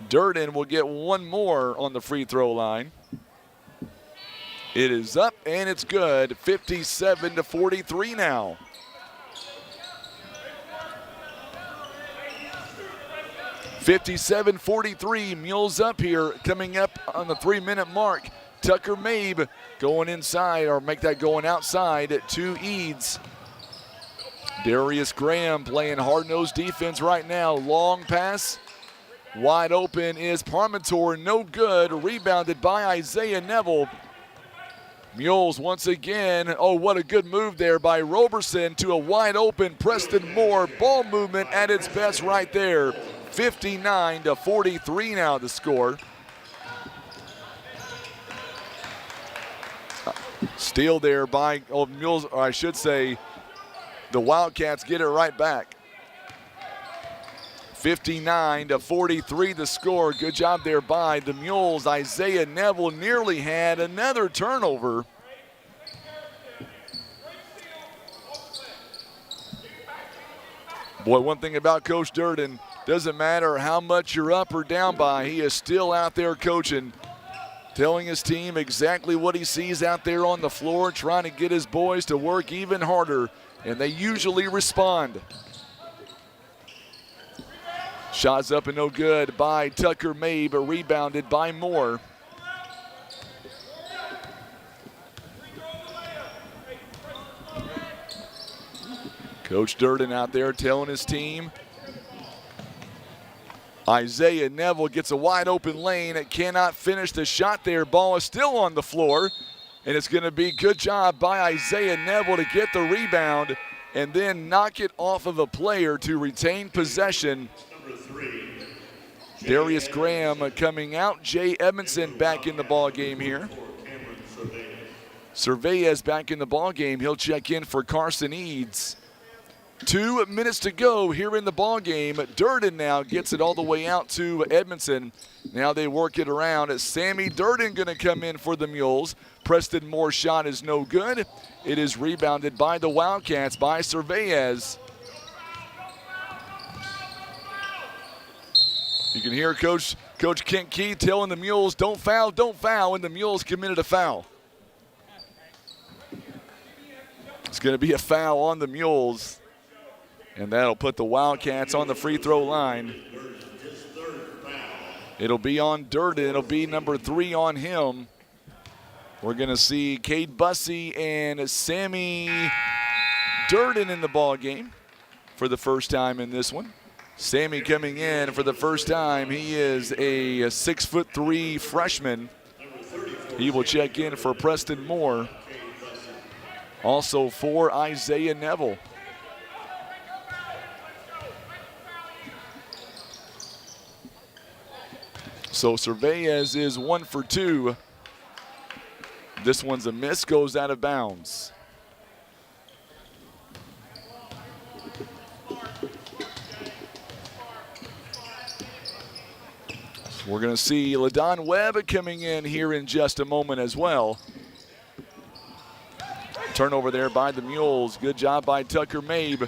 Durden will get one more on the free throw line. It is up and it's good. 57-43 now. (57-43), Mules up here, coming up on the 3-minute mark. Tucker Mabe going inside, or make that going outside to Eads. Darius Graham playing hard-nosed defense right now. Long pass, wide open is Parmentor, no good. Rebounded by Isaiah Neville. Mules once again, oh, what a good move there by Roberson to a wide open Preston Moore. Ball movement at its best right there. 59-43 now the score. Steal there by Mules, or I should say the Wildcats get it right back. 59-43 the score. Good job there by the Mules. Isaiah Neville nearly had another turnover. Boy, one thing about Coach Durden, doesn't matter how much you're up or down by, he is still out there coaching, telling his team exactly what he sees out there on the floor, trying to get his boys to work even harder, and they usually respond. Shots up and no good by Tucker Mabe, but rebounded by Moore. Coach Durden out there telling his team. Isaiah Neville gets a wide open lane. It cannot finish the shot there. Ball is still on the floor. And it's going to be good job by Isaiah Neville to get the rebound. and then knock it off of a player to retain possession. Darius Graham coming out. Jay Edmondson back in the ball game here. Cervez back in the ball game. He'll check in for Carson Eads. 2 minutes to go here in the ball game. Durden now gets it all the way out to Edmondson. Now they work it around. Sammy Durden going to come in for the Mules. Preston Moore's shot is no good. It is rebounded by the Wildcats by Cervez. You can hear Coach Kent Key telling the Mules, don't foul, and the Mules committed a foul. It's going to be a foul on the Mules, and that'll put the Wildcats on the free throw line. It'll be on Durden. It'll be number 3 on him. We're going to see Cade Bussey and Sammy Durden in the ball game for the first time in this one. Sammy coming in for the first time. He is a 6'3" freshman. He will check in for Preston Moore. Also for Isaiah Neville. So Cervez is 1 for 2. This one's a miss, goes out of bounds. We're going to see LaDon Webb coming in here in just a moment as well. Turnover there by the Mules. Good job by Tucker Mabe.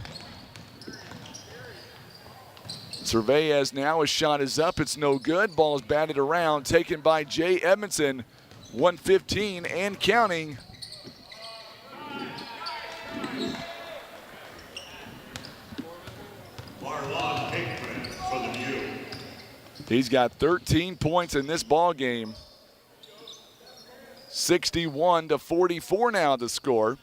Cervez now, his shot is up. It's no good. Ball's batted around. Taken by Jay Edmondson. 1:15 and counting. Marlon Hickman for the Mules. He's got 13 points in this ball game. 61-44 now the score.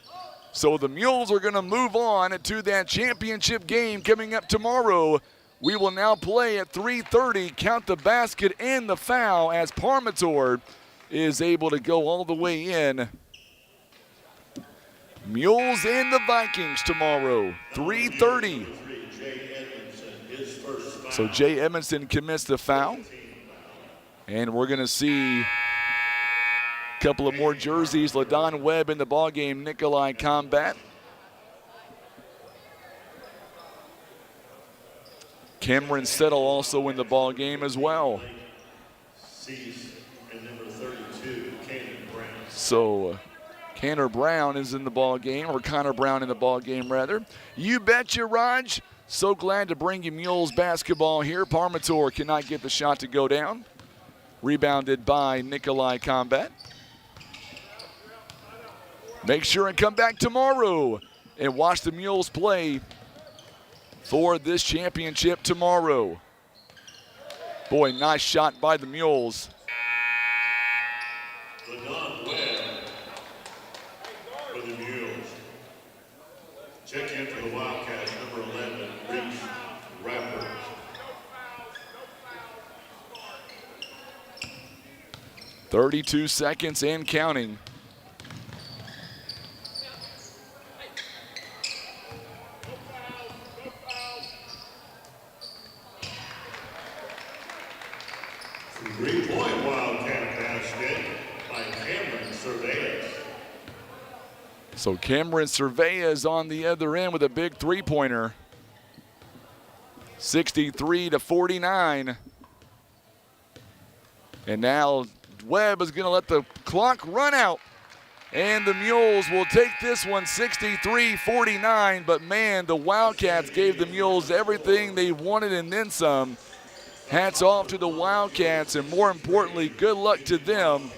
So the Mules are going to move on to that championship game coming up tomorrow. We will now play at 3:30. Count the basket and the foul as Parmentier is able to go all the way in. Mules and the Vikings tomorrow, 3:30. So Jay Edmondson commits the foul. And we're going to see a couple of more jerseys. LaDon Webb in the ballgame, Nikolai Combat. Cameron Settle also in the ballgame as well. So Connor Brown is in the ballgame, or Connor Brown in the ballgame rather. You betcha, Raj. So glad to bring you Mules basketball here. Parmentier cannot get the shot to go down. Rebounded by Nikolai Combat. Make sure and come back tomorrow and watch the Mules play for this championship tomorrow. Boy, nice shot by the Mules. LaDon Webb for the Mules. Check in for the Wildcats, number 11, Reese Rappers. .32 seconds and counting. Three-point Wildcat basket by Cameron Cervez. So Cameron Cervez on the other end with a big three-pointer. 63-49. And now Webb is going to let the clock run out. And the Mules will take this one 63-49. But man, the Wildcats gave the Mules everything they wanted and then some. Hats off to the Wildcats, and more importantly, good luck to them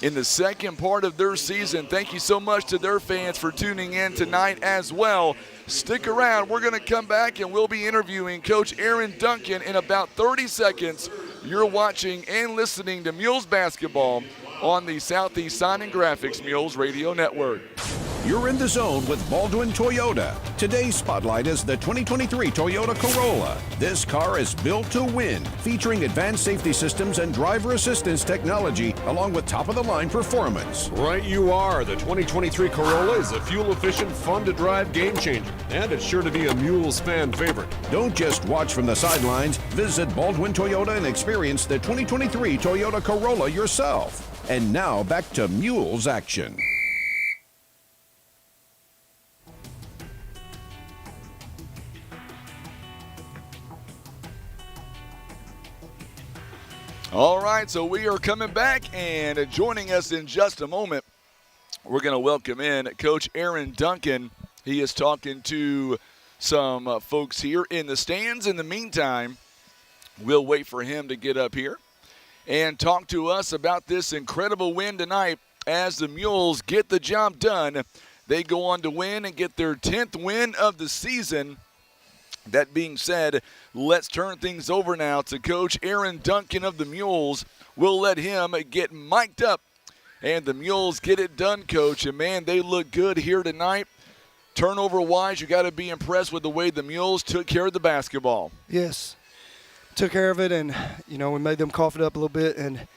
in the second part of their season. Thank you so much to their fans for tuning in tonight as well. Stick around. We're going to come back, and we'll be interviewing Coach Aaron Duncan in about 30 seconds. You're watching and listening to Mules basketball on the Southeast Sign and Graphics Mules Radio Network. You're in the zone with Baldwin Toyota. Today's spotlight is the 2023 Toyota Corolla. This car is built to win, featuring advanced safety systems and driver assistance technology, along with top-of-the-line performance. Right you are. The 2023 Corolla is a fuel-efficient, fun-to-drive game changer, and it's sure to be a Mules fan favorite. Don't just watch from the sidelines. Visit Baldwin Toyota and experience the 2023 Toyota Corolla yourself. And now back to Mules action. All right, so we are coming back, and joining us in just a moment, we're going to welcome in Coach Aaron Duncan. He is talking to some folks here in the stands. In the meantime, we'll wait for him to get up here and talk to us about this incredible win tonight as the Mules get the job done. They go on to win and get their 10th win of the season. That being said, let's turn things over now to Coach Aaron Duncan of the Mules. We'll let him get mic'd up, and the Mules get it done, Coach. And, man, they look good here tonight. Turnover-wise, you got to be impressed with the way the Mules took care of the basketball. Yes. Took care of it, and, we made them cough it up a little bit. And,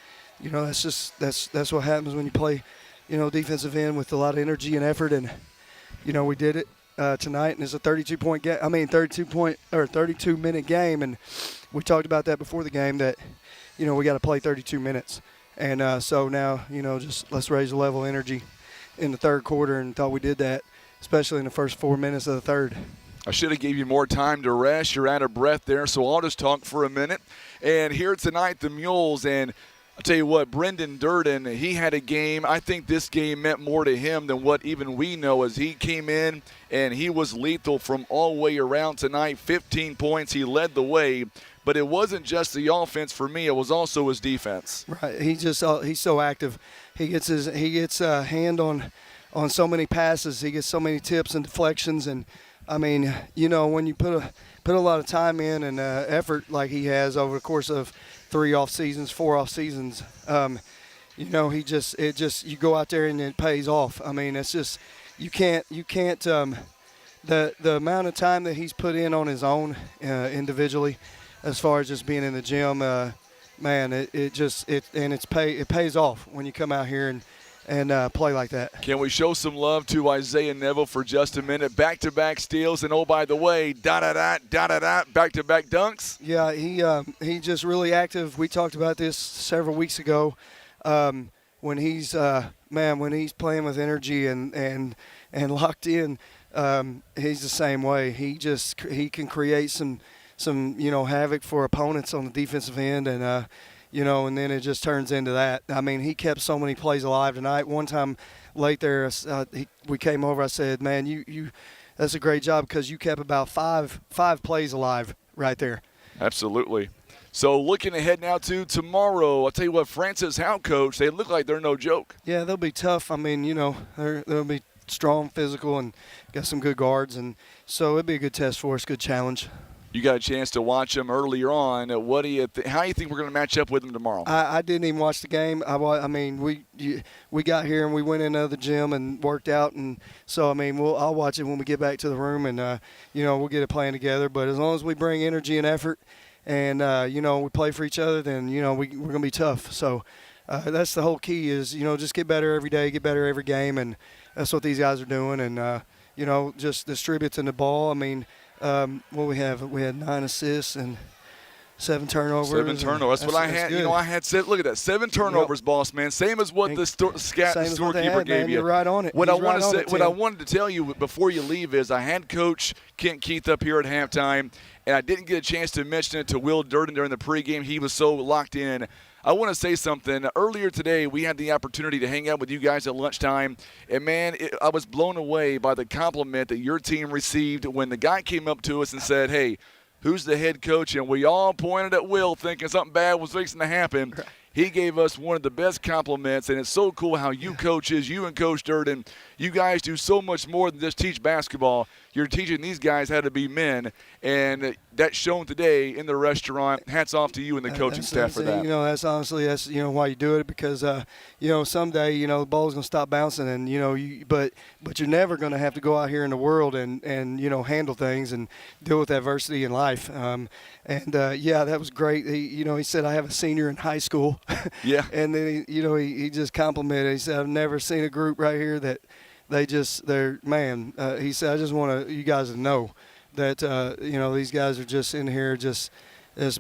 that's what happens when you play, defensive end with a lot of energy and effort. And, we did it. Tonight, and it's a 32-minute game, and we talked about that before the game that, we got to play 32 minutes, and so now, just let's raise the level of energy in the third quarter, and thought we did that, especially in the first 4 minutes of the third. I should have gave you more time to rest. You're out of breath there, so I'll just talk for a minute. And here tonight, the Mules, and I'll tell you what, Brendan Durden, he had a game. I think this game meant more to him than what even we know, as he came in and he was lethal from all the way around tonight. 15 points, he led the way. But it wasn't just the offense for me, it was also his defense. Right, he's so active. He gets a hand on so many passes. He gets so many tips and deflections. And, when you put a lot of time in and effort like he has over the course of 4 off seasons, you go out there and it pays off. It's just you can't the amount of time that he's put in on his own individually, as far as just being in the gym, it pays off when you come out here and play like that. Can we show some love to Isaiah Neville for just a minute? Back-to-back steals, and oh, by the way, back-to-back dunks. Yeah, he just really active. We talked about this several weeks ago. When he's playing with energy and locked in, he's the same way. He can create some havoc for opponents on the defensive end, and and then it just turns into that. He kept so many plays alive tonight. One time late there, we came over. I said, "Man, you that's a great job, because you kept about five plays alive right there." Absolutely. So looking ahead now to tomorrow, I'll tell you what, Francis Howe, coach, they look like they're no joke. Yeah, they'll be tough. They'll be strong, physical, and got some good guards, and so it'll be a good test for us, good challenge. You got a chance to watch them earlier on. How do you think we're going to match up with them tomorrow? I didn't even watch the game. We got here and we went into the gym and worked out, and so I'll watch it when we get back to the room, and we'll get it playing together. But as long as we bring energy and effort, and we play for each other, then we're going to be tough. So that's the whole key is just get better every day, get better every game, and that's what these guys are doing. And just distributing the ball. What we have? We had 9 assists and 7 turnovers. 7 turnovers. That's what I had. Good. I had said. Look at that. 7 turnovers, boss man. Same as what the scorekeeper gave man. you. You're right on it. What I wanted to tell you before you leave is I had Coach Kent Keith up here at halftime, and I didn't get a chance to mention it to Will Durden during the pregame. He was so locked in. I want to say something. Earlier today, we had the opportunity to hang out with you guys at lunchtime, and, man, I was blown away by the compliment that your team received when the guy came up to us and said, "Hey, who's the head coach?" And we all pointed at Will thinking something bad was fixing to happen. He gave us one of the best compliments, and it's so cool how you coaches, you and Coach Durden, you guys do so much more than just teach basketball. You're teaching these guys how to be men, and that's shown today in the restaurant. Hats off to you and the coaching staff for that. That's honestly why you do it, because someday the ball's going to stop bouncing, and but you're never going to have to go out here in the world and handle things and deal with adversity in life. That was great. He said, I have a senior in high school. Yeah. And then he just complimented. He said, I've never seen a group right here that he said, I just want you guys to know that these guys are just in here just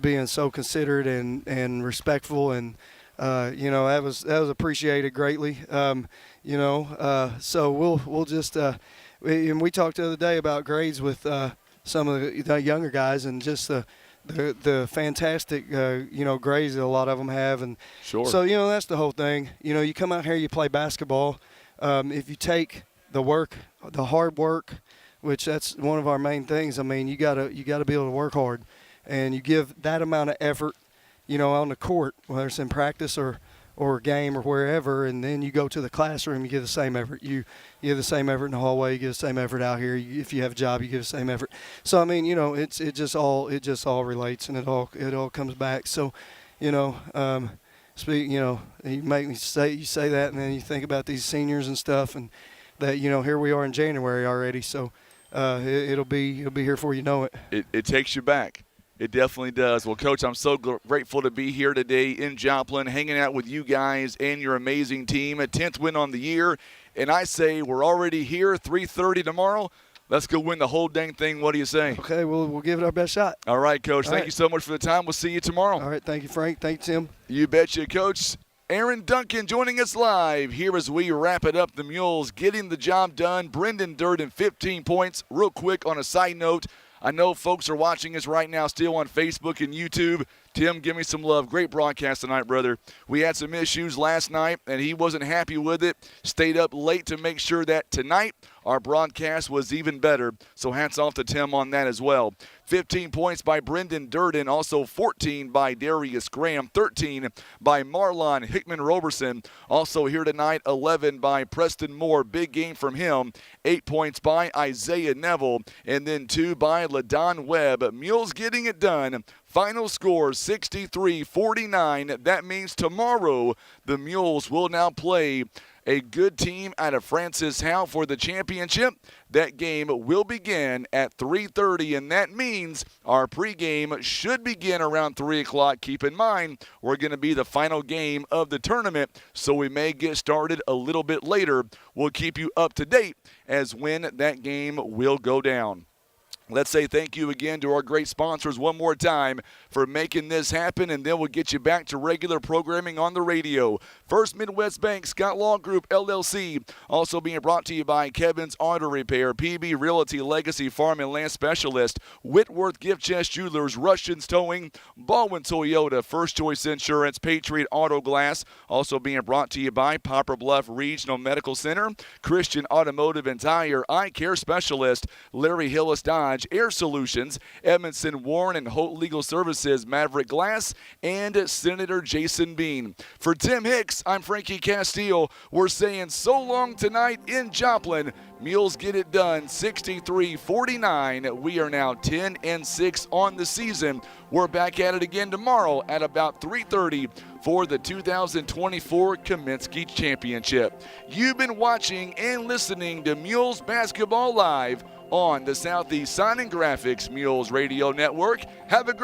being so considerate and respectful, and that was appreciated greatly. So we'll just and we talked the other day about grades with some of the younger guys, and just the fantastic grades that a lot of them have. And sure. So that's the whole thing. You come out here, you play basketball. If you take the work, the hard work, which that's one of our main things. I mean, you gotta be able to work hard, and you give that amount of effort, on the court, whether it's in practice or game or wherever, and then you go to the classroom, you give the same effort. You give the same effort in the hallway, you give the same effort out here. If you have a job, you give the same effort. So I mean, it just all relates, and it all comes back. So, you make me say that, and then you think about these seniors and stuff, and that here we are in January already. So it'll be here before you know it. It takes you back. It definitely does. Well, Coach, I'm so grateful to be here today in Joplin, hanging out with you guys and your amazing team. A 10th win on the year, and I say we're already here. 3:30 tomorrow. Let's go win the whole dang thing. What do you say? Okay, we'll give it our best shot. All right, Coach. All Thank right. you so much for the time. We'll see you tomorrow. All right. Thank you, Frank. Thank you, Tim. You betcha, Coach. Aaron Duncan joining us live here as we wrap it up. The Mules getting the job done. Brendan Durden, 15 points. Real quick on a side note, I know folks are watching us right now still on Facebook and YouTube. Tim, give me some love. Great broadcast tonight, brother. We had some issues last night, and he wasn't happy with it. Stayed up late to make sure that tonight our broadcast was even better. So hats off to Tim on that as well. 15 points by Brendan Durden, also 14 by Darius Graham, 13 by Marlon Hickman-Roberson. Also here tonight, 11 by Preston Moore. Big game from him. 8 points by Isaiah Neville, and then 2 by LaDon Webb. Mules getting it done. Final score, 63-49. That means tomorrow the Mules will now play a good team out of Francis Howe for the championship. That game will begin at 3:30, and that means our pregame should begin around 3 o'clock. Keep in mind, we're going to be the final game of the tournament, so we may get started a little bit later. We'll keep you up to date as when that game will go down. Let's say thank you again to our great sponsors one more time for making this happen, and then we'll get you back to regular programming on the radio. First Midwest Bank, Scott Law Group, LLC, also being brought to you by Kevin's Auto Repair, PB Realty, Legacy Farm and Land Specialist, Whitworth Gift Chest Jewelers, Russians Towing, Baldwin Toyota, First Choice Insurance, Patriot Auto Glass, also being brought to you by Poplar Bluff Regional Medical Center, Christian Automotive and Tire, Eye Care Specialist, Larry Hillis Dodge, Air Solutions, Edmondson Warren and Holt Legal Services, Maverick Glass, and Senator Jason Bean. For Tim Hicks, I'm Frankie Castillo. We're saying so long tonight in Joplin. Mules get it done, 63-49. We are now 10-6 on the season. We're back at it again tomorrow at about 3:30 for the 2024 Kaminsky Championship. You've been watching and listening to Mules Basketball Live on the Southeast Sign and Graphics Mules Radio Network. Have a great